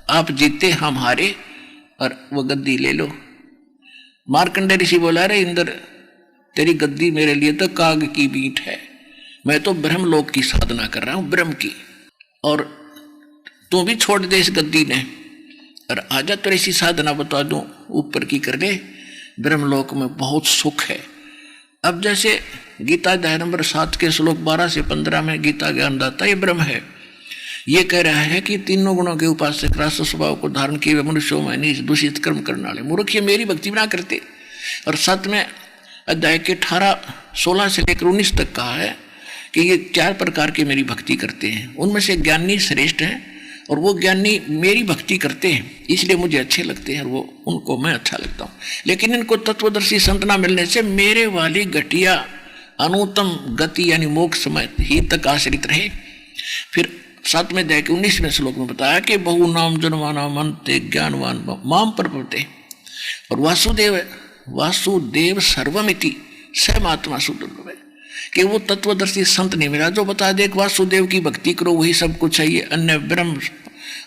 आप जीते हम हारे, और वो गद्दी ले लो। मार्कंडेय ऋषि बोला, रे इंद्र तेरी गद्दी मेरे लिए तो काग की बीट है, मैं तो ब्रह्मलोक की साधना कर रहा हूं, ब्रह्म की, और तू भी छोड़ दे इस गद्दी ने और आजा तो ऐसी साधना बता दूं ऊपर की कर ले, ब्रह्मलोक में बहुत सुख है। अब जैसे गीता अध्याय नंबर 7 के श्लोक 12 से 15 में गीता ज्ञानदाता ये ब्रह्म है, ये कह रहा है कि तीनों गुणों के उपासक राष्ट्र स्वभाव को धारण किए मनुष्यों में नीच दूषित कर्म करने वाले मूर्ख ये मेरी भक्ति बना करते। और 7वें अध्याय के 16 से लेकर 19 तक कहा है कि ये 4 प्रकार की मेरी भक्ति करते हैं, उनमें से ज्ञानी श्रेष्ठ हैं और वो ज्ञानी मेरी भक्ति करते हैं इसलिए मुझे अच्छे लगते हैं, और वो उनको मैं अच्छा लगता हूँ। लेकिन इनको तत्वदर्शी संत ना मिलने से मेरे वाली घटिया अनुत्तम गति यानी मोक्ष में ही तक आश्रित रहे। फिर 7वें अध्याय के 19वें श्लोक में बताया कि बहु नाम जनमाना मनते ज्ञानवान माम प्रपते, और वासुदेव सर्वमिति सहमात्मा सुदुर्लभ है कि वो तत्वदर्शी संत नहीं मिला जो बता दे वासुदेव की भक्ति करो वही सब कुछ है, ये अन्य ब्रह्म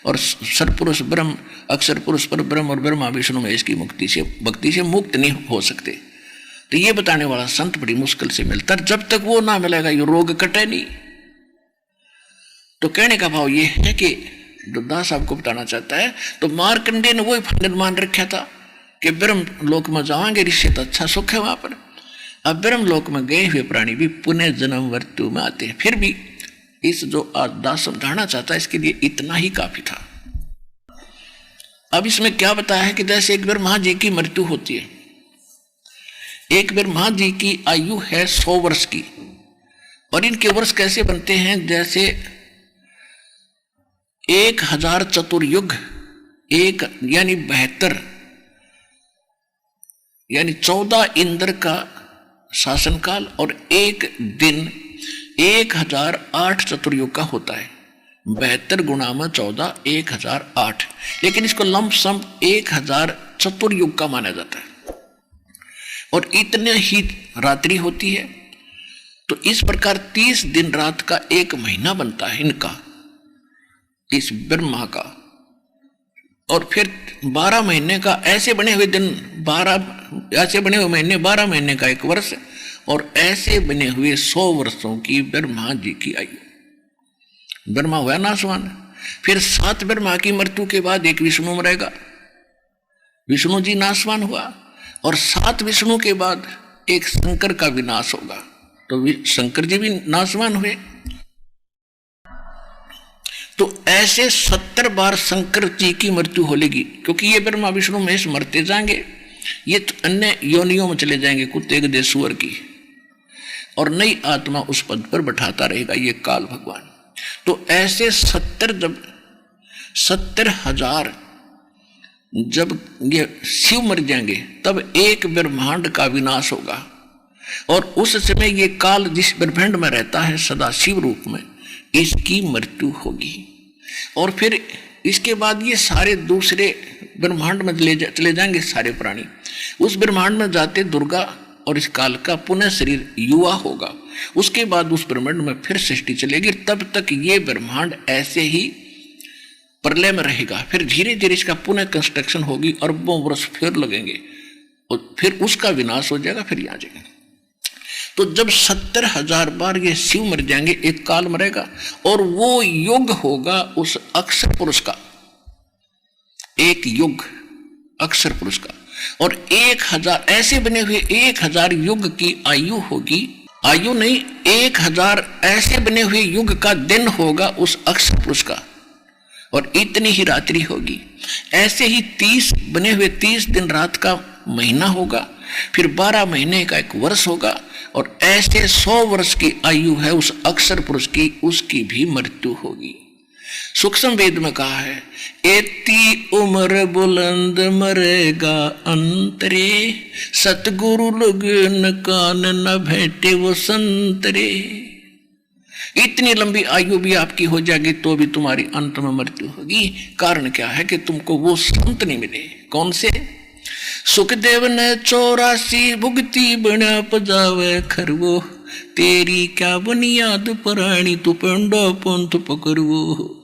और सरपुरुष ब्रह्म, अक्षर पुरुष पर ब्रह्म और ब्रह्मा विष्णु में इसकी भक्ति से मुक्त नहीं हो सकते। तो ये बताने वाला संत बड़ी मुश्किल से मिलता है। जब तक वो ना मिलेगा ये रोग कटे नहीं। तो कहने का भाव ये है कि जो दास आपको बताना चाहता है, तो मार्कंडेय ने वही फंड मान रखा था कि ब्रह्म लोक में जाएंगे ऋषि तो अच्छा सुख है वहां पर। अब ब्रह्म लोक में गए हुए प्राणी भी पुनः जन्म मृत्यु में आते हैं। फिर भी इस जो आज दास समझाना चाहता है इसके लिए इतना ही काफी था। अब इसमें क्या बताया है कि जैसे एक ब्रह्मा जी की मृत्यु होती है, एक ब्रह्मा जी की आयु है 100 वर्ष की, और इनके वर्ष कैसे बनते हैं, जैसे 1000 चतुर्युग, एक यानी 72 यानी 14 इंद्र का शासनकाल, और एक दिन 1008 चतुर्युग का होता है। 72 गुणा में 14 1008, लेकिन इसको लमसम 1000 चतुर्युग का माना जाता है। और इतने ही रात्रि होती है, तो इस प्रकार 30 दिन रात का एक महीना बनता है इनका, इस ब्रह्मा का। और फिर 12 महीने का ऐसे बने हुए दिन, 12 ऐसे बने हुए महीने, 12 महीने का एक वर्ष, और ऐसे बने हुए 100 वर्षों की ब्रह्मा जी की आयु। ब्रह्मा हुआ नासवान। फिर 7 ब्रह्मा की मृत्यु के बाद एक विष्णु मरेगा, विष्णु जी नासवान हुआ, और 7 विष्णु के बाद एक शंकर का विनाश होगा, तो शंकर जी भी नासवान हुए। तो ऐसे 70 बार शंकर जी की मृत्यु होगी, क्योंकि ये ब्रह्मा विष्णु महेश मरते जाएंगे, ये तो अन्य योनियों में चले जाएंगे कुत्ते गधे सुअर की, और नई आत्मा उस पद पर बैठाता रहेगा ये काल भगवान। तो ऐसे 70,000 जब ये शिव मर जाएंगे तब एक ब्रह्मांड का विनाश होगा, और उस समय ये काल जिस ब्रह्मांड में रहता है सदा शिव रूप में, इसकी मृत्यु होगी। और फिर इसके बाद ये सारे दूसरे ब्रह्मांड में चले जाएंगे सारे प्राणी। उस ब्रह्मांड में जाते दुर्गा और इस काल का पुनः शरीर युवा होगा। उसके बाद उस ब्रह्मांड में फिर सृष्टि चलेगी। तब तक ये ब्रह्मांड ऐसे ही प्रलय में रहेगा। फिर धीरे धीरे इसका पुनः कंस्ट्रक्शन होगी, अरबों वर्ष फिर लगेंगे, और फिर उसका विनाश हो जाएगा, फिर यहाँ जाएगा। तो जब 70,000 बार ये शिव मर जाएंगे, एक काल मरेगा, और वो युग होगा उस अक्षर पुरुष का, एक युग अक्षर पुरुष का। और 1000 ऐसे बने हुए 1000 युग की आयु होगी, आयु नहीं 1000 ऐसे बने हुए युग का दिन होगा उस अक्षर पुरुष का, और इतनी ही रात्रि होगी। ऐसे ही 30 बने हुए 30 दिन रात का महीना होगा, फिर 12 महीने का एक वर्ष होगा, और ऐसे 100 वर्ष की आयु है उस अक्षर पुरुष की, उसकी भी मृत्यु होगी। सूक्ष्म वेद में कहा है, एती उम्र बुलंद मरेगा अंतरे, सतगुरु लगन कान न भेटे वो संतरे। इतनी लंबी आयु भी आपकी हो जाएगी तो भी तुम्हारी अंत में मृत्यु होगी। कारण क्या है कि तुमको वो संत नहीं मिले। कौन से? सुखदेव ने 84 भुगती बना पजावे खरवो, तेरी क्या बुनियाद पराणी तू पेंडो पंथ पकड़वो।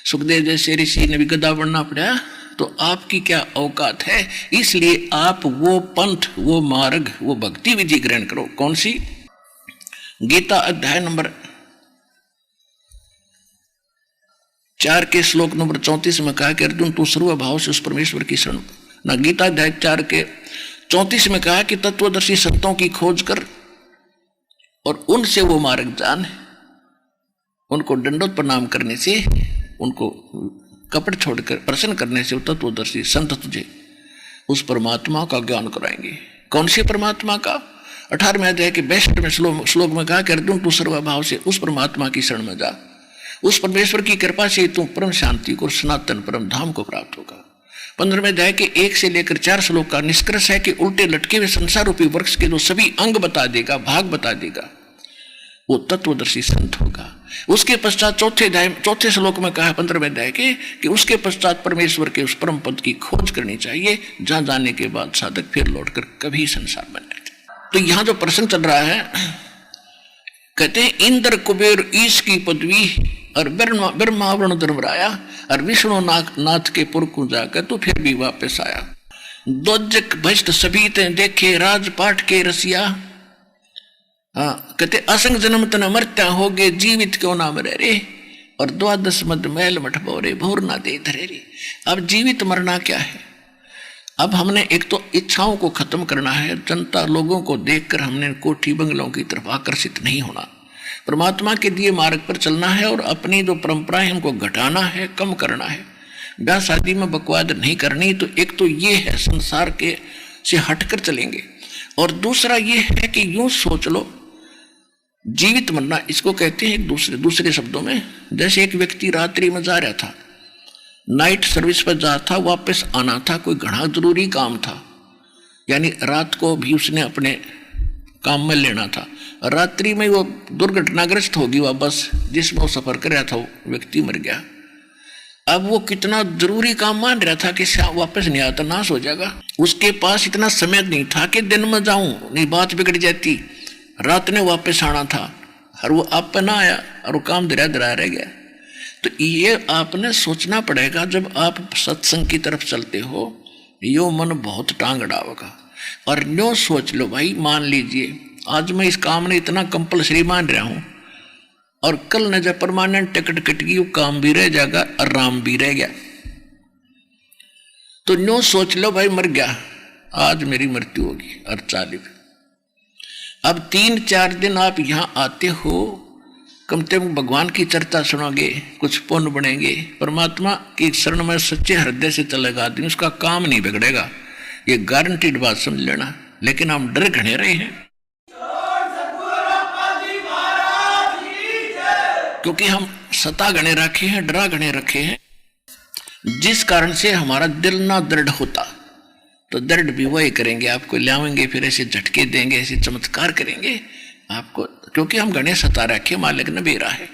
सुखदेव जैसे ऋषि ने भी गधा बनना पड़ा, तो आपकी क्या औकात है। इसलिए आप वो पंथ, वो मार्ग, वो भक्ति विधि ग्रहण करो। कौन सी? गीता अध्याय नंबर 4 के श्लोक नंबर 34 में कहा कि अर्जुन तू सर्व भाव से उस परमेश्वर की शरण ना। गीता अध्याय 4 के 34 में कहा कि तत्वदर्शी संतों की खोज कर और उनसे वो मार्ग जान। उनको दंडोत प्रणाम करने से, उनको कपट छोड़कर प्रसन्न करने से तत्वदर्शी संत तुझे उस परमात्मा का ज्ञान कराएंगे। कौन से परमात्मा का? 18वें अध्याय के 62वें श्लोक में कहा कि अर्जुन तू सर्वभाव से उस परमात्मा की शरण में जा। उस परमेश्वर की कृपा से तुम परम शांति को, सनातन परम धाम को प्राप्त होगा। 15वें अध्याय के 1 से लेकर 4 श्लोक का निष्कर्ष है कि उल्टे लटके हुए संसार रूपी वृक्ष के जो सभी अंग बता देगा, भाग बता देगा, वो तत्वदर्शी संत होगा। उसके पश्चात चौथे श्लोक में कहा है 15वें अध्याय के कि उसके पश्चात परमेश्वर के उस परम पद की खोज करनी चाहिए, जहां जाने के बाद साधक फिर लौटकर कभी संसार बन जाते। तो यहां जो प्रसंग चल रहा है, कहते हैं इंद्र कुबेर ईश की पदवी और ब्रह्मा वरुण धर्मराया और विष्णु नाथ के पुर को जाकर तो फिर भी वापस आया। दोजक भ्रष्ट सभी ते देखे राजपाट के रसिया। हाँ, कहते असंग जन्म तन मरत्या हो गए, जीवित क्यों ना मरे रे, और 12 मद मैल मठ बोरे भोर ना दे धरे रे। अब जीवित मरना क्या है? अब हमने एक तो इच्छाओं को खत्म करना है, जनता लोगों को देखकर हमने कोठी बंगलों की तरफ आकर्षित नहीं होना, परमात्मा के दिए मार्ग पर चलना है और अपनी जो परंपराएं हमको घटाना है, कम करना है। ब्याह शादी में बकवाद नहीं करनी। तो एक तो ये है संसार के से हटकर चलेंगे, और दूसरा ये है कि यूं सोच लो जीवित मरना, इसको कहते हैं एक दूसरे शब्दों में, जैसे एक व्यक्ति रात्रि में जा रहा था, नाइट सर्विस पर जा था, वापस आना था, कोई घना जरूरी काम था, यानी रात को भी उसने अपने काम में लेना था, रात्रि में वो दुर्घटनाग्रस्त होगी वह बस जिसमें वो सफर कर रहा था, वो व्यक्ति मर गया। अब वो कितना जरूरी काम मान रहा था कि वापस नहीं आता, नाश हो जाएगा। उसके पास इतना समय नहीं था कि दिन में जाऊं, नहीं बात बिगड़ जाती, रात ने वापस आना था, और वो आप पे ना आया और वो काम धरा रह गया। तो ये आपने सोचना पड़ेगा, जब आप सत्संग की तरफ चलते हो, यो मन बहुत टांग अड़ावेगा। और न्यो सोच लो भाई, मान लीजिए आज मैं इस काम ने इतना कंपलसरी मान रहा हूं, और कल न जब परमानेंट टिकट कट गई, वो काम भी रह जाएगा, आराम भी रह गया। तो न्यो सोच लो भाई, मर गया, आज मेरी मृत्यु होगी और चाली। अब 3-4 दिन आप यहां आते हो, कम से कम भगवान की चर्चा सुनोगे, कुछ पुण्य बनेंगे, परमात्मा की शरण में सच्चे हृदय से चलेगा आदमी, उसका काम नहीं बिगड़ेगा, ये गारंटीड बात समझ लेना। लेकिन हम डर घने रहे हैं, क्योंकि हम सता गणे रखे हैं, डरा गणे रखे हैं, जिस कारण से हमारा दिल ना दृढ़ होता। तो दर्द भी वही करेंगे, आपको लाएंगे, फिर ऐसे झटके देंगे, ऐसे चमत्कार करेंगे आपको, क्योंकि हम गणेश सता रखे, मालिक ने बेरा है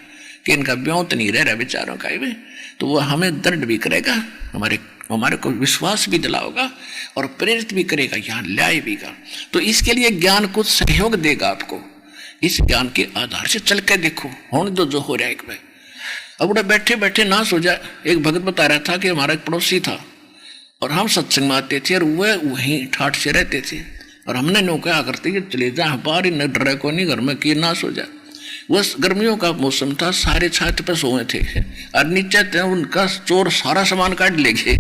कि इनका ब्योंत नहीं रह रहा बेचारों का भी, तो वो हमें दर्द भी करेगा, हमारे को विश्वास भी दिलाओगा और प्रेरित भी करेगा, यहाँ लाए भीगा। तो इसके लिए ज्ञान कुछ सहयोग देगा आपको, इस ज्ञान के आधार से चल के देखो, होने दो जो हो रहा है एक भाई। अब उड़ा बैठे बैठे ना सो जाए। एक भगत बता रहा था कि हमारा एक पड़ोसी था और हम सत्संग में आते थे और वह वहीं ठाठ से रहते थे, और हमने नो क्या करते कि चले जा बाहर, न डरे को नहीं, घर में कि ना सो जाए। वह गर्मियों का मौसम था, सारे छत पर सोए थे और नीचे उनका चोर सारा सामान काट ले गए,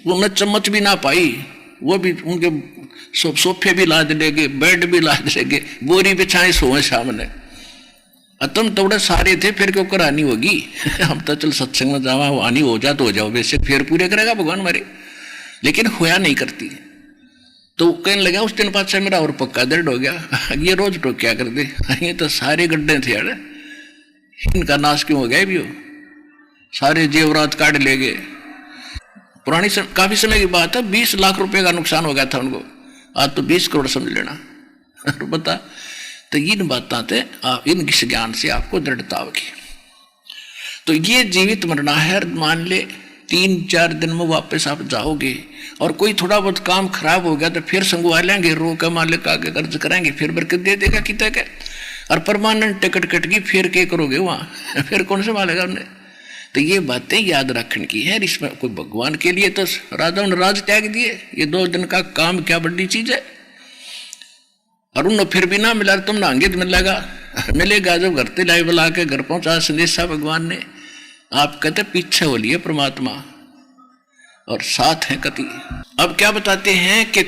उन्हें चम्मच भी ना पाई, वो भी उनके सोफे भी लाद ले गए, बेड भी लाद ले गए, बोरी बिछाए सोए सामने। तुम तोड़े सारे थे, फिर क्यों करानी होगी हम तो चल सत्संग में जावा, आनी हो जा तो हो जाओ, वैसे फिर पूरे करेगा भगवान हमारे, लेकिन होया नहीं करती। तो कहने लगा उस दिन बाद से मेरा और पक्का दर्द हो गया, ये रोज तो क्या कर दे, ये तो सारे गड्ढे थे यार, इनका नाश क्यों हो गया भी हो, सारे जेवरात काट ले गए। पुरानी काफी समय की बात है, 20 लाख रुपए का नुकसान हो गया था उनको, आज तो 20 करोड़ समझ लेना बता। तो इन बातें थे, इन ज्ञान से आपको दृढ़ता होगी। तो ये जीवित मरना है, मान ले 3-4 दिन में वापस आप जाओगे, और कोई थोड़ा बहुत काम खराब हो गया तो फिर संगवा लेंगे, रो के मालिक आगे कर्ज कराएंगे, फिर बरकत दे देगा कितना के, और परमानेंट टिकट कट गई, फिर क्या करोगे वहां फिर कौन संभालेगा उन्हें। तो ये बातें याद रखने की है। इसमें कोई भगवान के लिए तो राजाओं ने राज त्याग दिए, ये 2 दिन का काम क्या बड़ी चीज है। और उन्हें फिर भी ना मिला, तुम ना अंगित मिलेगा जब घर ते लाई बुला के घर पहुंचा संदेशा भगवान ने। आप कहते पीछे हो लिए परमात्मा और साथ है कति। अब क्या बताते हैं कि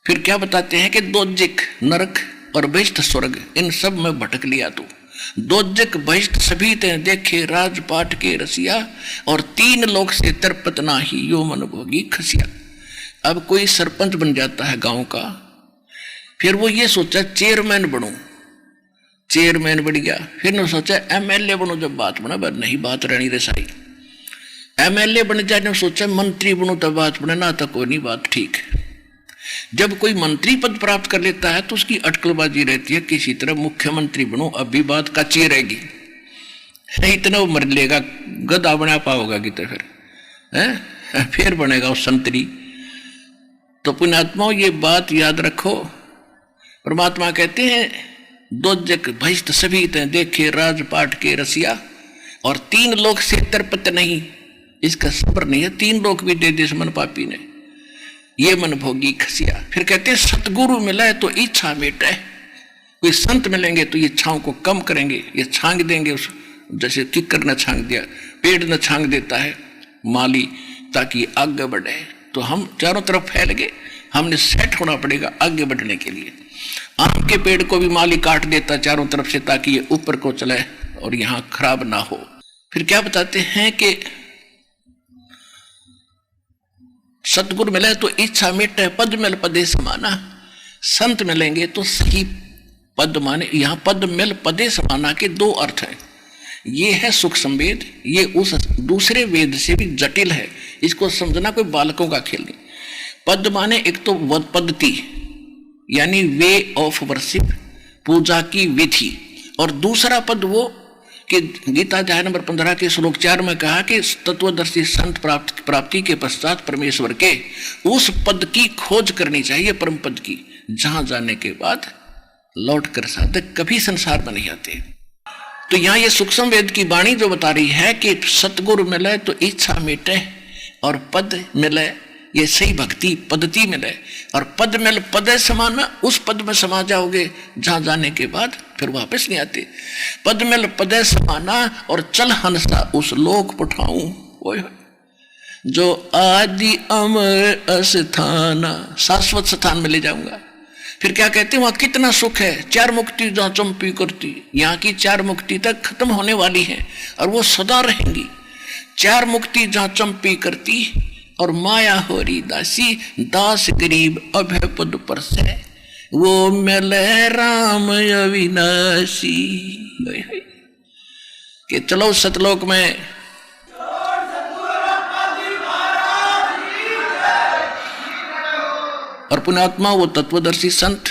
फिर क्या बताते हैं कि दोजक नरक और बहिष्ठ स्वर्ग, इन सब में भटक लिया तू। दोजक बहिष्ठ सभी ते देखे राजपाट के रसिया, और 3 लोक से तरपत ना ही यो मन भोगी खसिया। अब कोई सरपंच बन जाता है गांव का, फिर वो ये सोचा चेयरमैन बनूं, चेयरमैन बढ़ गया। फिर ने सोचा एमएलए बनो, जब बात बना बस नहीं बात रहनी रसाई। एमएलए बन जाए ने सोचा मंत्री बनो तब बात बने, ना तो कोई नहीं बात ठीक। जब कोई मंत्री पद प्राप्त कर लेता है तो उसकी अटकलबाजी रहती है, किसी तरह मुख्यमंत्री बनो, अभी बात कच्ची रहेगी, इतना वो मर लेगा, गधा बना पाओगा कि तो फिर बनेगा वो संतरी। तो पुण्यात्माओं ये बात याद रखो। परमात्मा कहते हैं दोजक भैष्ट सभी ते देखे राजपाट के रसिया, और 3 लोक से तरपत नहीं, इसका सब्र नहीं है, 3 लोक भी दे दे मन पापी ने, ये मन भोगी खसिया। फिर कहते हैं सतगुरु मिला है तो इच्छा मिटे, कोई संत मिलेंगे तो ये इच्छाओं को कम करेंगे, ये छांग देंगे, उस जैसे किक्कर ने छांग दिया, पेड़ ने छांग देता है माली ताकि आगे बढ़े। तो हम चारों तरफ फैल गए, हमने सेट होना पड़ेगा आगे बढ़ने के लिए। आम के पेड़ को भी माली काट देता चारों तरफ से ताकि ये ऊपर को चले और यहां खराब ना हो। फिर क्या बताते हैं कि सतगुरु मिले तो इच्छा मिटे, पद मिल पदे समाना। संत मिलेंगे तो सही पद माने, यहां पद मिल पदे समाना के 2 अर्थ हैं। ये है सुख संवेद, ये उस दूसरे वेद से भी जटिल है, इसको समझना कोई बालकों का खेल नहीं। पद माने एक तो पद्धति यानी वे ऑफ वर्शिप, पूजा की विधि, और दूसरा पद वो कि गीता अध्याय नंबर 15 के श्लोक 4 में कहा कि तत्वदर्शी संत प्राप्ति के पश्चात परमेश्वर के उस पद की खोज करनी चाहिए, परम पद की, जहां जाने के बाद लौट कर साधक कभी संसार में नहीं आते। तो यहाँ ये सूक्ष्म वेद की वाणी जो बता रही है कि सतगुरु मिले तो इच्छा मिटे और पद मिले, ये सही भक्ति पद्धति मिले, और पद मिल पदे समाना, उस पद में समा जाओगे जहां जाने के बाद फिर वापस नहीं आते। पद मिल पदे समाना और चल हंसा उस लोक पठाऊं, जो आदि अमर अस्थाना, शाश्वत स्थान में ले जाऊंगा। फिर क्या कहते हैं वहां कितना सुख है, 4 मुक्ति जहां चंपी करती, यहाँ की 4 मुक्ति तक खत्म होने वाली है और वो सदा रहेंगी। 4 मुक्ति जहां चंपी करती और माया होरी दासी, दास गरीब अभय पद पर से, वो मिले राम अविनाशी। कि चलो सतलोक में और पुण्यात्मा वो तत्वदर्शी संत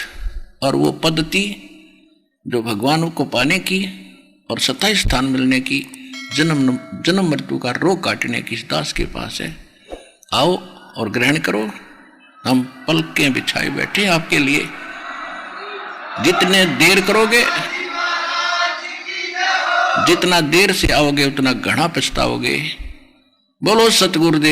और वो पद्धति जो भगवान को पाने की और सताई स्थान मिलने की, जन्म मृत्यु का रोग काटने की इस दास के पास है। आओ और ग्रहण करो, हम पलकें बिछाए बैठे आपके लिए। जितने देर करोगे, जितना देर से आओगे उतना घना पछताओगे। बोलो सतगुरुदेव।